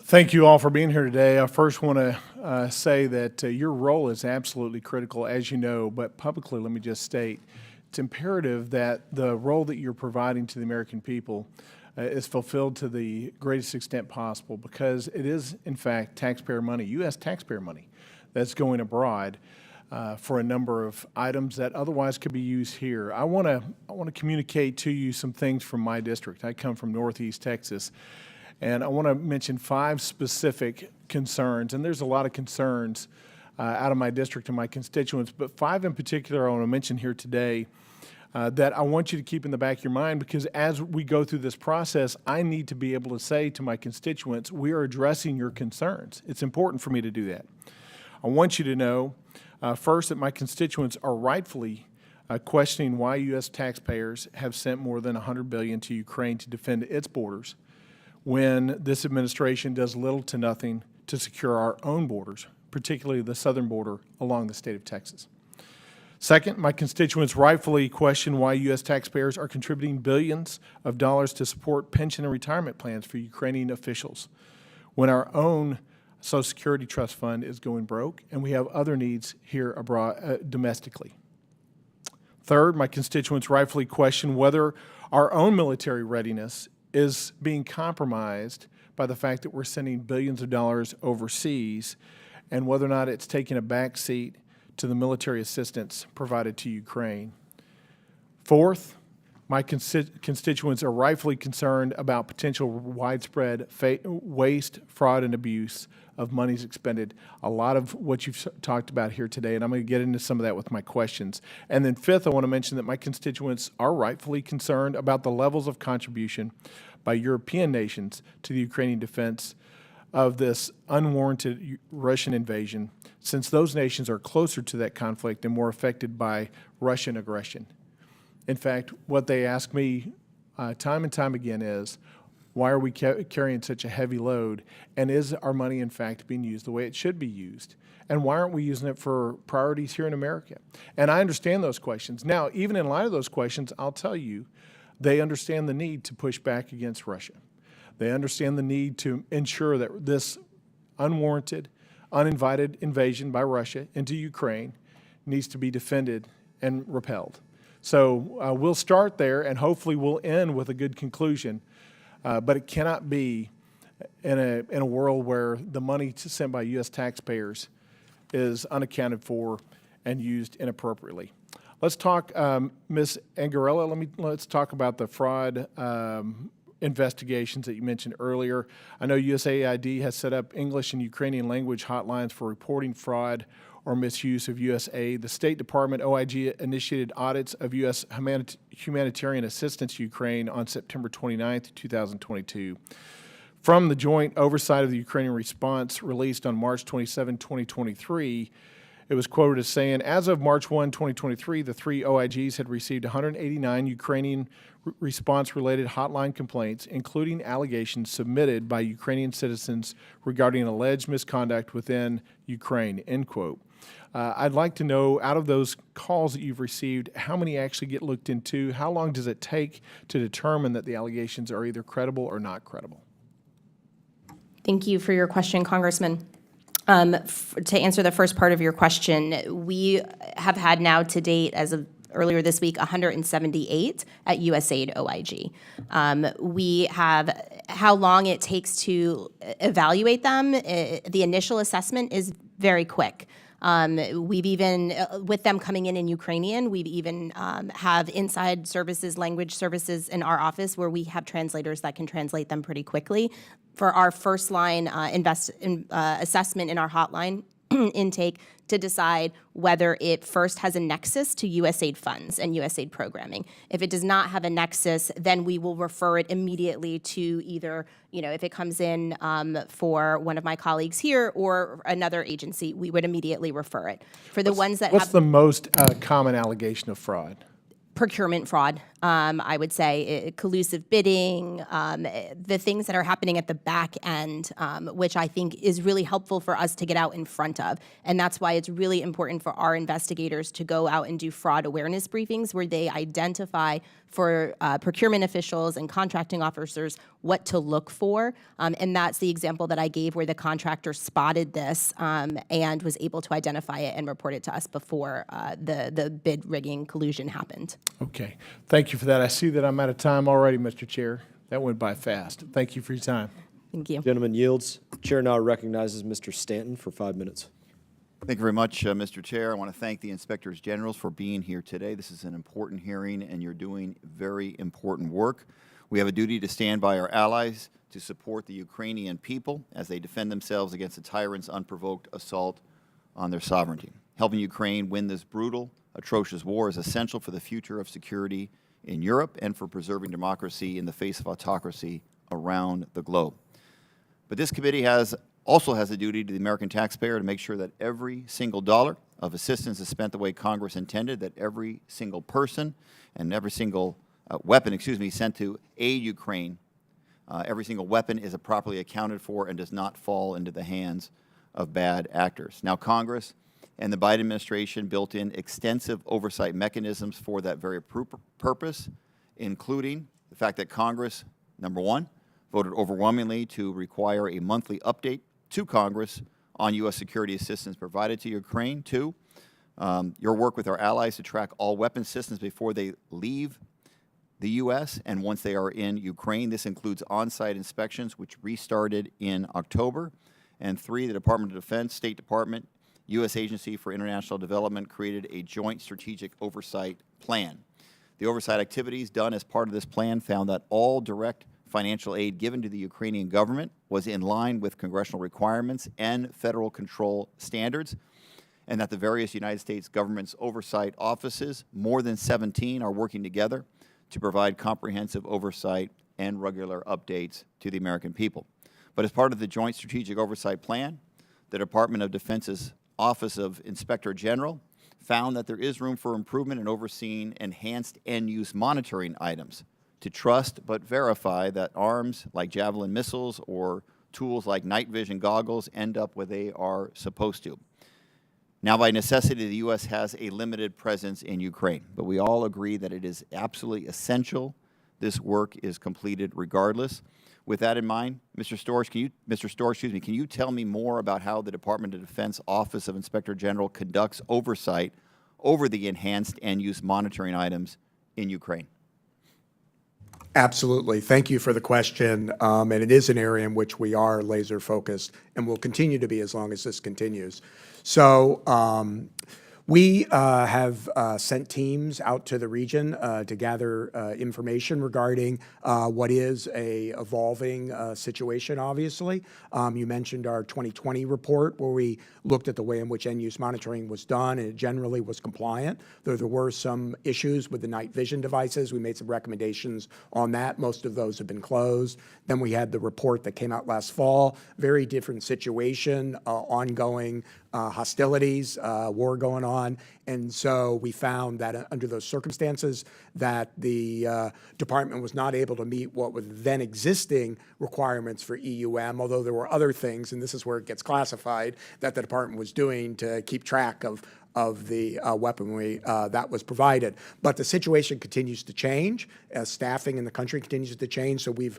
Thank you all for being here today. I first want to say that your role is absolutely critical, as you know, but publicly, let me just state, it's imperative that the role that you're providing to the American people is fulfilled to the greatest extent possible, because it is, in fact, taxpayer money, U.S. taxpayer money, that's going abroad for a number of items that otherwise could be used here. I want to communicate to you some things from my district. I come from Northeast Texas, and I want to mention 5 specific concerns, and there's a lot of concerns out of my district and my constituents, but 5 in particular I want to mention here today that I want you to keep in the back of your mind, because as we go through this process, I need to be able to say to my constituents, we are addressing your concerns. It's important for me to do that. I want you to know, first, that my constituents are rightfully questioning why U.S. taxpayers have sent more than $100 billion to Ukraine to defend its borders, when this administration does little to nothing to secure our own borders, particularly the southern border along the state of Texas. Second, my constituents rightfully question why U.S. taxpayers are contributing billions of dollars to support pension and retirement plans for Ukrainian officials, when our own Social Security Trust Fund is going broke and we have other needs here abroad, domestically. Third, my constituents rightfully question whether our own military readiness is being compromised by the fact that we're sending billions of dollars overseas, and whether or not it's taking a back seat to the military assistance provided to Ukraine. Fourth, my constituents are rightfully concerned about potential widespread waste, fraud, and abuse of monies expended. A lot of what you've talked about here today, and I'm going to get into some of that with my questions. And then fifth, I want to mention that my constituents are rightfully concerned about the levels of contribution by European nations to the Ukrainian defense of this unwarranted Russian invasion, since those nations are closer to that conflict and more affected by Russian aggression. In fact, what they ask me time and time again is, why are we carrying such a heavy load, and is our money in fact being used the way it should be used? And why aren't we using it for priorities here in America? And I understand those questions. Now, even in light of those questions, I'll tell you, they understand the need to push back against Russia. They understand the need to ensure that this unwarranted, uninvited invasion by Russia into Ukraine needs to be defended and repelled. So we'll start there, and hopefully we'll end with a good conclusion. But it cannot be in a world where the money sent by U.S. taxpayers is unaccounted for and used inappropriately. Let's talk, Ms. Angarella, let's talk about the fraud investigations that you mentioned earlier. I know USAID has set up English and Ukrainian language hotlines for reporting fraud or misuse of U.S. aid. The State Department, OIG, initiated audits of U.S. humanitarian assistance to Ukraine on September 29th, 2022. From the joint oversight of the Ukrainian response released on March 27, 2023, it was quoted as saying, as of March 1, 2023, the 3 OIGs had received 189 Ukrainian response-related hotline complaints, including allegations submitted by Ukrainian citizens regarding alleged misconduct within Ukraine, end quote. I'd like to know, out of those calls that you've received, how many actually get looked into? How long does it take to determine that the allegations are either credible or not credible? Thank you for your question, Congressman. To answer the first part of your question, we have had now to date, as of earlier this week, 178 at USAID OIG. We have how long it takes to evaluate them. The initial assessment is very quick. We've even, with them coming in Ukrainian, we've even have inside services, language services in our office where we have translators that can translate them pretty quickly. For our first line assessment in our hotline intake to decide whether it first has a nexus to USAID funds and USAID programming. If it does not have a nexus, then we will refer it immediately to either, if it comes in for one of my colleagues here or another agency, we would immediately refer it. For the ones that What's the most common allegation of fraud? Procurement fraud, I would say, collusive bidding, the things that are happening at the back end, which I think is really helpful for us to get out in front of. And that's why it's really important for our investigators to go out and do fraud awareness briefings where they identify for procurement officials and contracting officers what to look for. And that's the example that I gave where the contractor spotted this and was able to identify it and report it to us before the bid rigging collusion happened. Okay. Thank you for that. I see that I'm out of time already, Mr. Chair. That went by fast. Thank you for your time. Thank you. Gentleman yields. Chair now recognizes Mr. Stanton for 5 minutes. Thank you very much, Mr. Chair. I want to thank the Inspectors Generals for being here today. This is an important hearing, and you're doing very important work. We have a duty to stand by our allies to support the Ukrainian people as they defend themselves against the tyrant's unprovoked assault on their sovereignty. Helping Ukraine win this brutal, atrocious war is essential for the future of security in Europe and for preserving democracy in the face of autocracy around the globe. But this committee also has a duty to the American taxpayer to make sure that every single dollar of assistance is spent the way Congress intended, that every single person and every single weapon, sent to aid Ukraine, every single weapon is properly accounted for and does not fall into the hands of bad actors. Now, Congress and the Biden administration built in extensive oversight mechanisms for that very purpose, including the fact that Congress, number one, voted overwhelmingly to require a monthly update to Congress on U.S. security assistance provided to Ukraine. Two, your work with our allies to track all weapon systems before they leave the U.S. and once they are in Ukraine. This includes on-site inspections, which restarted in October. And three, the Department of Defense, State Department, U.S. Agency for International Development created a joint strategic oversight plan. The oversight activities done as part of this plan found that all direct financial aid given to the Ukrainian government was in line with congressional requirements and federal control standards, and that the various United States government's oversight offices, more than 17, are working together to provide comprehensive oversight and regular updates to the American people. But as part of the Joint Strategic Oversight Plan, the Department of Defense's Office of Inspector General found that there is room for improvement in overseeing enhanced end-use monitoring items to trust but verify that arms like Javelin missiles or tools like night vision goggles end up where they are supposed to. Now, by necessity, the U.S. has a limited presence in Ukraine, but we all agree that it is absolutely essential this work is completed regardless. With that in mind, Mr. Storch, can you tell me more about how the Department of Defense Office of Inspector General conducts oversight over the enhanced end-use monitoring items in Ukraine? Absolutely. Thank you for the question. And it is an area in which we are laser focused and will continue to be as long as this continues. So we have sent teams out to the region to gather information regarding what is a evolving situation, obviously. You mentioned our 2020 report where we looked at the way in which end-use monitoring was done, and it generally was compliant. Though there were some issues with the night vision devices. We made some recommendations on that. Most of those have been closed. Then we had the report that came out last fall. Very different situation, ongoing hostilities, war going on. And so we found that under those circumstances that the department was not able to meet what were then existing requirements for EUM, although there were other things, and this is where it gets classified, that the department was doing to keep track of the weaponry that was provided. But the situation continues to change as staffing in the country continues to change. So we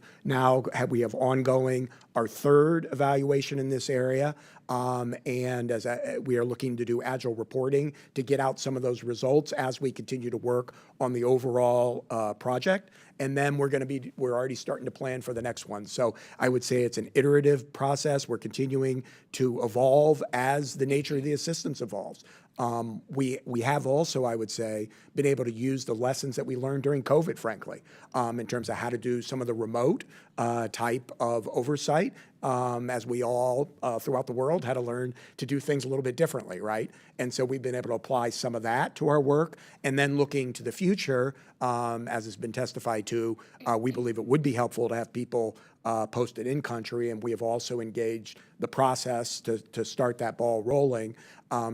have ongoing our third evaluation in this area. And as we are looking to do agile reporting to get out some of those results as we continue to work on the overall project. And then we're already starting to plan for the next one. So I would say it's an iterative process. We're continuing to evolve as the nature of the assistance evolves. We have also, I would say, been able to use the lessons that we learned during COVID, frankly, in terms of how to do some of the remote type of oversight, as we all throughout the world had to learn to do things a little bit differently, right? And so we've been able to apply some of that to our work. And then looking to the future, as has been testified to, we believe it would be helpful to have people posted in country, and we have also engaged the process to start that ball rolling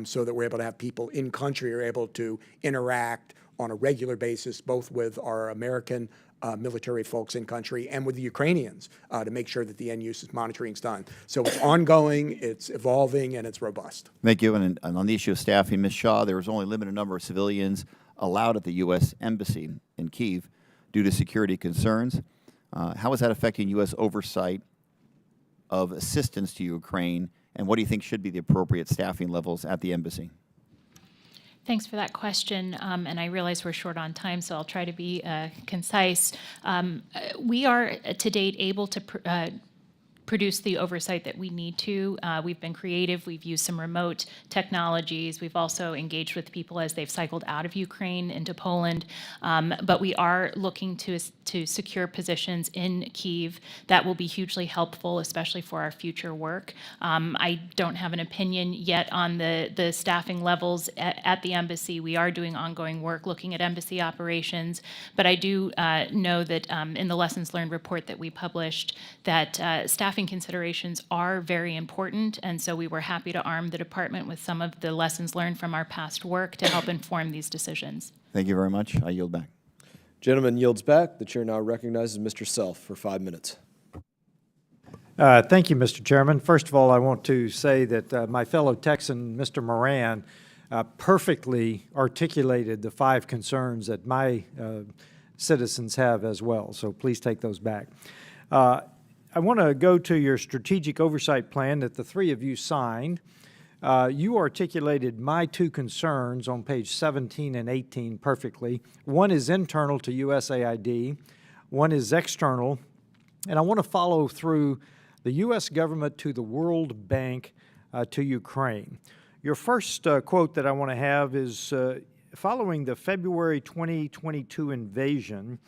so that we're able to have people in country are able to interact on a regular basis, both with our American military folks in country and with the Ukrainians to make sure that the end use monitoring is done. So it's ongoing, it's evolving, and it's robust. Thank you. And on the issue of staffing, Ms. Shaw, there was only a limited number of civilians allowed at the U.S. Embassy in Kyiv. due to security concerns. How is that affecting U.S. oversight of assistance to Ukraine, and what do you think should be the appropriate staffing levels at the embassy? Thanks for that question, and I realize we're short on time, so I'll try to be concise. We are to date able to produce the oversight that we need to. We've been creative. We've used some remote technologies. We've also engaged with people as they've cycled out of Ukraine into Poland. But we are looking to secure positions in Kyiv. That will be hugely helpful, especially for our future work. I don't have an opinion yet on the staffing levels at the embassy. We are doing ongoing work looking at embassy operations. But I do know that in the lessons learned report that we published, that staffing considerations are very important, and so we were happy to arm the department with some of the lessons learned from our past work to help inform these decisions. Thank you very much. I yield back. Gentleman yields back. The chair now recognizes Mr. Self for 5 minutes. Thank you, Mr. Chairman. First of all, I want to say that my fellow Texan, Mr. Moran, perfectly articulated the 5 concerns that my citizens have as well, so please take those back. I want to go to your strategic oversight plan that the 3 of you signed. You articulated my 2 concerns on page 17 and 18 perfectly. One is internal to USAID, one is external, and I want to follow through the U.S. government to the World Bank to Ukraine. Your first quote that I want to have is, following the February 2022 invasion,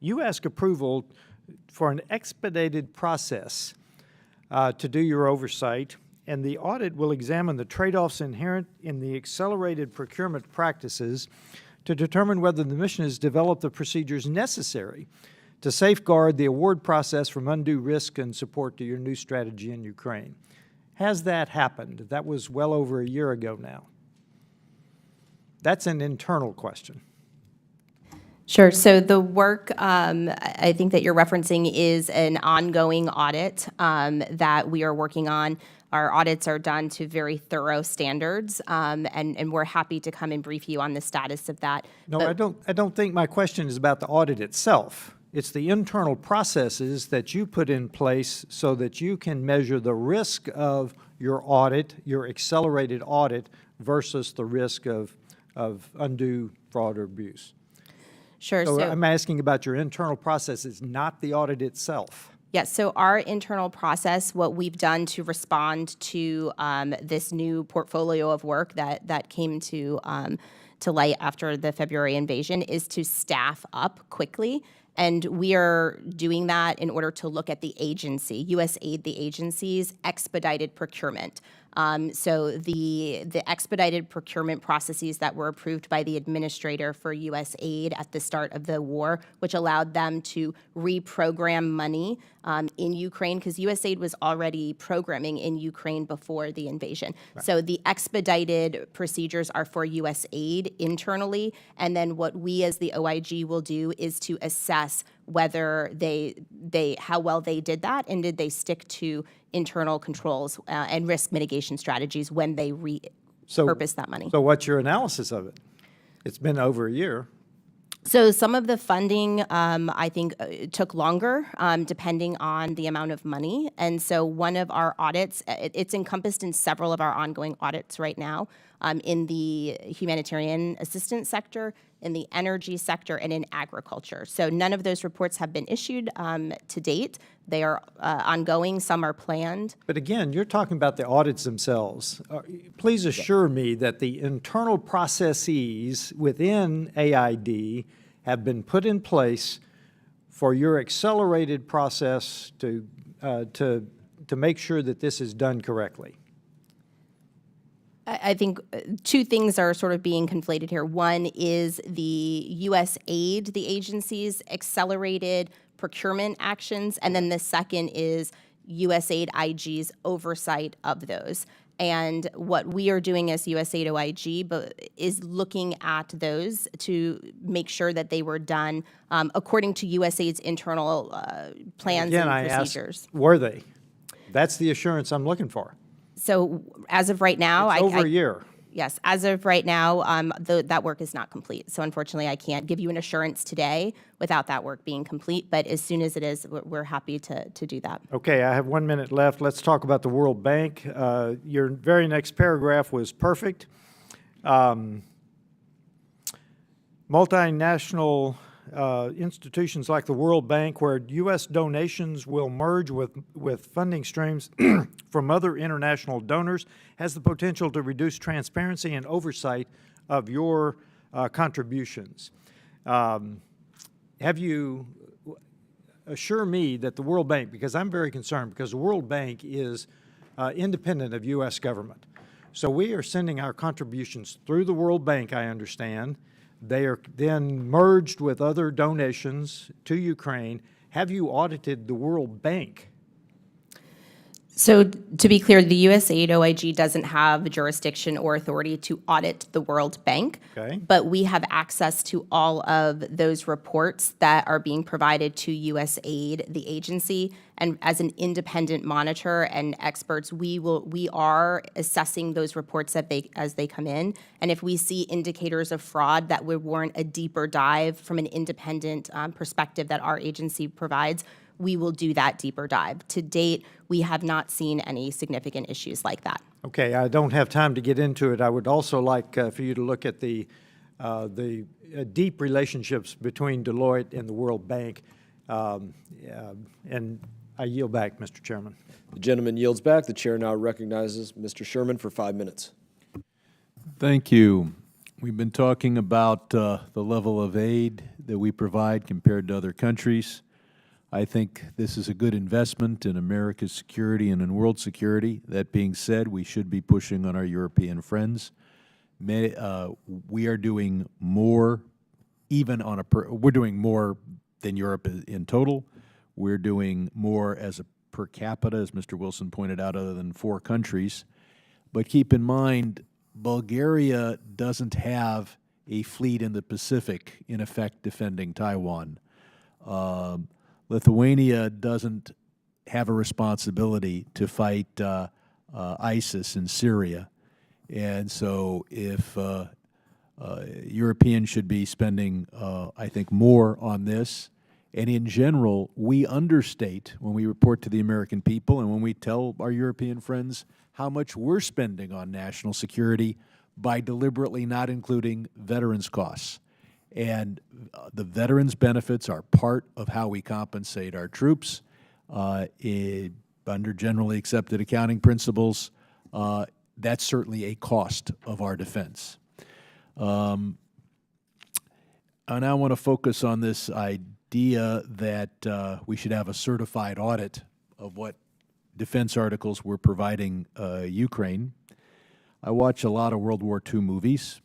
you ask approval for an expedited process to do your oversight, and the audit will examine the trade-offs inherent in the accelerated procurement practices to determine whether the mission has developed the procedures necessary to safeguard the award process from undue risk and support to your new strategy in Ukraine. Has that happened? That was well over a year ago now. That's an internal question. Sure. So the work I think that you're referencing is an ongoing audit that we are working on. Our audits are done to very thorough standards, and we're happy to come and brief you on the status of that. No, I don't think my question is about the audit itself. It's the internal processes that you put in place so that you can measure the risk of your audit, your accelerated audit, versus the risk of undue fraud or abuse. Sure. So I'm asking about your internal processes, not the audit itself. Yes, so our internal process, what we've done to respond to this new portfolio of work that came to light after the February invasion, is to staff up quickly. And we are doing that in order to look at the agency, USAID, the agency's expedited procurement. So the expedited procurement processes that were approved by the administrator for USAID at the start of the war, which allowed them to reprogram money in Ukraine, because USAID was already programming in Ukraine before the invasion. Right. So the expedited procedures are for USAID internally, and then what we as the OIG will do is to assess whether how well they did that, and did they stick to internal controls and risk mitigation strategies when they repurpose that money. So what's your analysis of it? It's been over a year. So some of the funding, I think, took longer, depending on the amount of money. And so one of our audits, it's encompassed in several of our ongoing audits right now, in the humanitarian assistance sector, in the energy sector, and in agriculture. So none of those reports have been issued to date. They are ongoing. Some are planned. But again, you're talking about the audits themselves. Please assure me that the internal processes within AID have been put in place for your accelerated process to make sure that this is done correctly. I think 2 things are sort of being conflated here. One is the USAID, the agency's accelerated procurement actions, and then the second is USAID IG's oversight of those. And what we are doing as USAID OIG is looking at those to make sure that they were done according to USAID's internal plans and procedures. Again, I asked, were they? That's the assurance I'm looking for. So as of right now, it's over a year. Yes, as of right now, that work is not complete. So unfortunately, I can't give you an assurance today without that work being complete, but as soon as it is, we're happy to do that. Okay, I have 1 minute left. Let's talk about the World Bank. Your very next paragraph was perfect. Multinational institutions like the World Bank, where U.S. donations will merge with funding streams from other international donors, has the potential to reduce transparency and oversight of your contributions. Have you assure me that the World Bank, because I'm very concerned, because the World Bank is independent of U.S. government. So we are sending our contributions through the World Bank, I understand. They are then merged with other donations to Ukraine. Have you audited the World Bank? So to be clear, the USAID OIG doesn't have jurisdiction or authority to audit the World Bank. Okay. But we have access to all of those reports that are being provided to USAID, the agency, and as an independent monitor and experts, we are assessing those reports as they come in. And if we see indicators of fraud that would warrant a deeper dive from an independent perspective that our agency provides, we will do that deeper dive. To date, we have not seen any significant issues like that. Okay, I don't have time to get into it. I would also like for you to look at the deep relationships between Deloitte and the World Bank. And I yield back, Mr. Chairman. The gentleman yields back. The chair now recognizes Mr. Sherman for 5 minutes. Thank you. We've been talking about the level of aid that we provide compared to other countries. I think this is a good investment in America's security and in world security. That being said, we should be pushing on our European friends. We are doing more, even on we're doing more than Europe in total. We're doing more as a per capita, as Mr. Wilson pointed out, other than 4 countries. But keep in mind, Bulgaria doesn't have a fleet in the Pacific, in effect, defending Taiwan. Lithuania doesn't have a responsibility to fight ISIS in Syria. And so if Europeans should be spending, I think, more on this. And in general, we understate when we report to the American people and when we tell our European friends how much we're spending on national security by deliberately not including veterans' costs. And the veterans' benefits are part of how we compensate our troops. Under generally accepted accounting principles, that's certainly a cost of our defense. I now want to focus on this idea that we should have a certified audit of what defense articles we're providing Ukraine. I watch a lot of World War II movies,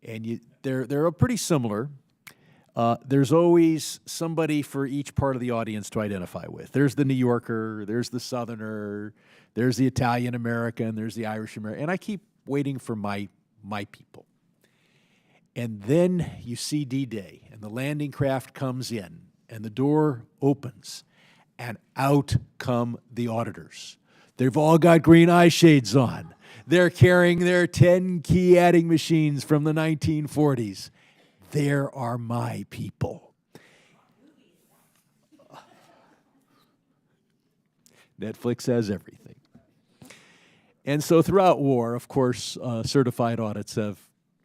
and they're pretty similar. There's always somebody for each part of the audience to identify with. There's the New Yorker, there's the Southerner, there's the Italian American, there's the Irish American, and I keep waiting for my people. And then you see D-Day, and the landing craft comes in, and the door opens, and out come the auditors. They've all got green eye shades on. They're carrying their 10 key adding machines from the 1940s. There are my people. Netflix has everything. And so throughout war, of course, certified audits have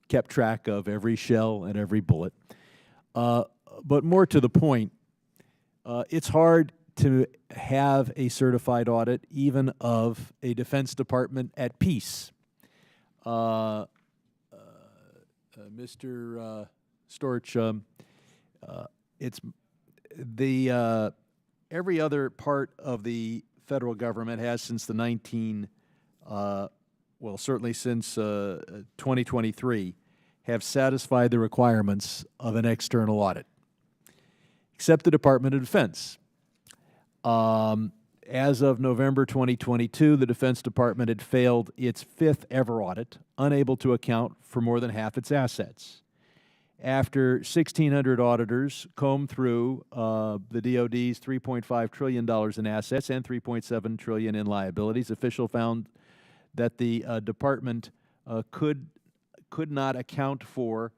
kept track of every shell and every bullet. But more to the point, it's hard to have a certified audit even of a Defense Department at peace. Mr. Storch, it's the every other part of the federal government has since the certainly since 2023, have satisfied the requirements of an external audit, except the Department of Defense. As of November 2022, the Defense Department had failed its 5th ever audit, unable to account for more than half its assets. After 1,600 auditors combed through the DoD's $3.5 trillion in assets and $3.7 trillion in liabilities, officials found that the department could not account for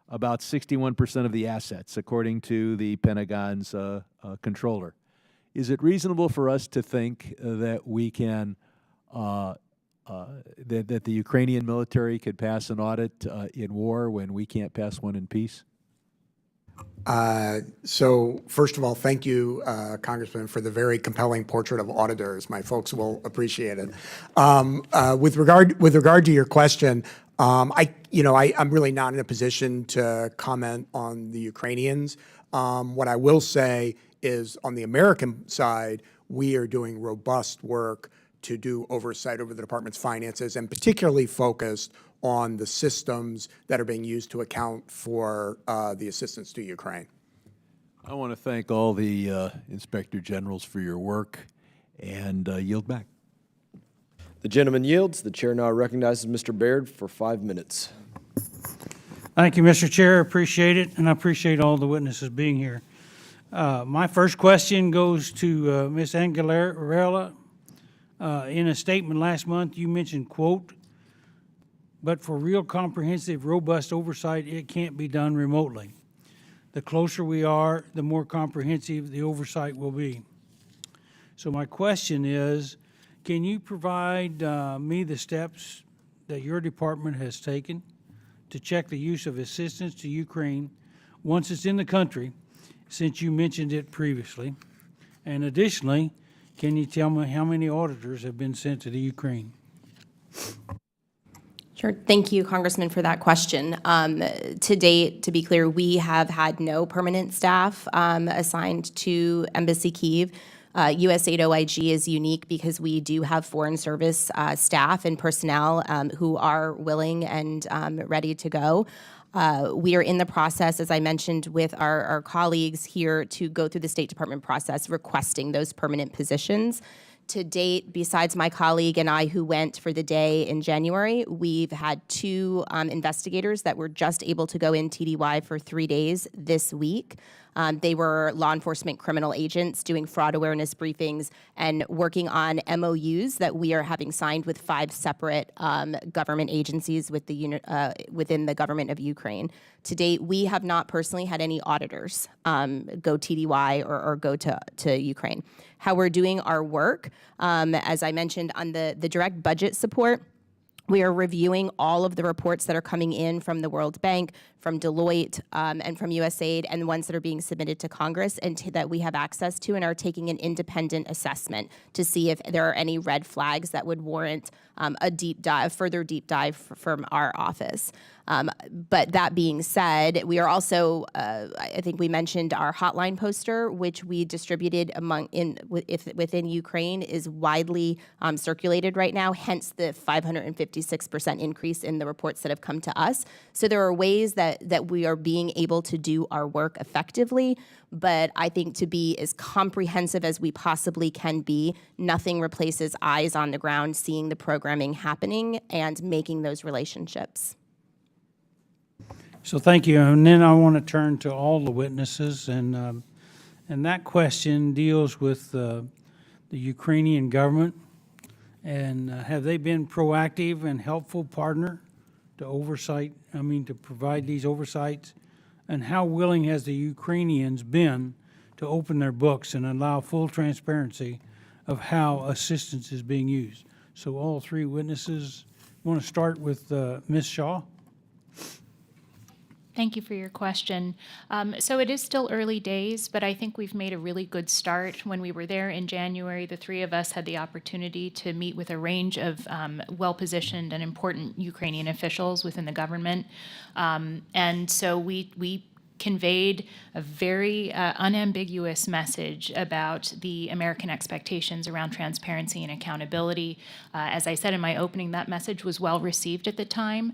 about 61% of the assets, according to the Pentagon's controller. Is it reasonable for us to think that we can, that the Ukrainian military could pass an audit in war when we can't pass one in peace? So first of all, thank you, Congressman, for the very compelling portrait of auditors. My folks will appreciate it. With regard to your question, I'm really not in a position to comment on the Ukrainians. What I will say is, on the American side, we are doing robust work to do oversight over the department's finances, and particularly focused on the systems that are being used to account for the assistance to Ukraine. I want to thank all the Inspector Generals for your work and yield back. The gentleman yields. The chair now recognizes Mr. Baird for 5 minutes. Thank you, Mr. Chair. Appreciate it, and I appreciate all the witnesses being here. My first question goes to Ms. Angarella. In a statement last month, you mentioned, quote, "But for real comprehensive, robust oversight, it can't be done remotely. The closer we are, the more comprehensive the oversight will be." So my question is, can you provide me the steps that your department has taken to check the use of assistance to Ukraine once it's in the country, since you mentioned it previously? And additionally, can you tell me how many auditors have been sent to the Ukraine? Sure. Thank you, Congressman, for that question. To date, to be clear, we have had no permanent staff assigned to Embassy Kyiv. USAID OIG is unique because we do have Foreign Service staff and personnel who are willing and ready to go. We are in the process, as I mentioned, with our colleagues here to go through the State Department process requesting those permanent positions. To date, besides my colleague and I who went for the day in January, we've had 2 investigators that were just able to go in TDY for 3 days this week. They were law enforcement criminal agents doing fraud awareness briefings and working on MOUs that we are having signed with 5 separate government agencies with within the government of Ukraine. To date, we have not personally had any auditors go TDY or go to Ukraine. How we're doing our work, as I mentioned, on the direct budget support, we are reviewing all of the reports that are coming in from the World Bank, from Deloitte, and from USAID, and the ones that are being submitted to Congress and that we have access to, and are taking an independent assessment to see if there are any red flags that would warrant a further deep dive from our office. But that being said, we are also, I think we mentioned our hotline poster, which we distributed within Ukraine, is widely circulated right now, hence the 556% increase in the reports that have come to us. So there are ways that we are being able to do our work effectively, but I think to be as comprehensive as we possibly can be, nothing replaces eyes on the ground, seeing the programming happening and making those relationships. So thank you. And then I want to turn to all the witnesses, and that question deals with the Ukrainian government. And have they been proactive and helpful partner to to provide these oversights? And how willing has the Ukrainians been to open their books and allow full transparency of how assistance is being used? So all 3 witnesses, I want to start with Ms. Shaw. Thank you for your question. So it is still early days, but I think we've made a really good start. When we were there in January, the 3 of us had the opportunity to meet with a range of well-positioned and important Ukrainian officials within the government. And so we conveyed a very unambiguous message about the American expectations around transparency and accountability. As I said in my opening, that message was well received at the time,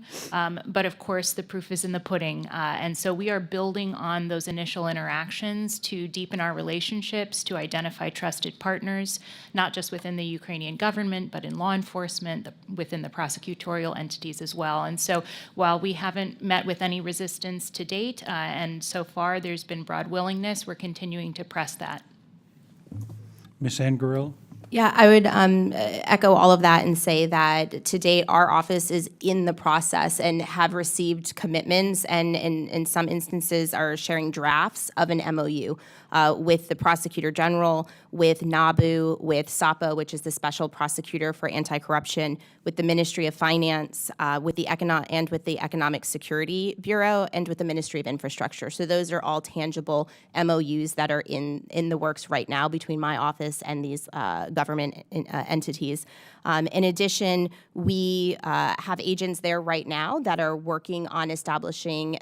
but of course the proof is in the pudding. And so we are building on those initial interactions to deepen our relationships, to identify trusted partners, not just within the Ukrainian government, but in law enforcement, within the prosecutorial entities as well. And so while we haven't met with any resistance to date, and so far there's been broad willingness, we're continuing to press that. Ms. Angarella. Yeah, I would echo all of that and say that to date, our office is in the process and have received commitments and in some instances are sharing drafts of an MOU with the Prosecutor General, with NABU, with SAPA, which is the Special Prosecutor for Anti-Corruption, with the Ministry of Finance, with the Economic Security Bureau, and with the Ministry of Infrastructure. So those are all tangible MOUs that are in the works right now between my office and these government entities. In addition, we have agents there right now that are working on establishing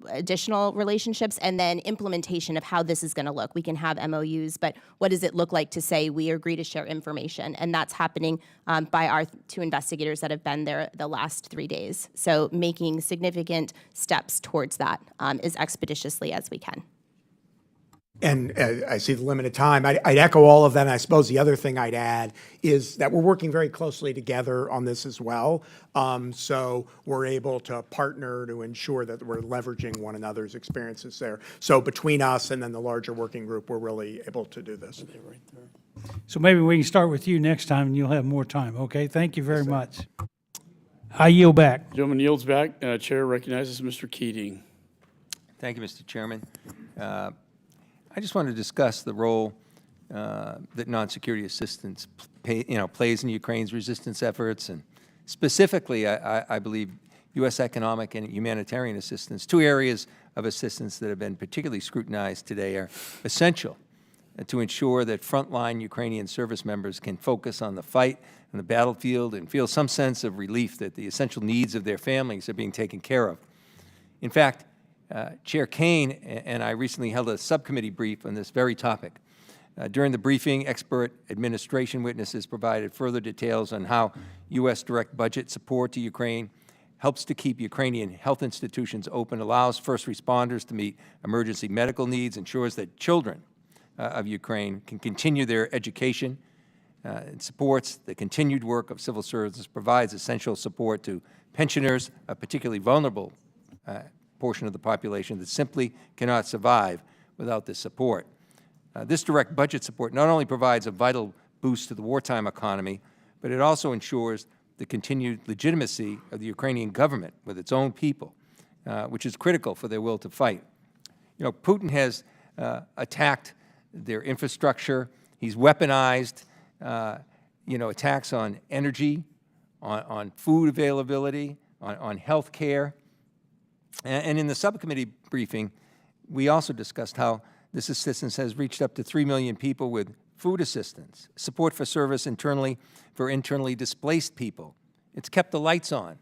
additional relationships and then implementation of how this is going to look. We can have MOUs, but what does it look like to say we agree to share information? And that's happening by our 2 investigators that have been there the last 3 days. So making significant steps towards that as expeditiously as we can. And I see the limited time. I'd echo all of that. And I suppose the other thing I'd add is that we're working very closely together on this as well. So we're able to partner to ensure that we're leveraging one another's experiences there. So between us and then the larger working group, we're really able to do this. So maybe we can start with you next time and you'll have more time, okay? Thank you very much. I yield back. Gentleman yields back. Chair recognizes Mr. Keating. Thank you, Mr. Chairman. I just want to discuss the role that non-security assistance plays in Ukraine's resistance efforts, and specifically, I believe U.S. economic and humanitarian assistance, 2 areas of assistance that have been particularly scrutinized today, are essential to ensure that frontline Ukrainian service members can focus on the fight on the battlefield and feel some sense of relief that the essential needs of their families are being taken care of. In fact, Chair Kane and I recently held a subcommittee brief on this very topic. During the briefing, expert administration witnesses provided further details on how U.S. direct budget support to Ukraine helps to keep Ukrainian health institutions open, allows first responders to meet emergency medical needs, ensures that children of Ukraine can continue their education, and supports the continued work of civil services, provides essential support to pensioners, a particularly vulnerable portion of the population that simply cannot survive without this support. This direct budget support not only provides a vital boost to the wartime economy, but it also ensures the continued legitimacy of the Ukrainian government with its own people, which is critical for their will to fight. You know, Putin has attacked their infrastructure. He's weaponized, attacks on energy, on food availability, on health care. And in the subcommittee briefing, we also discussed how this assistance has reached up to 3 million people with food assistance, support for service internally for internally displaced people. It's kept the lights on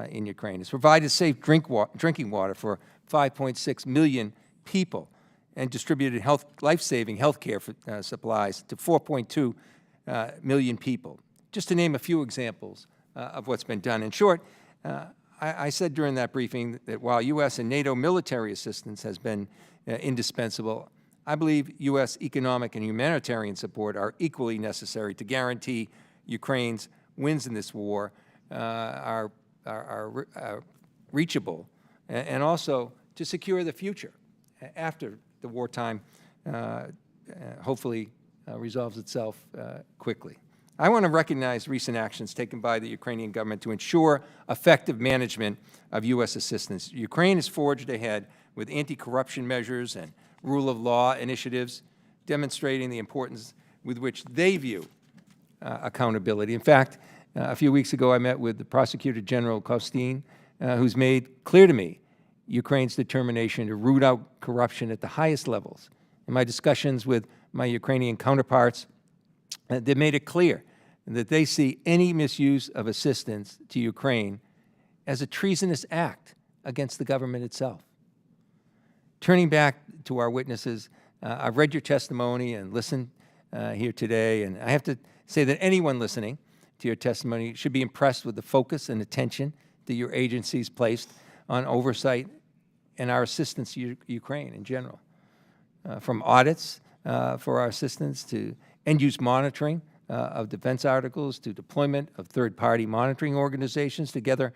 in Ukraine. It's provided safe drinking water for 5.6 million people and distributed life-saving health care supplies to 4.2 million people, just to name a few examples of what's been done. In short, I said during that briefing that while U.S. and NATO military assistance has been indispensable, I believe U.S. economic and humanitarian support are equally necessary to guarantee Ukraine's wins in this war are reachable, and also to secure the future after the wartime hopefully resolves itself quickly. I want to recognize recent actions taken by the Ukrainian government to ensure effective management of U.S. assistance. Ukraine has forged ahead with anti-corruption measures and rule of law initiatives, demonstrating the importance with which they view accountability. In fact, a few weeks ago I met with the Prosecutor General Kostin, who's made clear to me Ukraine's determination to root out corruption at the highest levels. In my discussions with my Ukrainian counterparts, they made it clear that they see any misuse of assistance to Ukraine as a treasonous act against the government itself. Turning back to our witnesses, I've read your testimony and listened here today, and I have to say that anyone listening to your testimony should be impressed with the focus and attention that your agencies placed on oversight and our assistance to Ukraine in general. From audits for our assistance to end-use monitoring of defense articles to deployment of third-party monitoring organizations. Together,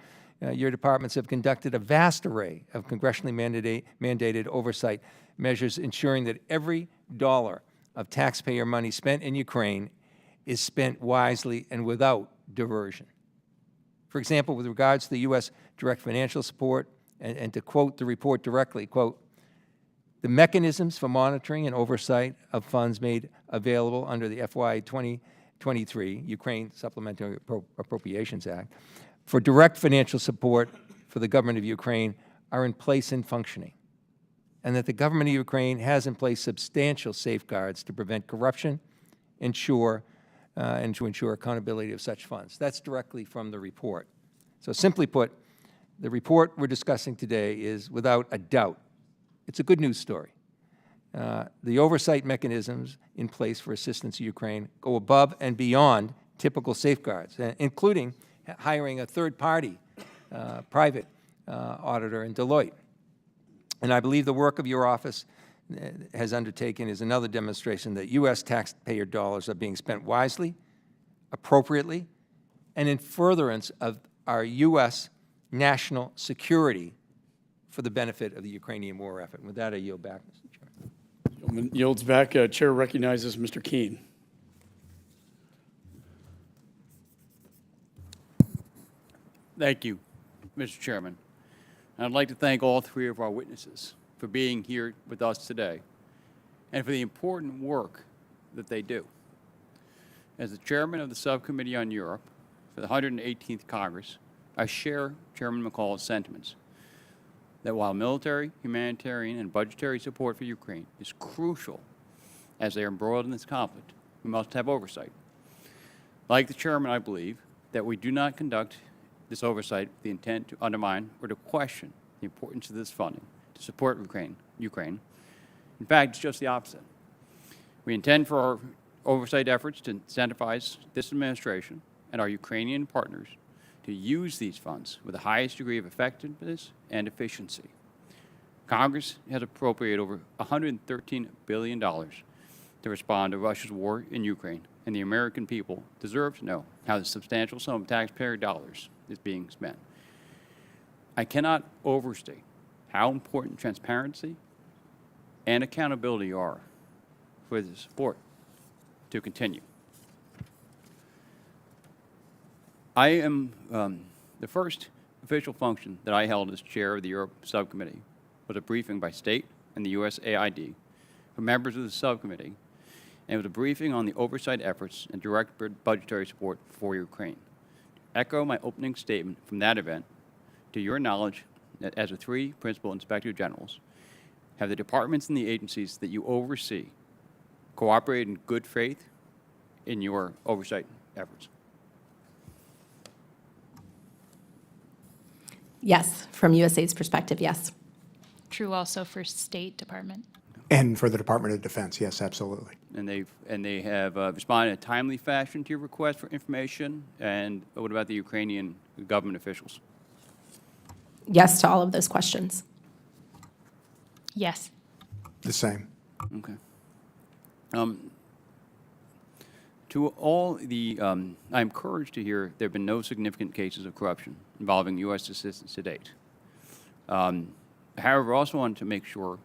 your departments have conducted a vast array of congressionally mandated oversight measures, ensuring that every dollar of taxpayer money spent in Ukraine is spent wisely and without diversion. For example, with regards to the U.S. direct financial support, and to quote the report directly, quote, "The mechanisms for monitoring and oversight of funds made available under the FY 2023 Ukraine Supplementary Appropriations Act for direct financial support for the government of Ukraine are in place and functioning, and that the government of Ukraine has in place substantial safeguards to prevent corruption, and to ensure accountability of such funds." That's directly from the report. So simply put, the report we're discussing today is, without a doubt, it's a good news story. The oversight mechanisms in place for assistance to Ukraine go above and beyond typical safeguards, including hiring a third-party private auditor in Deloitte. And I believe the work of your office has undertaken is another demonstration that U.S. taxpayer dollars are being spent wisely, appropriately, and in furtherance of our U.S. national security for the benefit of the Ukrainian war effort. And with that, I yield back, Mr. Chairman. Gentleman yields back. Chair recognizes Mr. Keene. Thank you, Mr. Chairman. I'd like to thank all three of our witnesses for being here with us today and for the important work that they do. As the chairman of the Subcommittee on Europe for the 118th Congress, I share Chairman McCall's sentiments that while military, humanitarian, and budgetary support for Ukraine is crucial as they are embroiled in this conflict, we must have oversight. Like the chairman, I believe that we do not conduct this oversight with the intent to undermine or to question the importance of this funding to support Ukraine. In fact, it's just the opposite. We intend for our oversight efforts to incentivize this administration and our Ukrainian partners to use these funds with the highest degree of effectiveness and efficiency. Congress has appropriated over $113 billion to respond to Russia's war in Ukraine, and the American people deserve to know how the substantial sum of taxpayer dollars is being spent. I cannot overstate how important transparency and accountability are for the support to continue. I am the first official function that I held as chair of the Europe Subcommittee was a briefing by state and the USAID for members of the subcommittee, and it was a briefing on the oversight efforts and direct budgetary support for Ukraine. To echo my opening statement from that event, to your knowledge, that as the three principal inspector generals, have the departments and the agencies that you oversee cooperated in good faith in your oversight efforts? Yes, from USAID's perspective, yes. True also for State Department. And for the Department of Defense, yes, absolutely. And they have responded in a timely fashion to your request for information. And what about the Ukrainian government officials? Yes to all of those questions. Yes. The same. Okay. To all the, I'm encouraged to hear there have been no significant cases of corruption involving U.S. assistance to date. However, I also wanted to make sure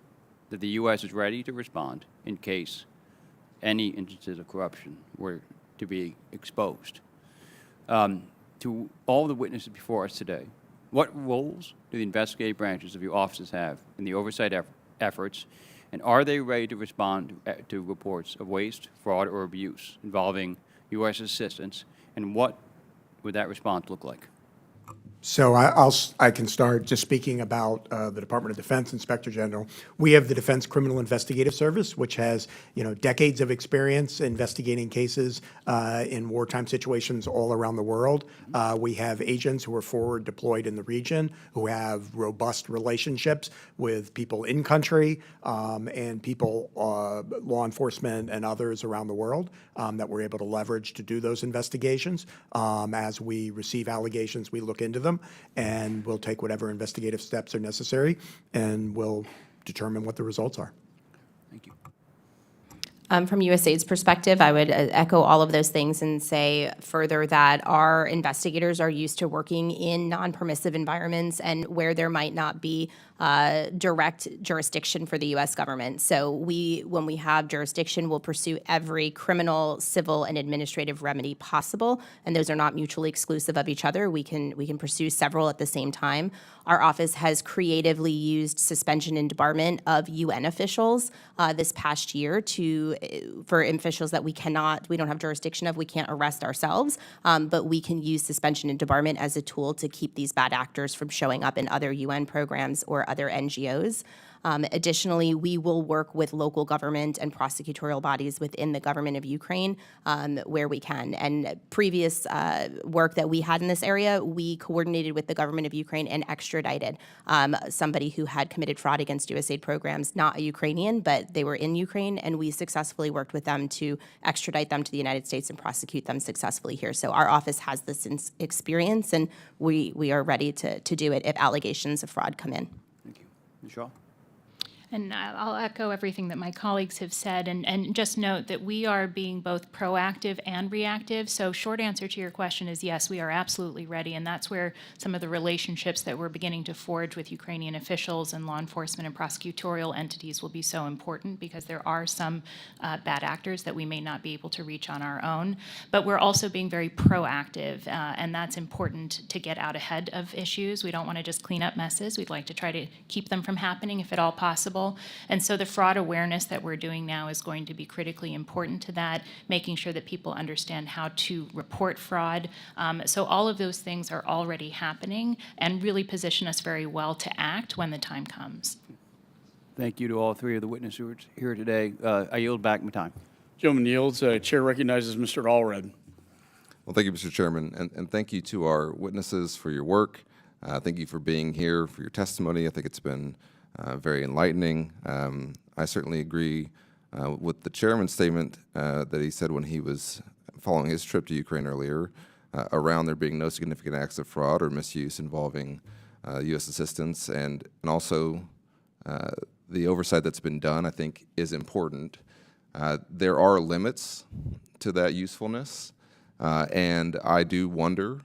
that the U.S. is ready to respond in case any instances of corruption were to be exposed. To all the witnesses before us today, what roles do the investigative branches of your offices have in the oversight efforts, and are they ready to respond to reports of waste, fraud, or abuse involving U.S. assistance, and what would that response look like? So I can start just speaking about the Department of Defense Inspector General. We have the Defense Criminal Investigative Service, which has decades of experience investigating cases in wartime situations all around the world. We have agents who are forward deployed in the region who have robust relationships with people in country and people, law enforcement and others around the world that we're able to leverage to do those investigations. As we receive allegations, we look into them, and we'll take whatever investigative steps are necessary, and we'll determine what the results are. Thank you. From USAID's perspective, I would echo all of those things and say further that our investigators are used to working in non-permissive environments and where there might not be direct jurisdiction for the U.S. government. So when we have jurisdiction, we'll pursue every criminal, civil, and administrative remedy possible, and those are not mutually exclusive of each other. We can pursue several at the same time. Our office has creatively used suspension and debarment of UN officials this past year for officials that we don't have jurisdiction of, we can't arrest ourselves, but we can use suspension and debarment as a tool to keep these bad actors from showing up in other UN programs or other NGOs. Additionally, we will work with local government and prosecutorial bodies within the government of Ukraine where we can. And previous work that we had in this area, we coordinated with the government of Ukraine and extradited somebody who had committed fraud against USAID programs, not a Ukrainian, but they were in Ukraine, and we successfully worked with them to extradite them to the United States and prosecute them successfully here. So our office has this experience, and we are ready to do it if allegations of fraud come in. Thank you. Ms. Shaw? And I'll echo everything that my colleagues have said, and just note that we are being both proactive and reactive. So short answer to your question is yes, we are absolutely ready, and that's where some of the relationships that we're beginning to forge with Ukrainian officials and law enforcement and prosecutorial entities will be so important, because there are some bad actors that we may not be able to reach on our own. But we're also being very proactive, and that's important to get out ahead of issues. We don't want to just clean up messes. We'd like to try to keep them from happening if at all possible. And so the fraud awareness that we're doing now is going to be critically important to that, making sure that people understand how to report fraud. So all of those things are already happening and really position us very well to act when the time comes. Thank you to all three of the witnesses here today. I yield back my time. Gentleman yields. Chair recognizes Mr. Allred. Well, thank you, Mr. Chairman, and thank you to our witnesses for your work. Thank you for being here, for your testimony. I think it's been very enlightening. I certainly agree with the chairman's statement that he said when he was following his trip to Ukraine earlier around there being no significant acts of fraud or misuse involving U.S. assistance, and also the oversight that's been done, I think, is important. There are limits to that usefulness, and I do wonder,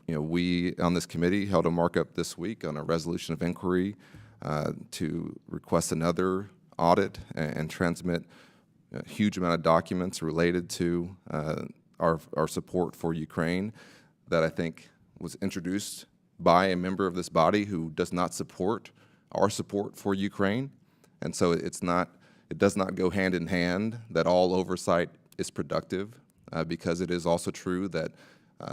we on this committee held a markup this week on a resolution of inquiry to request another audit and transmit a huge amount of documents related to our support for Ukraine that I think was introduced by a member of this body who does not support our support for Ukraine. And so it does not go hand in hand that all oversight is productive, because it is also true that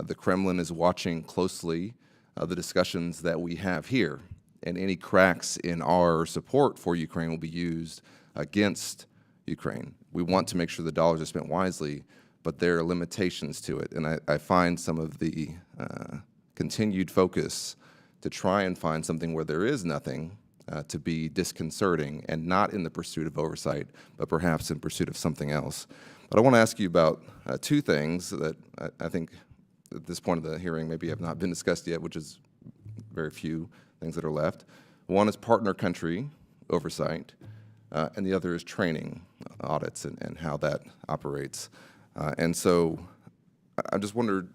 the Kremlin is watching closely the discussions that we have here. And any cracks in our support for Ukraine will be used against Ukraine. We want to make sure the dollars are spent wisely, but there are limitations to it. And I find some of the continued focus to try and find something where there is nothing to be disconcerting, and not in the pursuit of oversight, but perhaps in pursuit of something else. But I want to ask you about two things that I think at this point of the hearing maybe have not been discussed yet, which is very few things that are left. One is partner country oversight, and the other is training audits and how that operates. And so I just wondered,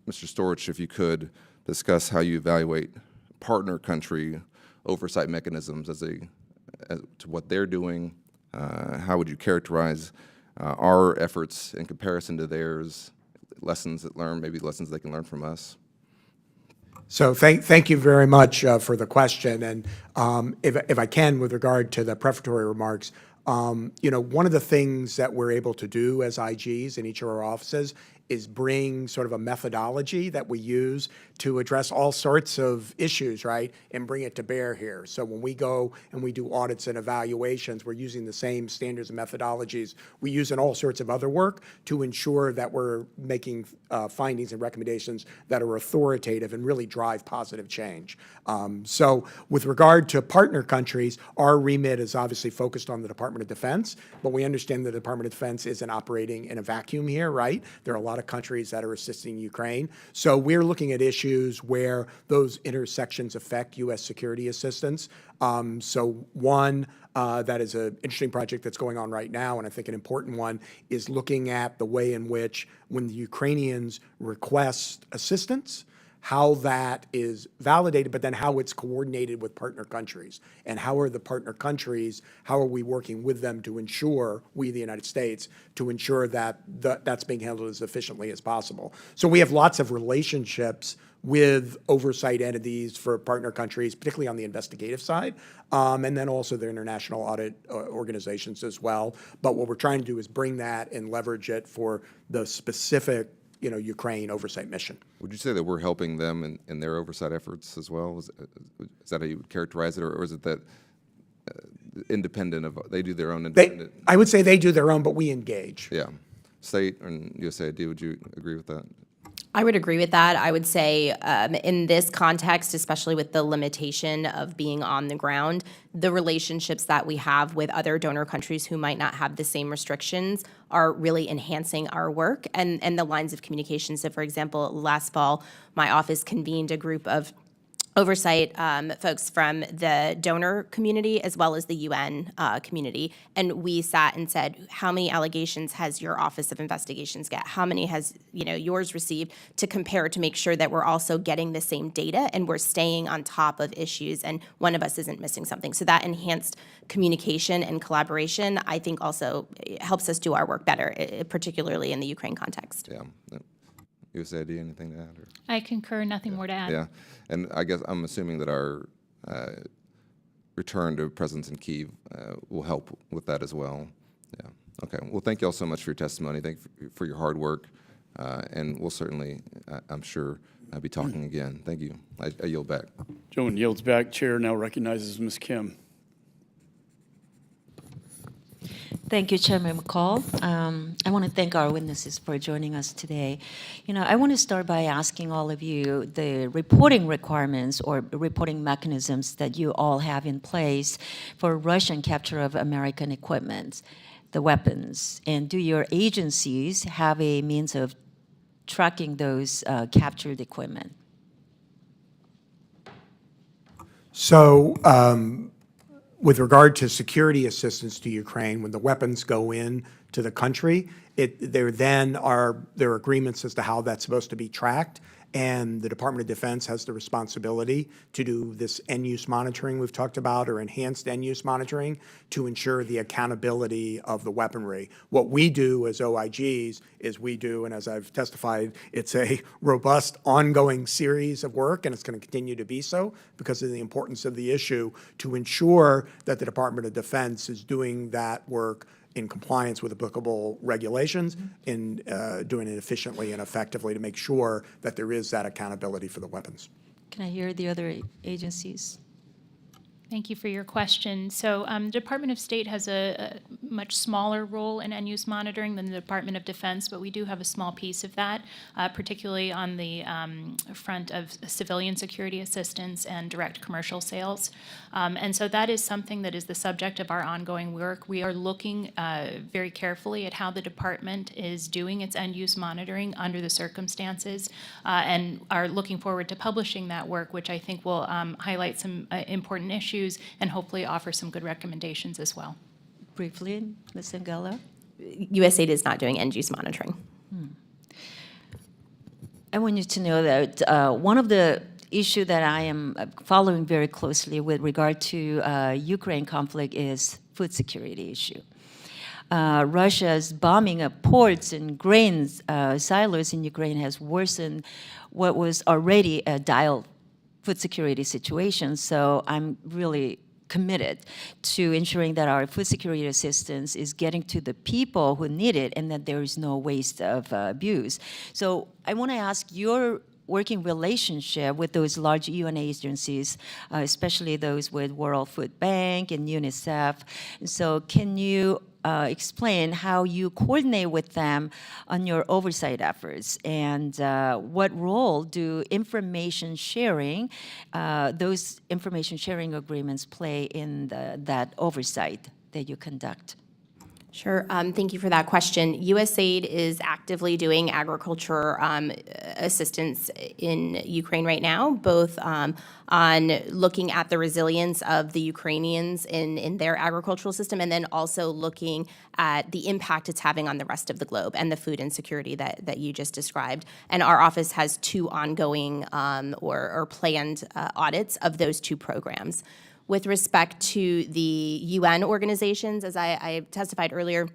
Mr. Storch, if you could discuss how you evaluate partner country oversight mechanisms as to what they're doing. How would you characterize our efforts in comparison to theirs, lessons that learn, maybe lessons they can learn from us? So thank you very much for the question. And if I can, with regard to the prefatory remarks, one of the things that we're able to do as IGs in each of our offices is bring sort of a methodology that we use to address all sorts of issues, right, and bring it to bear here. So when we go and we do audits and evaluations, we're using the same standards and methodologies we use in all sorts of other work to ensure that we're making findings and recommendations that are authoritative and really drive positive change. So with regard to partner countries, our remit is obviously focused on the Department of Defense, but we understand the Department of Defense isn't operating in a vacuum here, right? There are a lot of countries that are assisting Ukraine. So we're looking at issues where those intersections affect U.S. security assistance. So one that is an interesting project that's going on right now, and I think an important one, is looking at the way in which when the Ukrainians request assistance, how that is validated, but then how it's coordinated with partner countries. And how are the partner countries, how are we working with them to ensure, we, the United States, to ensure that that's being handled as efficiently as possible. So we have lots of relationships with oversight entities for partner countries, particularly on the investigative side, and then also the international audit organizations as well. But what we're trying to do is bring that and leverage it for the specific, Ukraine oversight mission. Would you say that we're helping them in their oversight efforts as well? Is that how you would characterize it, or is it that independent of, they do their own independent? I would say they do their own, but we engage. Yeah. State and USAID, would you agree with that? I would agree with that. I would say in this context, especially with the limitation of being on the ground, the relationships that we have with other donor countries who might not have the same restrictions are really enhancing our work and the lines of communication. So for example, last fall, my office convened a group of oversight folks from the donor community as well as the UN community. And we sat and said, how many allegations has your Office of Investigations get? How many has yours received, to compare to make sure that we're also getting the same data and we're staying on top of issues and one of us isn't missing something. So that enhanced communication and collaboration, I think also helps us do our work better, particularly in the Ukraine context. Yeah. USAID, anything to add? Or? I concur, nothing more to add. Yeah, and I guess I'm assuming that our return to presence in Kyiv will help with that as well. Yeah, okay. Well, thank you all so much for your testimony. Thank you for your hard work, and we'll certainly, I'm sure, be talking again. Thank you. I yield back. Gentleman yields back. Chair now recognizes Ms. Kim. Thank you, Chairman McCall. I want to thank our witnesses for joining us today. I want to start by asking all of you the reporting requirements or reporting mechanisms that you all have in place for Russian capture of American equipment, the weapons, and do your agencies have a means of tracking those captured equipment? So, with regard to security assistance to Ukraine, when the weapons go in to the country, there are agreements as to how that's supposed to be tracked, and the Department of Defense has the responsibility to do this end-use monitoring we've talked about, or enhanced end-use monitoring, to ensure the accountability of the weaponry. What we do as OIGs is and as I've testified, it's a robust, ongoing series of work, and it's going to continue to be so because of the importance of the issue, to ensure that the Department of Defense is doing that work in compliance with applicable regulations, in doing it efficiently and effectively to make sure that there is that accountability for the weapons. Can I hear the other agencies? Thank you for your question. So the Department of State has a much smaller role in end-use monitoring than the Department of Defense, but we do have a small piece of that, particularly on the front of civilian security assistance and direct commercial sales. And so that is something that is the subject of our ongoing work. We are looking very carefully at how the department is doing its end-use monitoring under the circumstances, and are looking forward to publishing that work, which I think will highlight some important issues and hopefully offer some good recommendations as well. Briefly, Ms. Angela? USAID is not doing end-use monitoring. I want you to know that one of the issue that I am following very closely with regard to Ukraine conflict is food security issue. Russia's bombing of ports and grains silos in Ukraine has worsened what was already a dire food security situation. So I'm really committed to ensuring that our food security assistance is getting to the people who need it and that there is no waste of abuse. So I want to ask your working relationship with those large UN agencies, especially those with World Food Bank and UNICEF. So can you explain how you coordinate with them on your oversight efforts, and what role do information sharing, those information sharing agreements play in that oversight that you conduct? Sure. Thank you for that question. USAID is actively doing agriculture assistance in Ukraine right now, both on looking at the resilience of the Ukrainians in their agricultural system, and then also looking at the impact it's having on the rest of the globe and the food insecurity that you just described. And our office has 2 ongoing or planned audits of those 2 programs. With respect to the UN organizations, as I testified earlier,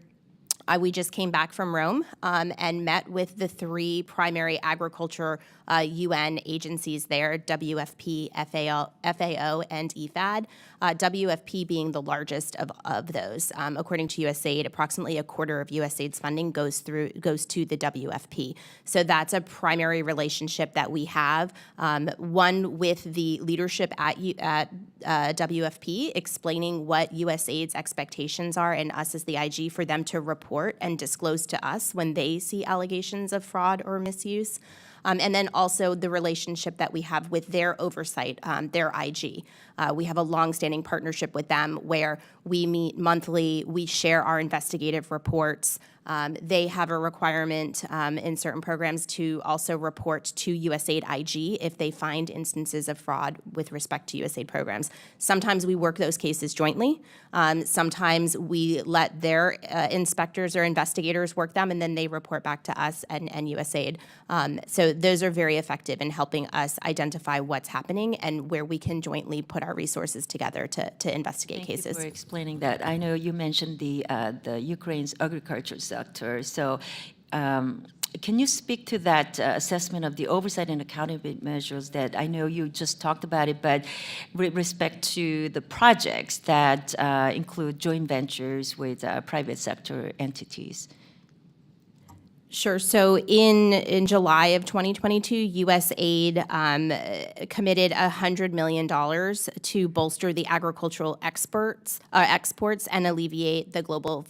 we just came back from Rome and met with the 3 primary agriculture UN agencies there, WFP, FAO, and IFAD. WFP being the largest of those. According to USAID, approximately a quarter of USAID's funding goes to the WFP. So that's a primary relationship that we have, one with the leadership at WFP, explaining what USAID's expectations are and us as the IG for them to report and disclose to us when they see allegations of fraud or misuse. And then also the relationship that we have with their oversight, their IG. We have a longstanding partnership with them where we meet monthly, we share our investigative reports. They have a requirement in certain programs to also report to USAID IG if they find instances of fraud with respect to USAID programs. Sometimes we work those cases jointly. Sometimes we let their inspectors or investigators work them, and then they report back to us and USAID. So those are very effective in helping us identify what's happening and where we can jointly put our resources together to investigate cases. Thank you for explaining that. I know you mentioned the Ukraine's agriculture sector. So can you speak to that assessment of the oversight and accountability measures that I know you just talked about it, but with respect to the projects that include joint ventures with private sector entities? Sure. So in July of 2022, USAID committed $100 million to bolster the agricultural exports and alleviate the global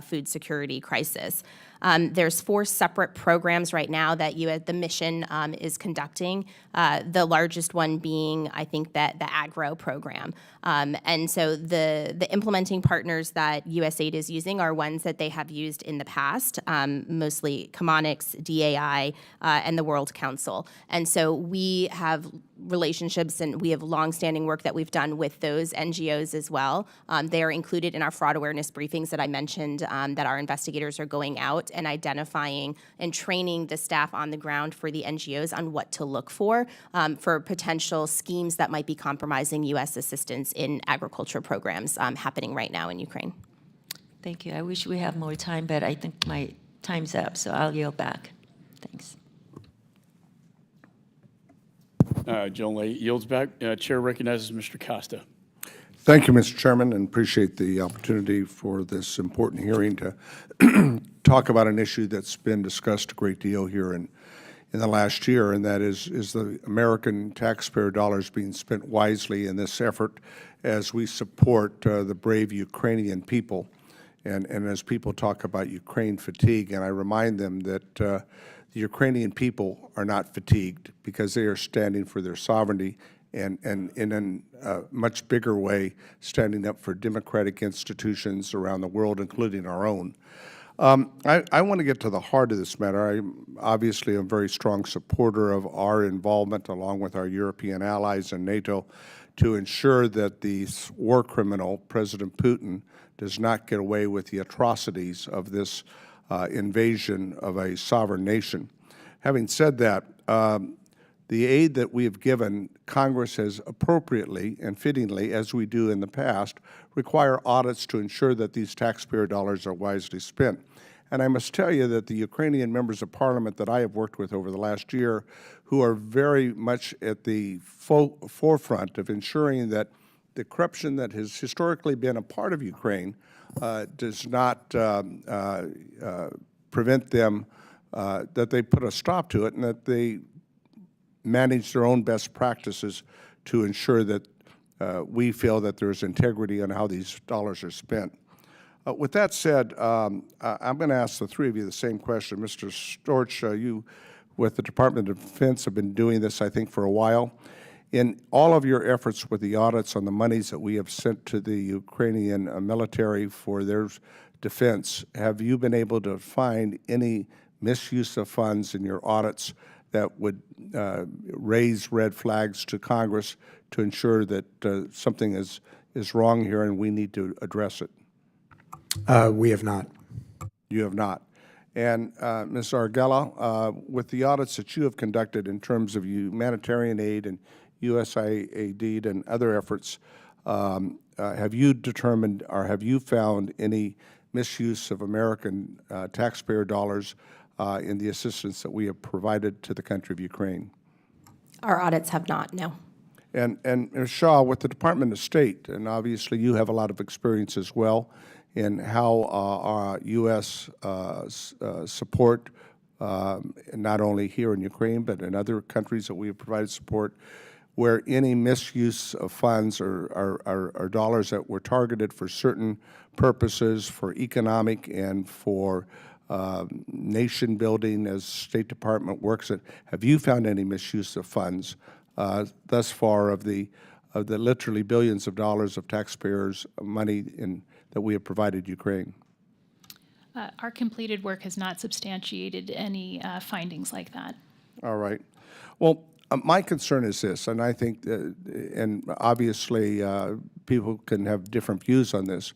food security crisis. There's 4 separate programs right now that the mission is conducting, the largest one being, I think, the AGRO program. And so the implementing partners that USAID is using are ones that they have used in the past, mostly Chemonics, DAI, and the World Council. And so we have relationships and we have longstanding work that we've done with those NGOs as well. They are included in our fraud awareness briefings that I mentioned, that our investigators are going out and identifying and training the staff on the ground for the NGOs on what to look for potential schemes that might be compromising U.S. assistance in agriculture programs happening right now in Ukraine. Thank you. I wish we had more time, but I think my time's up, so I'll yield back. Thanks. Joan Lay yields back. Chair recognizes Mr. Costa. Thank you, Mr. Chairman, and appreciate the opportunity for this important hearing to talk about an issue that's been discussed a great deal here in the last year, and that is the American taxpayer dollars being spent wisely in this effort as we support the brave Ukrainian people. And as people talk about Ukraine fatigue, and I remind them that the Ukrainian people are not fatigued because they are standing for their sovereignty and in a much bigger way, standing up for democratic institutions around the world, including our own. I want to get to the heart of this matter. I obviously am a very strong supporter of our involvement, along with our European allies and NATO, to ensure that the war criminal, President Putin, does not get away with the atrocities of this invasion of a sovereign nation. Having said that, the aid that we have given, Congress has appropriately and fittingly, as we do in the past, require audits to ensure that these taxpayer dollars are wisely spent. And I must tell you that the Ukrainian members of parliament that I have worked with over the last year, who are very much at the forefront of ensuring that the corruption that has historically been a part of Ukraine does not prevent them, that they put a stop to it, and that they manage their own best practices to ensure that we feel that there is integrity on how these dollars are spent. With that said, I'm going to ask the 3 of you the same question. Mr. Storch, you with the Department of Defense have been doing this, I think, for a while. In all of your efforts with the audits on the monies that we have sent to the Ukrainian military for their defense, have you been able to find any misuse of funds in your audits that would raise red flags to Congress to ensure that something is wrong here and we need to address it? We have not. You have not. And Ms. Arguella, with the audits that you have conducted in terms of humanitarian aid and USAID and other efforts, have you determined or have you found any misuse of American taxpayer dollars in the assistance that we have provided to the country of Ukraine? Our audits have not, no. And Ms. Shaw, with the Department of State, and obviously you have a lot of experience as well in how our U.S. Support, not only here in Ukraine, but in other countries that we have provided support, where any misuse of funds or dollars that were targeted for certain purposes, for economic and for nation building as State Department works it, have you found any misuse of funds thus far of the literally billions of dollars of taxpayers' money that we have provided Ukraine? Our completed work has not substantiated any findings like that. All right. Well, my concern is this, and I think, and obviously people can have different views on this,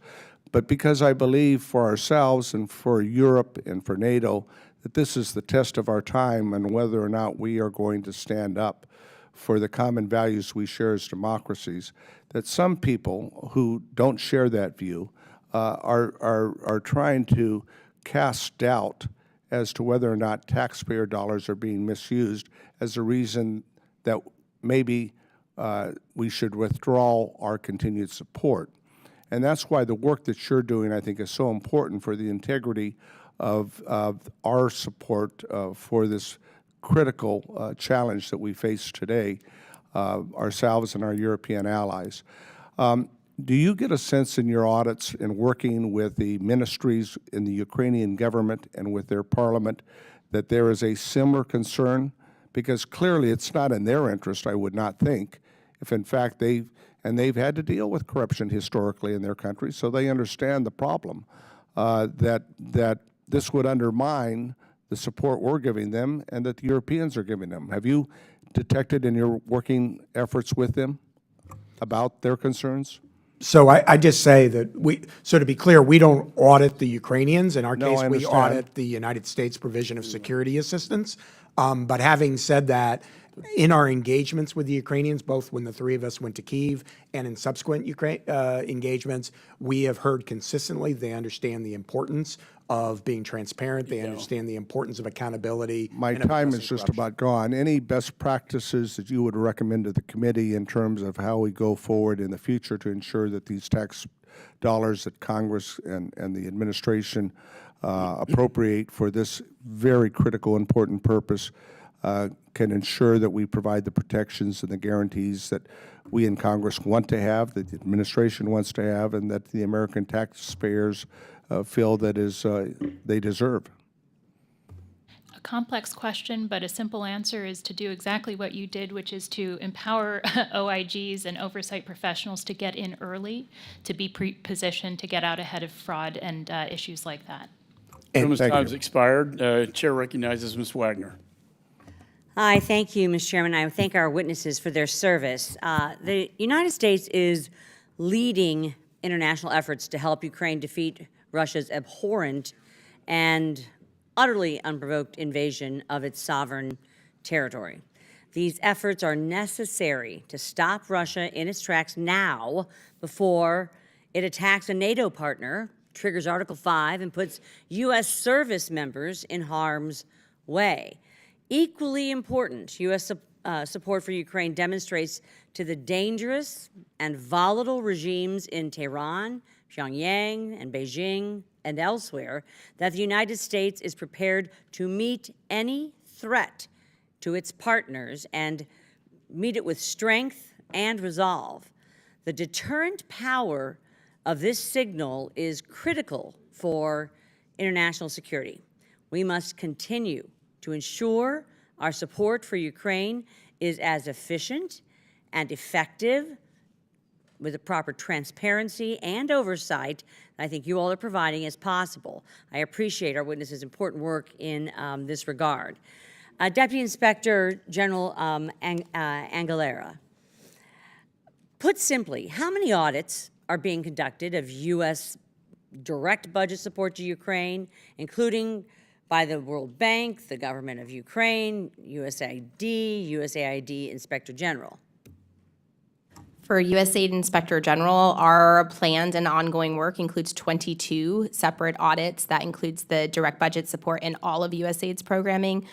but because I believe for ourselves and for Europe and for NATO that this is the test of our time and whether or not we are going to stand up for the common values we share as democracies, that some people who don't share that view are trying to cast doubt as to whether or not taxpayer dollars are being misused as a reason that maybe we should withdraw our continued support. And that's why the work that you're doing, I think, is so important for the integrity of our support for this critical challenge that we face today, ourselves and our European allies. Do you get a sense in your audits in working with the ministries in the Ukrainian government and with their parliament that there is a similar concern? Because clearly it's not in their interest, I would not think, if in fact they've had to deal with corruption historically in their country, so they understand the problem, that this would undermine the support we're giving them and that the Europeans are giving them. Have you detected in your working efforts with them about their concerns? So I just say that so to be clear, we don't audit the Ukrainians. In our No, case, I we understand. audit the United States provision of security assistance. But having said that, in our engagements with the Ukrainians, both when the three of us went to Kyiv and in subsequent engagements, we have heard consistently they understand the importance of being transparent. They understand the importance of accountability. My and time is addressing just corruption. about gone. Any best practices that you would recommend to the committee in terms of how we go forward in the future to ensure that these tax dollars that Congress and the administration appropriate for this very critical, important purpose can ensure that we provide the protections and the guarantees that we in Congress want to have, that the administration wants to have, and that the American taxpayers feel that they deserve? A complex question, but a simple answer is to do exactly what you did, which is to empower OIGs and oversight professionals to get in early, to be positioned to get out ahead of fraud and issues like that. Gentleman's time has expired. Chair recognizes Ms. Wagner. Hi, thank you, Mr. Chairman. I thank our witnesses for their service. The United States is leading international efforts to help Ukraine defeat Russia's abhorrent and utterly unprovoked invasion of its sovereign territory. These efforts are necessary to stop Russia in its tracks now before it attacks a NATO partner, triggers Article 5, and puts U.S. service members in harm's way. Equally important, U.S. support for Ukraine demonstrates to the dangerous and volatile regimes in Tehran, Pyongyang, and Beijing, and elsewhere that the United States is prepared to meet any threat to its partners and meet it with strength and resolve. The deterrent power of this signal is critical for international security. We must continue to ensure our support for Ukraine is as efficient and effective with the proper transparency and oversight that I think you all are providing as possible. I appreciate our witnesses' important work in this regard. Deputy Inspector General Angalera, put simply, how many audits are being conducted of U.S. direct budget support to Ukraine, including by the World Bank, the government of Ukraine, USAID Inspector General? For USAID Inspector General, our planned and ongoing work includes 22 separate audits. That includes the direct budget support in all of USAID's programming.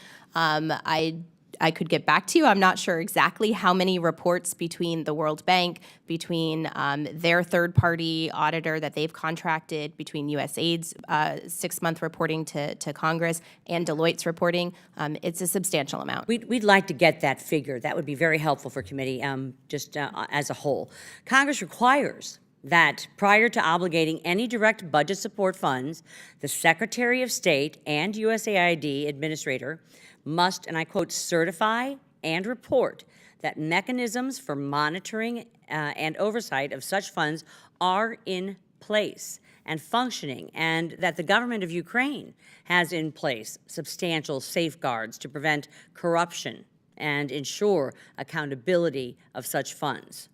I could get back to you. I'm not sure exactly how many reports between the World Bank, between their third-party auditor that they've contracted, between USAID's 6-month reporting to Congress and Deloitte's reporting. It's a substantial amount. We'd like to get that figure. That would be very helpful for committee just as a whole. Congress requires that prior to obligating any direct budget support funds, the Secretary of State and USAID administrator must, and I quote, certify and report that mechanisms for monitoring and oversight of such funds are in place and functioning, and that the government of Ukraine has in place substantial safeguards to prevent corruption and ensure accountability of such funds.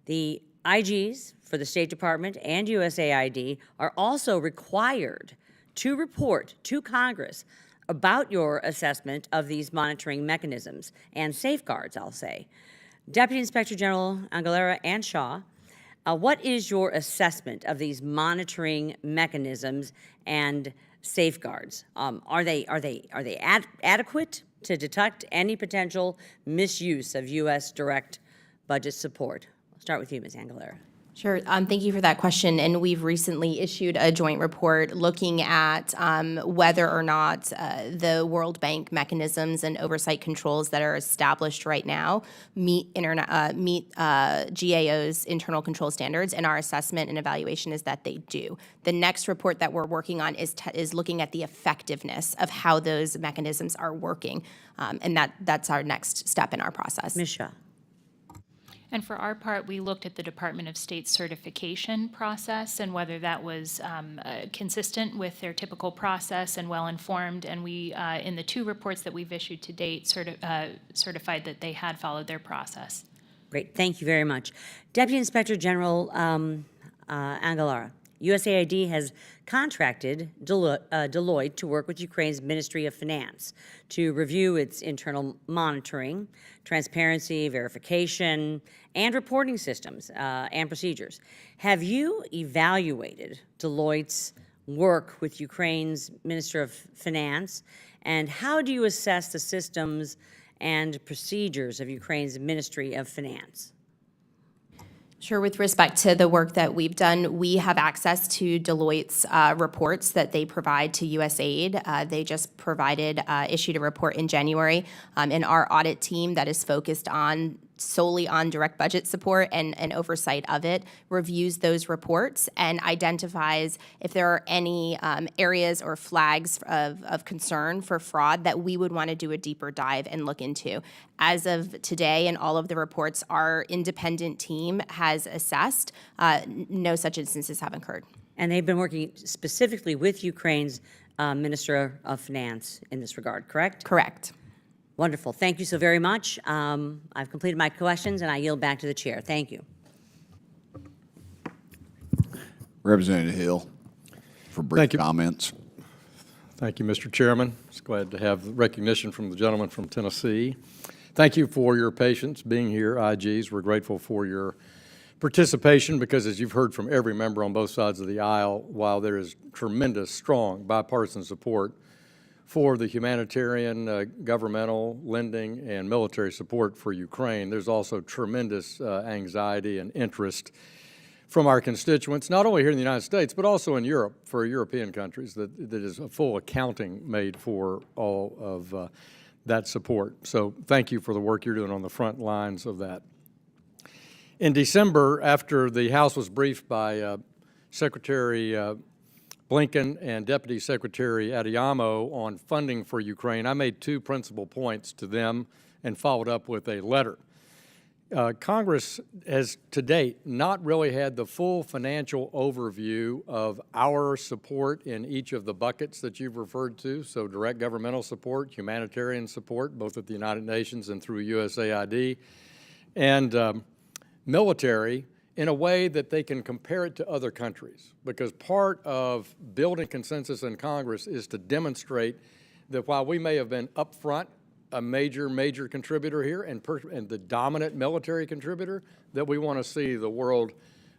The IGs for the State Department and USAID are also required to report to Congress about your assessment of these monitoring mechanisms and safeguards, I'll say. Deputy Inspector General Angalera and Shaw, what is your assessment of these monitoring mechanisms and safeguards? Are they adequate to detect any potential misuse of U.S. direct budget support? I'll start with you, Ms. Angalera. Sure. Thank you for that question. And we've recently issued a joint report looking at whether or not the World Bank mechanisms and oversight controls that are established right now meet GAO's internal control standards. And our assessment and evaluation is that they do. The next report that we're working on is looking at the effectiveness of how those mechanisms are working. And that's our next step in our process. Ms. Shaw. And for our part, we looked at the Department of State certification process and whether that was consistent with their typical process and well-informed. And we, in the 2 reports that we've issued to date, certified that they had followed their process. Great, thank you very much. Deputy Inspector General Angalera, USAID has contracted Deloitte to work with Ukraine's Ministry of Finance to review its internal monitoring, transparency, verification, and reporting systems and procedures. Have you evaluated Deloitte's work with Ukraine's Minister of Finance, and how do you assess the systems and procedures of Ukraine's Ministry of Finance? Sure. With respect to the work that we've done, we have access to Deloitte's reports that they provide to USAID. They just issued a report in January. And our audit team that is focused solely on direct budget support and oversight of it reviews those reports and identifies if there are any areas or flags of concern for fraud that we would want to do a deeper dive and look into. As of today, in all of the reports our independent team has assessed, no such instances have occurred. And they've been working specifically with Ukraine's Minister of Finance in this regard, correct? Correct. Wonderful. Thank you so very much. I've completed my questions, and I yield back to the chair. Thank you. Representative Hill for brief comments. Thank you, Mr. Chairman. It's glad to have recognition from the gentleman from Tennessee. Thank you for your patience being here, IGs. We're grateful for your participation because, as you've heard from every member on both sides of the aisle, while there is tremendous, strong bipartisan support for the humanitarian, governmental, lending, and military support for Ukraine, there's also tremendous anxiety and interest from our constituents, not only here in the United States, but also in Europe, for European countries, that is a full accounting made for all of that support. So thank you for the work you're doing on the front lines of that. In December, after the House was briefed by Secretary Blinken and Deputy Secretary Adeyemo on funding for Ukraine, I made 2 principal points to them and followed up with a letter. Congress has, to date, not really had the full financial overview of our support in each of the buckets that you've referred to, so direct governmental support, humanitarian support, both at the United Nations and through USAID, and military, in a way that they can compare it to other countries. Because part of building consensus in Congress is to demonstrate that while we may have been upfront a major contributor here and the dominant military contributor, that we want to see the world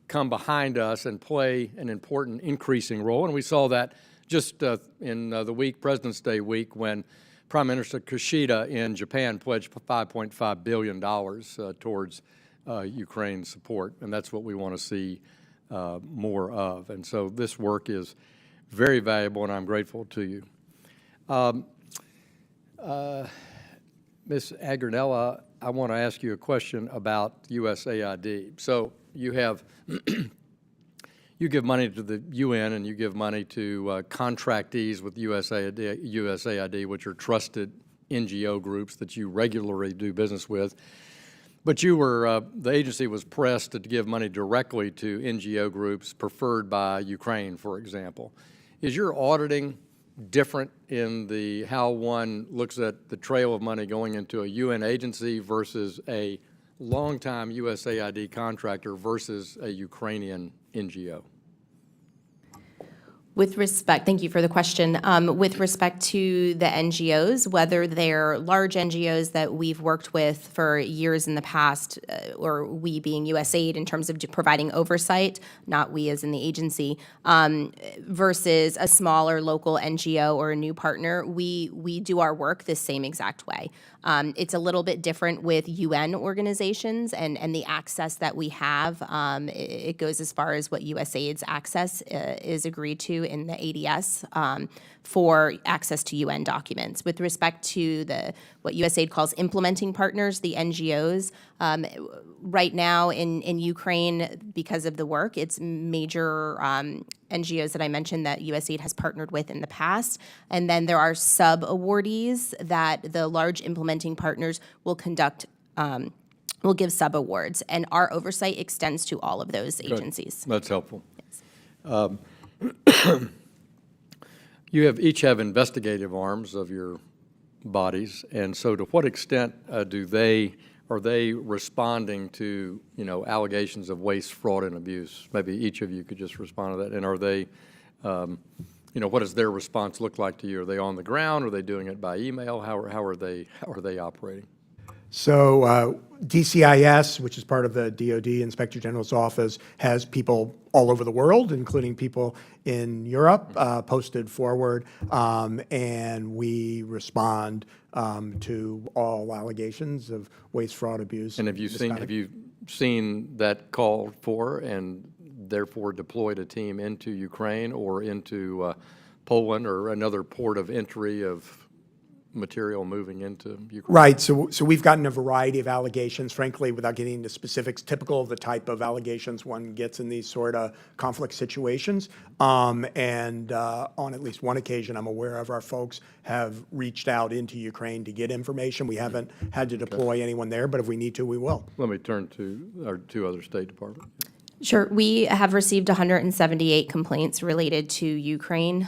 come behind us and play an important increasing role. And we saw that just in the week, President's Day week, when Prime Minister Kishida in Japan pledged $5.5 billion towards Ukraine support, and that's what we want to see more of. And so this work is very valuable, and I'm grateful to you. Ms. Agranella, I want to ask you a question about USAID. So you have, you give money to the UN and you give money to contractees with USAID, which are trusted NGO groups that you regularly do business with. But you were, the agency was pressed to give money directly to NGO groups preferred by Ukraine, for example. Is your auditing different in the how one looks at the trail of money going into a UN agency versus a longtime USAID contractor versus a Ukrainian NGO? With respect, thank you for the question. With respect to the NGOs, whether they're large NGOs that we've worked with for years in the past, or we being USAID in terms of providing oversight, not we as in the agency, versus a smaller local NGO or a new partner, we do our work the same exact way. It's a little bit different with UN organizations and the access that we have. It goes as far as what USAID's access is agreed to in the ADS for access to UN documents. With respect to what USAID calls implementing partners, the NGOs, right now in Ukraine, because of the work, it's major NGOs that I mentioned that USAID has partnered with in the past. And then there are sub-awardees that the large implementing partners will conduct, will give sub-awards. And our oversight extends to all of those agencies. Good. That's helpful. Yes. You each have investigative arms of your bodies, and so to what extent are they responding to, allegations of waste, fraud, and abuse? Maybe each of you could just respond to that. And are they, what does their response look like to you? Are they on the ground? Are they doing it by email? How are they operating? So DCIS, which is part of the DoD Inspector General's office, has people all over the world, including people in Europe, posted forward, and we respond to all allegations of waste, fraud, abuse. And have you seen that called for and therefore deployed a team into Ukraine or into Poland or another port of entry of material moving into Ukraine? Right. So we've gotten a variety of allegations, frankly, without getting into specifics, typical of the type of allegations one gets in these sort of conflict situations. And on at least one occasion, I'm aware of, our folks have reached out into Ukraine to get information. We haven't had to deploy anyone there, but if we need to, we will. Let me turn to our two other State Departments. Sure. We have received 178 complaints related to Ukraine,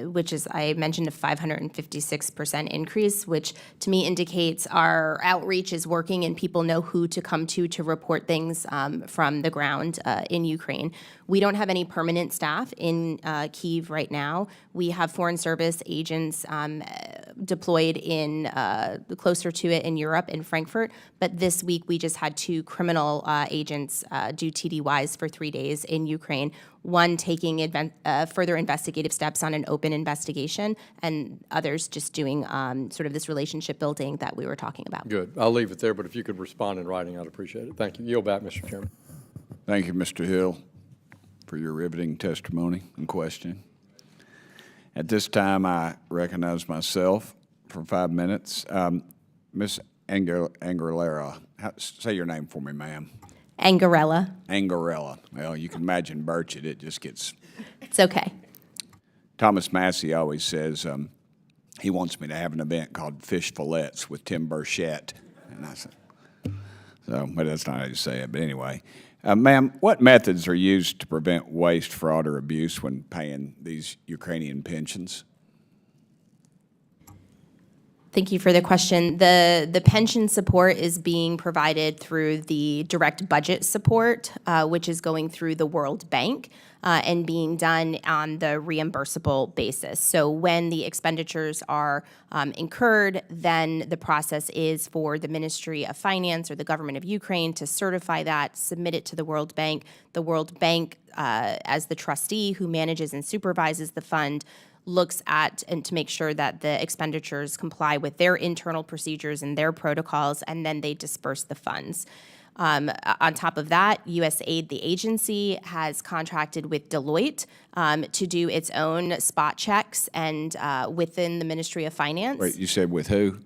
which is, I mentioned, a 556% increase, which to me indicates our outreach is working and people know who to come to report things from the ground in Ukraine. We don't have any permanent staff in Kyiv right now. We have Foreign Service agents deployed in closer to it in Europe, in Frankfurt. But this week we just had 2 criminal agents do TDYs for 3 days in Ukraine. One taking further investigative steps on an open investigation, and others just doing sort of this relationship building that we were talking about. Good. I'll leave it there, but if you could respond in writing, I'd appreciate it. Thank you. Yield back, Mr. Chairman. Thank you, Mr. Hill, for your riveting testimony and question. At this time, I recognize myself for 5 minutes. Ms. Angarella, say your name for me, ma'am. Angarella. Angarella. Well, you can imagine Burchett, it just gets... It's okay. Thomas Massey always says he wants me to have an event called Fish Fillets with Tim Burchett. And I said, So, but that's not how you say it. But anyway, ma'am, what methods are used to prevent waste, fraud, or abuse when paying these Ukrainian pensions? Thank you for the question. The pension support is being provided through the direct budget support, which is going through the World Bank and being done on the reimbursable basis. So when the expenditures are incurred, then the process is for the Ministry of Finance or the government of Ukraine to certify that, submit it to the World Bank. The World Bank, as the trustee who manages and supervises the fund, looks at and to make sure that the expenditures comply with their internal procedures and their protocols, and then they disperse the funds. On top of that, USAID, the agency, has contracted with Deloitte to do its own spot checks and within the Ministry of Finance. Wait, you said with who?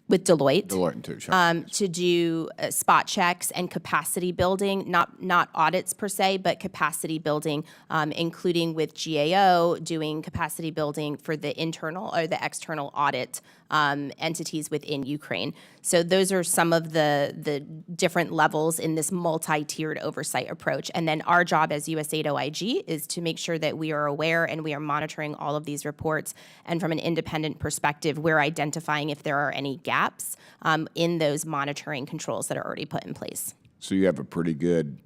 With Deloitte. Deloitte too, sure. To do spot checks and capacity building, not audits per se, but capacity building, including with GAO doing capacity building for the internal or the external audit entities within Ukraine. So those are some of the different levels in this multi-tiered oversight approach. And then our job as USAID OIG is to make sure that we are aware and we are monitoring all of these reports. And from an independent perspective, we're identifying if there are any gaps in those monitoring controls that are already put in place. So you have a pretty good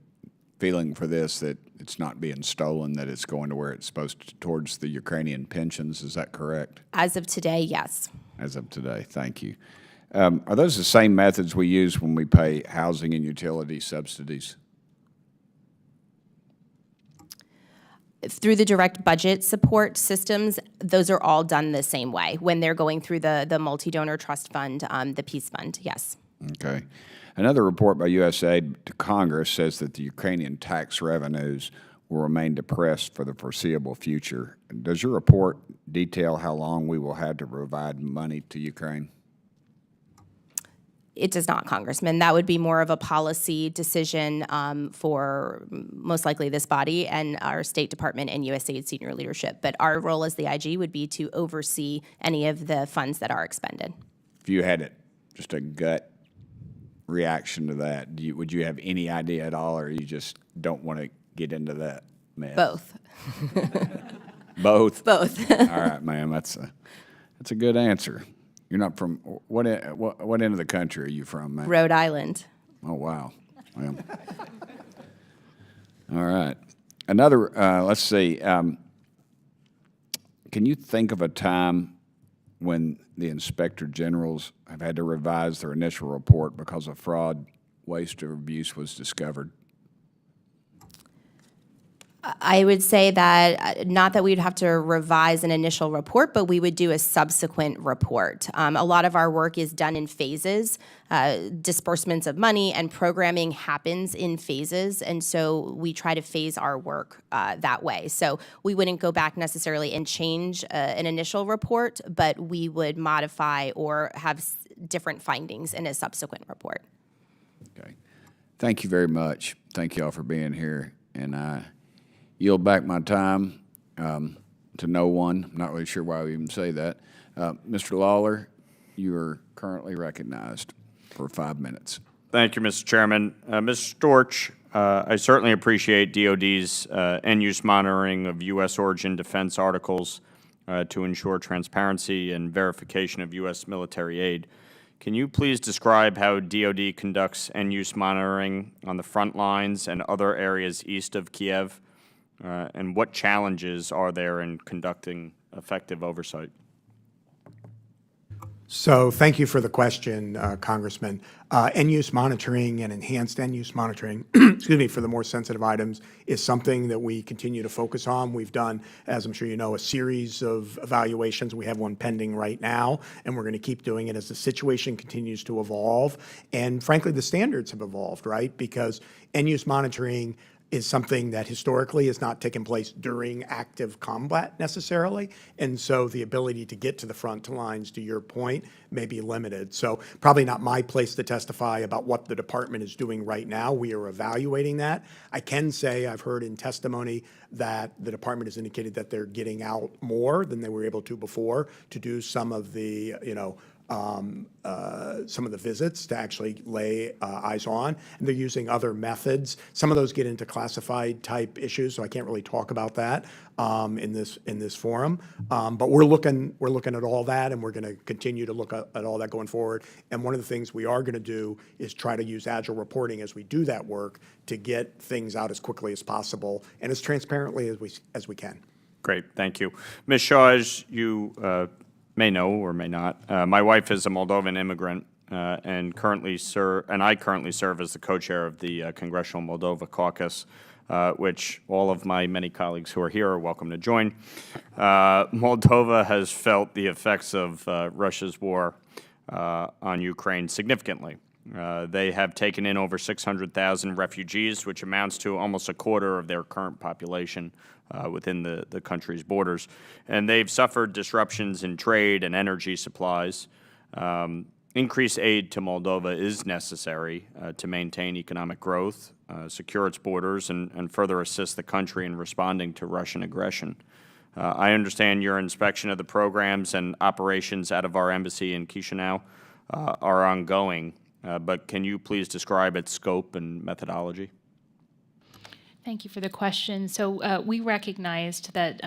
feeling for this, that it's not being stolen, that it's going to where it's supposed to, towards the Ukrainian pensions. Is that correct? As of today, yes. As of today, thank you. Are those the same methods we use when we pay housing and utility subsidies? Through the direct budget support systems, those are all done the same way when they're going through the multi-donor trust fund, the peace fund, yes. Okay. Another report by USAID to Congress says that the Ukrainian tax revenues will remain depressed for the foreseeable future. Does your report detail how long we will have to provide money to Ukraine? It does not, Congressman. That would be more of a policy decision for most likely this body and our State Department and USAID senior leadership. But our role as the IG would be to oversee any of the funds that are expended. If you had just a gut reaction to that, would you have any idea at all, or you just don't want to get into that mess? Both. Both? Both. All right, ma'am, that's a good answer. You're not from, what end of the country are you from, ma'am? Rhode Island. Oh, wow. Well, all right. Another, let's see, can you think of a time when the inspector generals have had to revise their initial report because of fraud, waste, or abuse was discovered? I would say that, not that we'd have to revise an initial report, but we would do a subsequent report. A lot of our work is done in phases. Disbursements of money and programming happens in phases, and so we try to phase our work that way. So we wouldn't go back necessarily and change an initial report, but we would modify or have different findings in a subsequent report. Okay. Thank you very much. Thank you all for being here, and I yield back my time to no one. I'm not really sure why we even say that. Mr. Lawler, you are currently recognized for 5 minutes. Thank you, Mr. Chairman. Ms. Storch, I certainly appreciate DOD's end-use monitoring of U.S. origin defense articles to ensure transparency and verification of U.S. military aid. Can you please describe how DOD conducts end-use monitoring on the front lines and other areas east of Kiev? And what challenges are there in conducting effective oversight? So thank you for the question, Congressman. End-use monitoring and enhanced end-use monitoring, excuse me, for the more sensitive items is something that we continue to focus on. We've done, as I'm sure you know, a series of evaluations. We have one pending right now, and we're going to keep doing it as the situation continues to evolve. And frankly, the standards have evolved, right? Because end-use monitoring is something that historically has not taken place during active combat necessarily. And so the ability to get to the front lines, to your point, may be limited. So probably not my place to testify about what the department is doing right now. We are evaluating that. I can say I've heard in testimony that the department has indicated that they're getting out more than they were able to before to do some of the, some of the visits to actually lay eyes on, and they're using other methods. Some of those get into classified type issues, so I can't really talk about that in this forum. But we're looking at all that, and we're going to continue to look at all that going forward. And one of the things we are going to do is try to use agile reporting as we do that work to get things out as quickly as possible and as transparently as we can. Great, thank you. Ms. Shaw, as you may know or may not, my wife is a Moldovan immigrant and I currently serve as the co-chair of the Congressional Moldova Caucus, which all of my many colleagues who are here are welcome to join. Moldova has felt the effects of Russia's war on Ukraine significantly. They have taken in over 600,000 refugees, which amounts to almost a quarter of their current population within the country's borders. And they've suffered disruptions in trade and energy supplies. Increased aid to Moldova is necessary to maintain economic growth, secure its borders, and further assist the country in responding to Russian aggression. I understand your inspection of the programs and operations out of our embassy in Chisinau are ongoing. But can you please describe its scope and methodology? Thank you for the question. So we recognized that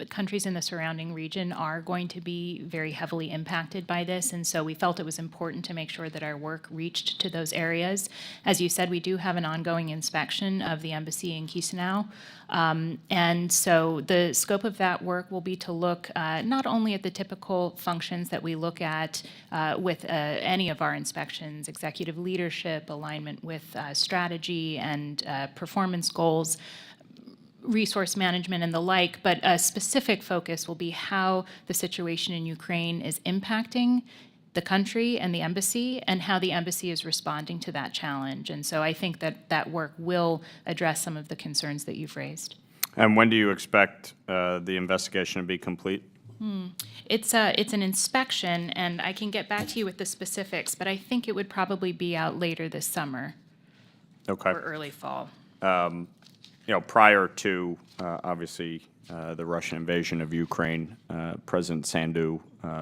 countries in the surrounding region are going to be very heavily impacted by this, and so we felt it was important to make sure that our work reached to those areas. As you said, we do have an ongoing inspection of the embassy in Chisinau, and so the scope of that work will be to look not only at the typical functions that we look at with any of our inspections, executive leadership, alignment with strategy and performance goals, resource management and the like, but a specific focus will be how the situation in Ukraine is impacting the country and the embassy, and how the embassy is responding to that challenge. And so I think that that work will address some of the concerns that you've raised. And when do you expect the investigation to be complete? It's an inspection, and I can get back to you with the specifics, but I think it would probably be out later this summer. Okay. Or early fall. Prior to, obviously, the Russian invasion of Ukraine, President Sandu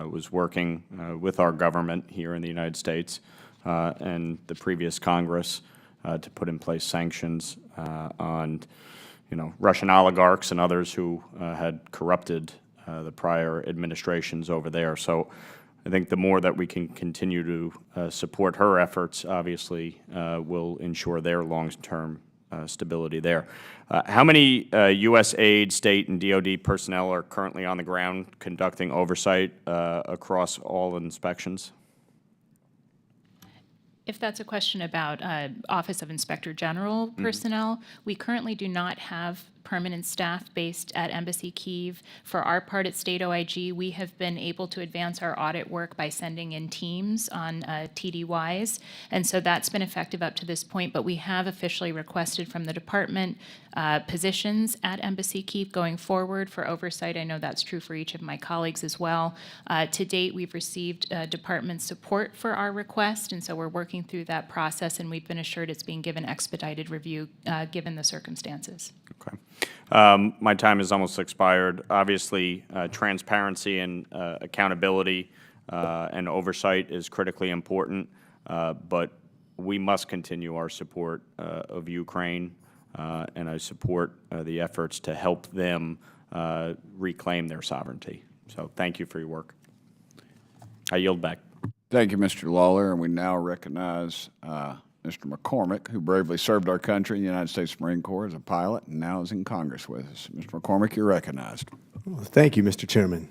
was working with our government here in the United States and the previous Congress to put in place sanctions on, Russian oligarchs and others who had corrupted the prior administrations over there. So I think the more that we can continue to support her efforts, obviously, will ensure their long-term stability there. How many U.S. aid, state, and DoD personnel are currently on the ground conducting oversight across all inspections? If that's a question about Office of Inspector General personnel, we currently do not have permanent staff based at Embassy Kyiv. For our part at State OIG, we have been able to advance our audit work by sending in teams on TDYs, and so that's been effective up to this point, but we have officially requested from the department positions at Embassy Kyiv going forward for oversight. I know that's true for each of my colleagues as well. To date, we've received department support for our request, and so we're working through that process, and we've been assured it's being given expedited review given the circumstances. Okay. My time has almost expired. Obviously, transparency and accountability and oversight is critically important, but we must continue our support of Ukraine, and I support the efforts to help them reclaim their sovereignty. So thank you for your work. I yield back. Thank you, Mr. Lawler, and we now recognize Mr. McCormick, who bravely served our country in the United States Marine Corps as a pilot and now is in Congress with us. Mr. McCormick, you're recognized. Well, thank you, Mr. Chairman.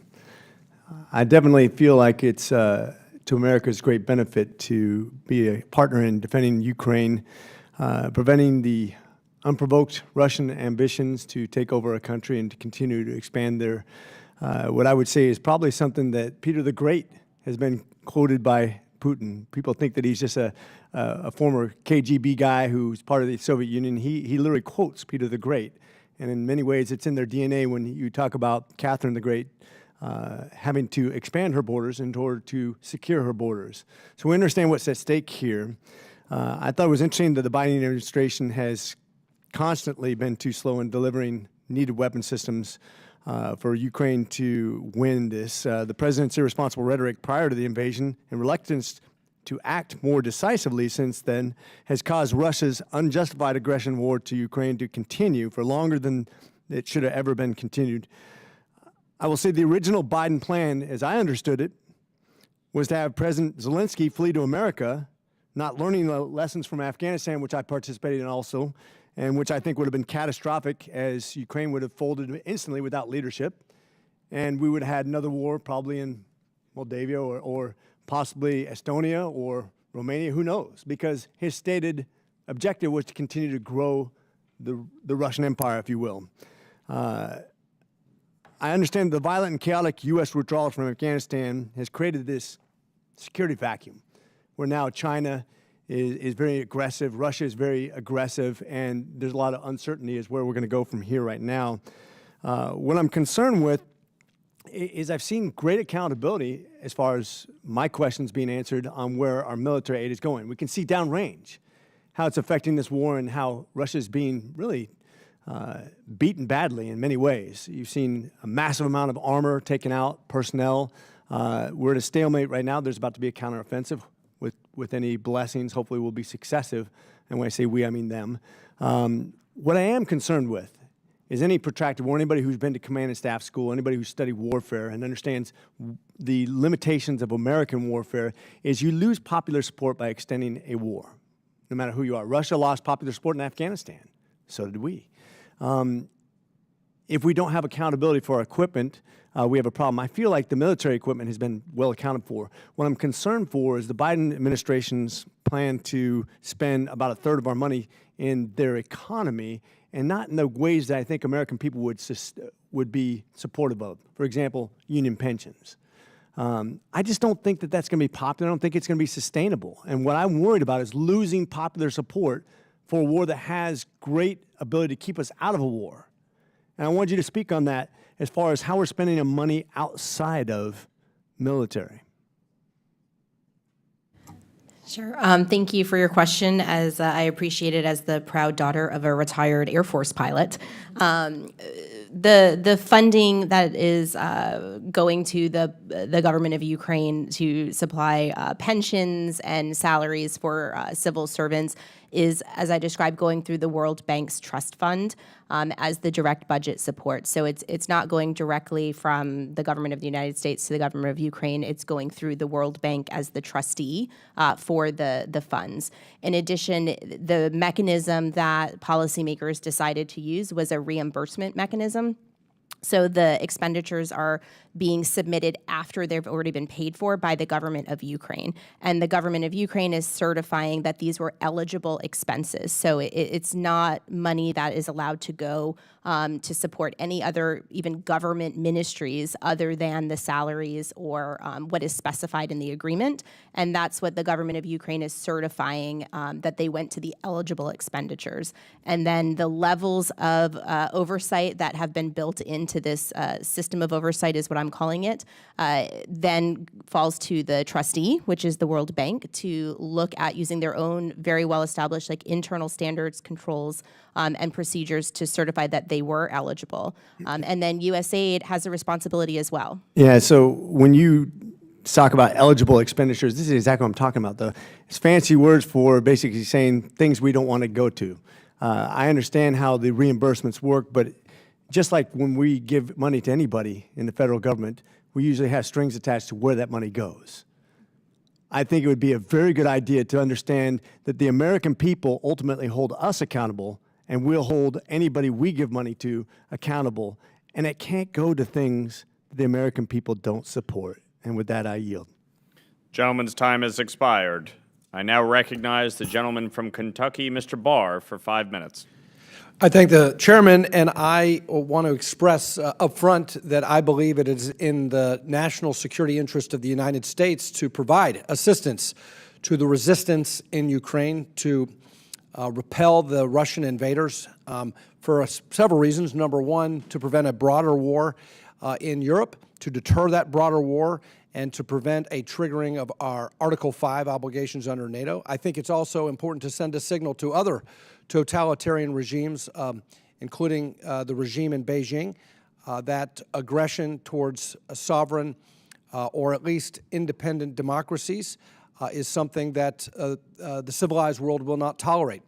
I definitely feel like it's to America's great benefit to be a partner in defending Ukraine, preventing the unprovoked Russian ambitions to take over a country and to continue to expand their, what I would say is probably something that Peter the Great has been quoted by Putin. People think that he's just a former KGB guy who's part of the Soviet Union. He literally quotes Peter the Great, and in many ways it's in their DNA when you talk about Catherine the Great having to expand her borders in order to secure her borders. So we understand what's at stake here. I thought it was interesting that the Biden administration has constantly been too slow in delivering needed weapon systems for Ukraine to win this. The president's irresponsible rhetoric prior to the invasion and reluctance to act more decisively since then has caused Russia's unjustified aggression war to Ukraine to continue for longer than it should have ever been continued. I will say the original Biden plan, as I understood it, was to have President Zelensky flee to America, not learning the lessons from Afghanistan, which I participated in also, and which I think would have been catastrophic, as Ukraine would have folded instantly without leadership, and we would have had another war probably in Moldavia or possibly Estonia or Romania, who knows, because his stated objective was to continue to grow the Russian Empire, if you will. I understand the violent and chaotic U.S. withdrawal from Afghanistan has created this security vacuum, where now China is very aggressive, Russia is very aggressive, and there's a lot of uncertainty as where we're going to go from here right now. What I'm concerned with is I've seen great accountability as far as my questions being answered on where our military aid is going. We can see downrange how it's affecting this war and how Russia is being really beaten badly in many ways. You've seen a massive amount of armor taken out, personnel. We're at a stalemate right now. There's about to be a counteroffensive with any blessings. Hopefully we'll be successive. And when I say we, I mean them. What I am concerned with is any protracted war. Anybody who's been to command and staff school, anybody who's studied warfare and understands the limitations of American warfare, is you lose popular support by extending a war, no matter who you are. Russia lost popular support in Afghanistan. So did we. If we don't have accountability for our equipment, we have a problem. I feel like the military equipment has been well accounted for. What I'm concerned for is the Biden administration's plan to spend about a third of our money in their economy, and not in the ways that I think American people would be supportive of. For example, union pensions. I just don't think that that's going to be popular. I don't think it's going to be sustainable. And what I'm worried about is losing popular support for a war that has great ability to keep us out of a war. And I want you to speak on that as far as how we're spending our money outside of military. Sure. Thank you for your question, as I appreciate it as the proud daughter of a retired Air Force pilot. The funding that is going to the government of Ukraine to supply pensions and salaries for civil servants is, as I described, going through the World Bank's trust fund as the direct budget support. So it's not going directly from the government of the United States to the government of Ukraine. It's going through the World Bank as the trustee for the funds. In addition, the mechanism that policymakers decided to use was a reimbursement mechanism. So the expenditures are being submitted after they've already been paid for by the government of Ukraine. And the government of Ukraine is certifying that these were eligible expenses. So it's not money that is allowed to go to support any other even government ministries other than the salaries or what is specified in the agreement. And that's what the government of Ukraine is certifying, that they went to the eligible expenditures. And then the levels of oversight that have been built into this system of oversight is what I'm calling it, then falls to the trustee, which is the World Bank, to look at using their own very well-established internal standards, controls, and procedures to certify that they were eligible. And then USAID has a responsibility as well. Yeah, so when you talk about eligible expenditures, this is exactly what I'm talking about. It's fancy words for basically saying things we don't want to go to. I understand how the reimbursements work, but just like when we give money to anybody in the federal government, we usually have strings attached to where that money goes. I think it would be a very good idea to understand that the American people ultimately hold us accountable, and we'll hold anybody we give money to accountable. And it can't go to things the American people don't support. And with that, I yield. Gentleman's time has expired. I now recognize the gentleman from Kentucky, Mr. Barr, for 5 minutes. I thank the chairman, and I want to express up front that I believe it is in the national security interest of the United States to provide assistance to the resistance in Ukraine to repel the Russian invaders for several reasons. Number one, to prevent a broader war in Europe, to deter that broader war, and to prevent a triggering of our Article 5 obligations under NATO. I think it's also important to send a signal to other totalitarian regimes, including the regime in Beijing, that aggression towards sovereign or at least independent democracies is something that the civilized world will not tolerate.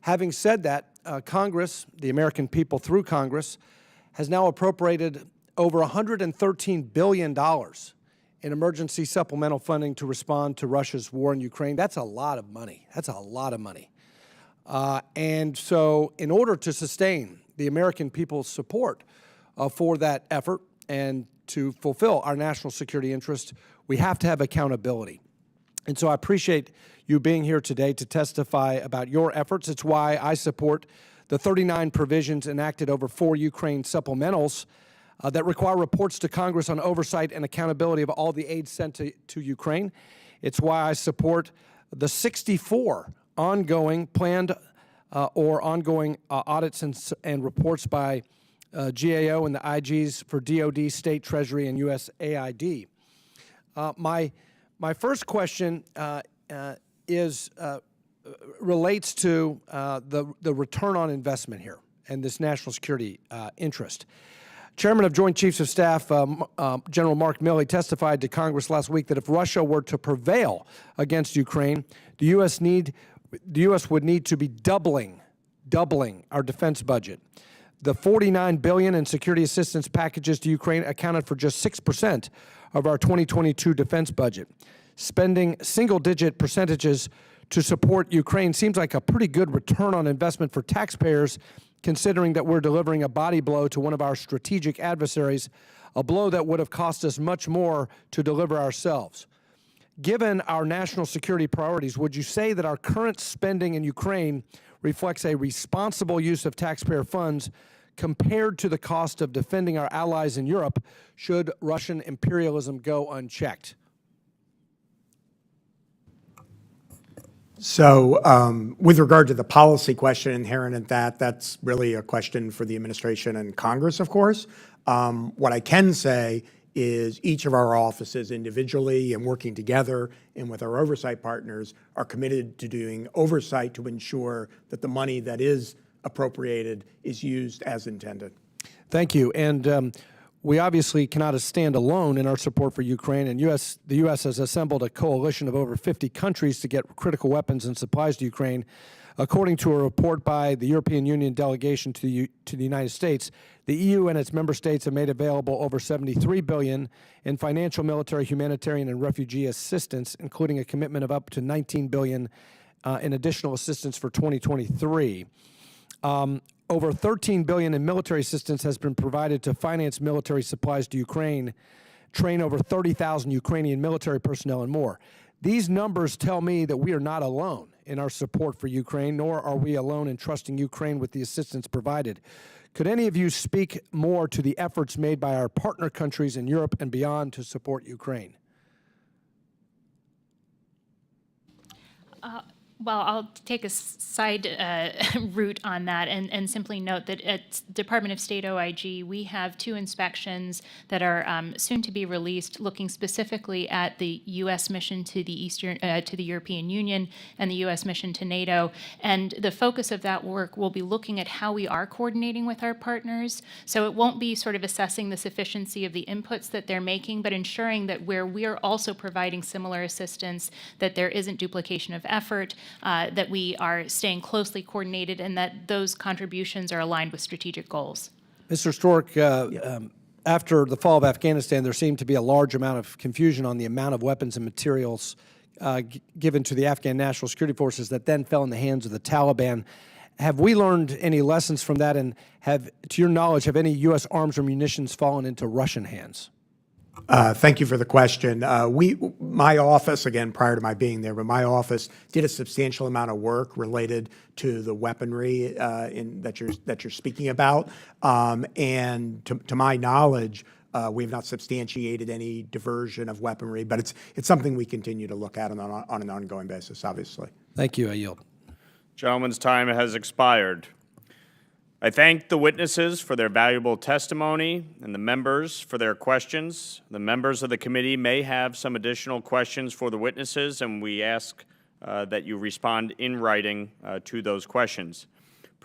Having said that, Congress, the American people through Congress, has now appropriated over $113 billion in emergency supplemental funding to respond to Russia's war in Ukraine. That's a lot of money. That's a lot of money. And so in order to sustain the American people's support for that effort and to fulfill our national security interest, we have to have accountability. And so I appreciate you being here today to testify about your efforts. It's why I support the 39 provisions enacted over 4 Ukraine supplementals that require reports to Congress on oversight and accountability of all the aid sent to Ukraine. It's why I support the 64 ongoing planned or ongoing audits and reports by GAO and the IGs for DOD, State Treasury, and USAID. My first question relates to the return on investment here and this national security interest. Chairman of Joint Chiefs of Staff, General Mark Milley, testified to Congress last week that if Russia were to prevail against Ukraine, the U.S. would need to be doubling our defense budget. The $49 billion in security assistance packages to Ukraine accounted for just 6% of our 2022 defense budget. Spending single-digit percentages to support Ukraine seems like a pretty good return on investment for taxpayers, considering that we're delivering a body blow to one of our strategic adversaries, a blow that would have cost us much more to deliver ourselves. Given our national security priorities, would you say that our current spending in Ukraine reflects a responsible use of taxpayer funds compared to the cost of defending our allies in Europe should Russian imperialism go unchecked? So with regard to the policy question inherent in that, that's really a question for the administration and Congress, of course. What I can say is each of our offices individually and working together and with our oversight partners are committed to doing oversight to ensure that the money that is appropriated is used as intended. Thank you. And we obviously cannot stand alone in our support for Ukraine, and the U.S. has assembled a coalition of over 50 countries to get critical weapons and supplies to Ukraine. According to a report by the European Union delegation to the United States, the EU and its member states have made available over $73 billion in financial, military, humanitarian, and refugee assistance, including a commitment of up to $19 billion in additional assistance for 2023. Over $13 billion in military assistance has been provided to finance military supplies to Ukraine, train over 30,000 Ukrainian military personnel, and more. These numbers tell me that we are not alone in our support for Ukraine, nor are we alone in trusting Ukraine with the assistance provided. Could any of you speak more to the efforts made by our partner countries in Europe and beyond to support Ukraine? Well, I'll take a side route on that and simply note that at Department of State OIG, we have 2 inspections that are soon to be released, looking specifically at the U.S. mission to the European Union and the U.S. mission to NATO. And the focus of that work will be looking at how we are coordinating with our partners. So it won't be sort of assessing the sufficiency of the inputs that they're making, but ensuring that where we are also providing similar assistance, that there isn't duplication of effort, that we are staying closely coordinated, and that those contributions are aligned with strategic goals. Mr. Stork, after the fall of Afghanistan, there seemed to be a large amount of confusion on the amount of weapons and materials given to the Afghan National Security Forces that then fell in the hands of the Taliban. Have we learned any lessons from that, and to your knowledge, have any U.S. arms or munitions fallen into Russian hands? Thank you for the question. My office, again, prior to my being there, but my office did a substantial amount of work related to the weaponry that you're speaking about. And to my knowledge, we have not substantiated any diversion of weaponry, but it's something we continue to look at on an ongoing basis, obviously. Thank you. I yield. Gentleman's time has expired. I thank the witnesses for their valuable testimony and the members for their questions. The members of the committee may have some additional questions for the witnesses, and we ask that you respond in writing to those questions.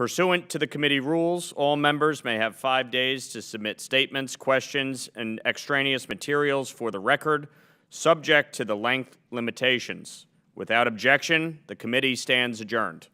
Pursuant to the committee rules, all members may have 5 days to submit statements, questions, and extraneous materials for the record, subject to the length limitations. Without objection, the committee stands adjourned.